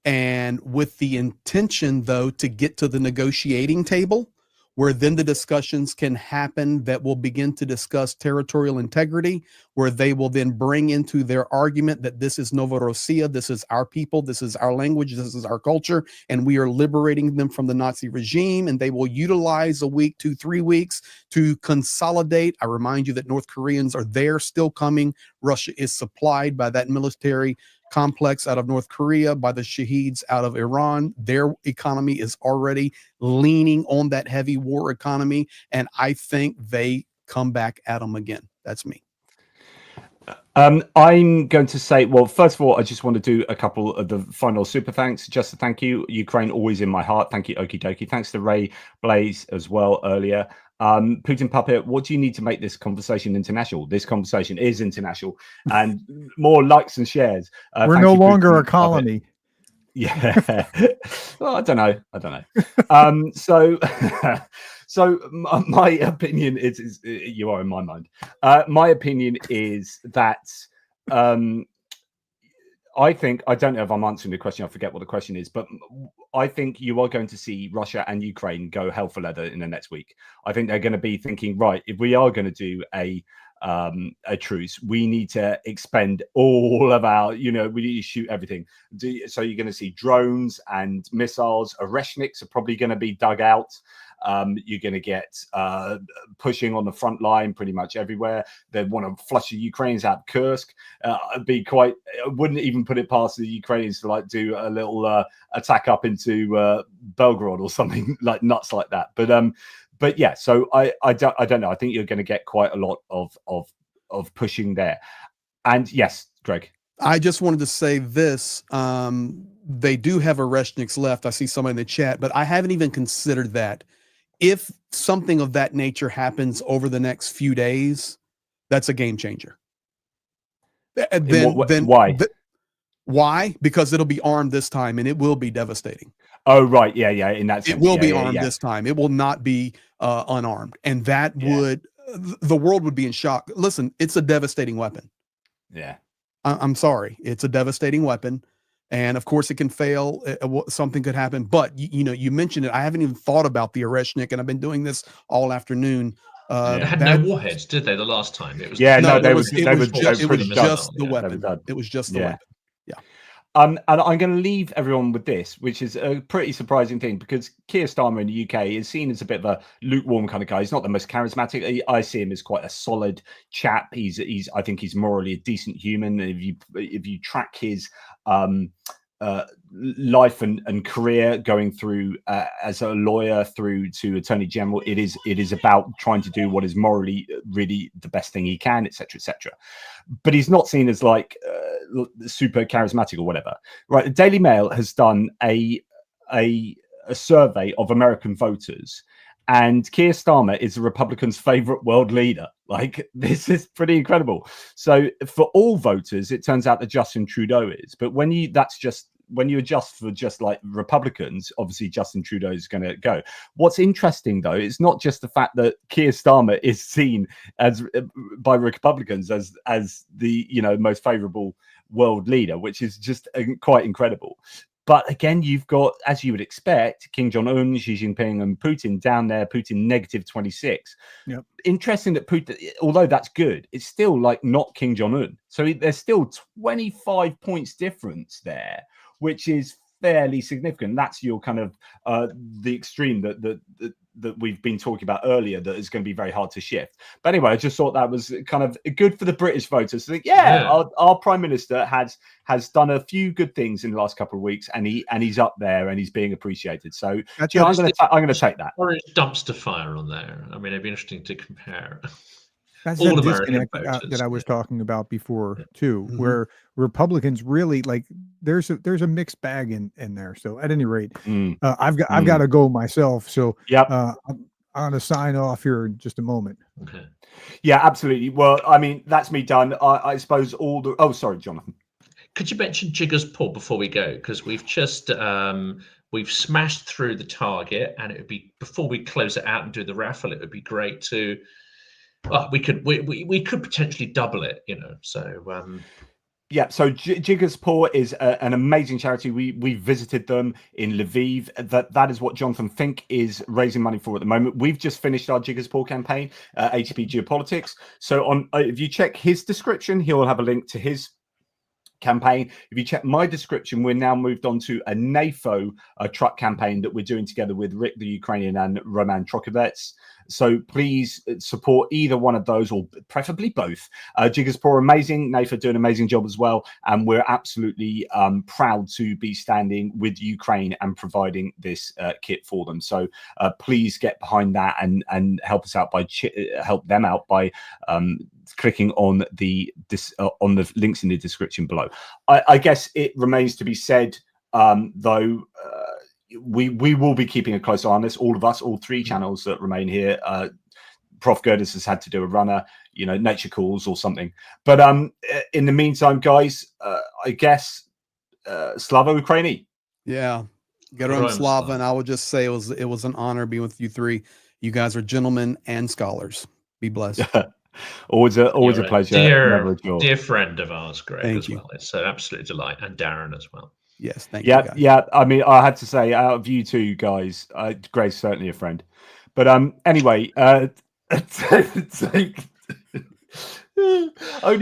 and with the intention, though, to get to the negotiating table, where then the discussions can happen that will begin to discuss territorial integrity, where they will then bring into their argument that this is Novorossiya, this is our people, this is our language, this is our culture, and we are liberating them from the Nazi regime, and they will utilize a week to 3 weeks to consolidate. I remind you that North Koreans are there, still coming. Russia is supplied by that military complex out of North Korea, by the Shaheeds out of Iran. Their economy is already leaning on that heavy war economy, and I think they come back at them again. That's me. I'm going to say, well, first of all, I just want to do a couple of the final super thanks. Just to thank you, Ukraine, always in my heart. Thank you, Okie Dokie. Thanks to Ray Blaze as well earlier. Putin Puppet, what do you need to make this conversation international? This conversation is international, and more likes and shares. We're no longer a colony. Puppet. Yeah. Well, I don't know. So my opinion is you are in my mind. My opinion is that I think, I don't know if I'm answering the question, I forget what the question is, but I think you are going to see Russia and Ukraine go hell for leather in the next week. I think they're going to be thinking, right, if we are going to do a truce, we need to expend all of our, we need to shoot everything. So you're going to see drones and missiles. Oreshniks are probably going to be dug out. You're going to get pushing on the front line pretty much everywhere. They want to flush the Ukrainians out of Kursk. I wouldn't even put it past the Ukrainians to do a little attack up into Belgorod or something like nuts like that. But yeah, so I don't know. I think you're going to get quite a lot of pushing there. And yes, Greg. I just wanted to say this. They do have Oreshniks left. I see somebody in the chat, but I haven't even considered that. If something of that nature happens over the next few days, that's a game changer. Then why? Why? Because it'll be armed this time, and it will be devastating. Oh, right. Yeah. In that sense. It will be armed this time. It will not be unarmed. And that the world would be in shock. Listen, it's a devastating weapon. Yeah. I'm sorry. It's a devastating weapon. And of course it can fail. Something could happen, but you mentioned it. I haven't even thought about the Oreshnik, and I've been doing this all afternoon. They had no warheads, did they? The last time it was. It was just the weapon. It was just the weapon. Yeah. And I'm going to leave everyone with this, which is a pretty surprising thing, because Keir Starmer in the UK is seen as a bit of a lukewarm kind of guy. He's not the most charismatic. I see him as quite a solid chap. I think he's morally a decent human. If you track his life and career going through as a lawyer through to attorney general, it is about trying to do what is morally really the best thing he can, etc., etc. But he's not seen as super charismatic or whatever, right? The Daily Mail has done a survey of American voters, and Keir Starmer is the Republicans' favorite world leader. This is pretty incredible. So for all voters, it turns out that Justin Trudeau is, but when you adjust for just Republicans, obviously Justin Trudeau is going to go. What's interesting though, it's not just the fact that Keir Starmer is seen as by Republicans as the most favorable world leader, which is just quite incredible. But again, you've got, as you would expect, Kim Jong-un, Xi Jinping, and Putin down there. Putin -26. Yep. Interesting that Putin, although that's good, it's still not Kim Jong-un. So there's still 25 points difference there, which is fairly significant. That's your kind of the extreme that we've been talking about earlier, that is going to be very hard to shift. But anyway, I just thought that was kind of good for the British voters to think, our Prime Minister has done a few good things in the last couple of weeks, and he's up there and he's being appreciated. So I'm going to take that. Orange dumpster fire on there. I mean, it'd be interesting to compare. That's all that disconnect that I was talking about before too, where Republicans really there's a mixed bag in there. So at any rate, I've got to go myself. So I'm going to sign off here in just a moment. Okay. Yeah, absolutely. Well, I mean, that's me done. I suppose all the. Oh, sorry, Jonathan. Could you mention Jigger's Paw before we go? Because we've just we've smashed through the target, and it would be, before we close it out and do the raffle, it would be great to. Well, we could potentially double it, you know. So yeah, so Jigger's Paw is an amazing charity. We visited them in Lviv. That is what Jonathan Fink is raising money for at the moment. We've just finished our Jigger's Paw campaign, ATP Geopolitics. So on if you check his description, he'll have a link to his campaign. If you check my description, we're now moved on to a NAFO truck campaign that we're doing together with Rick the Ukrainian and Roman Trokovets. So please support either one of those, or preferably both. Jigger's Paw are amazing. NAFO do an amazing job as well, and we're absolutely proud to be standing with Ukraine and providing this kit for them. So please get behind that and help us out by help them out by clicking on the links in the description below. I guess it remains to be said, though, we will be keeping a close eye on this. All of us, all three channels that remain here. Prof. Gerdes has had to do a runner, you know, Nature Calls or something. But in the meantime, guys, I guess Slava Ukraini. Yeah, Geroim Slava, and I would just say it was an honor being with you three. You guys are gentlemen and scholars. Be blessed. always a pleasure. Dear friend of ours, Greg, Thank as you. well. It's an absolute delight, and Darren as well. Yes, thank you. Guys. Yeah. I mean, I had to say, out of you two guys, Greg's certainly a friend. But anyway, only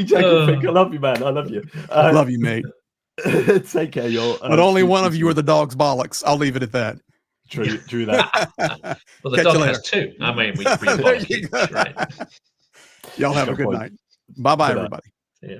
joking, Fink. I love you, man. I love you. I love you, mate. Take care, y'all. But only one of you are the dog's bollocks. I'll leave it at that. True that. Well, the dog has two. I mean, we right. Y'all have a good night. Bye-bye, everybody. Yeah.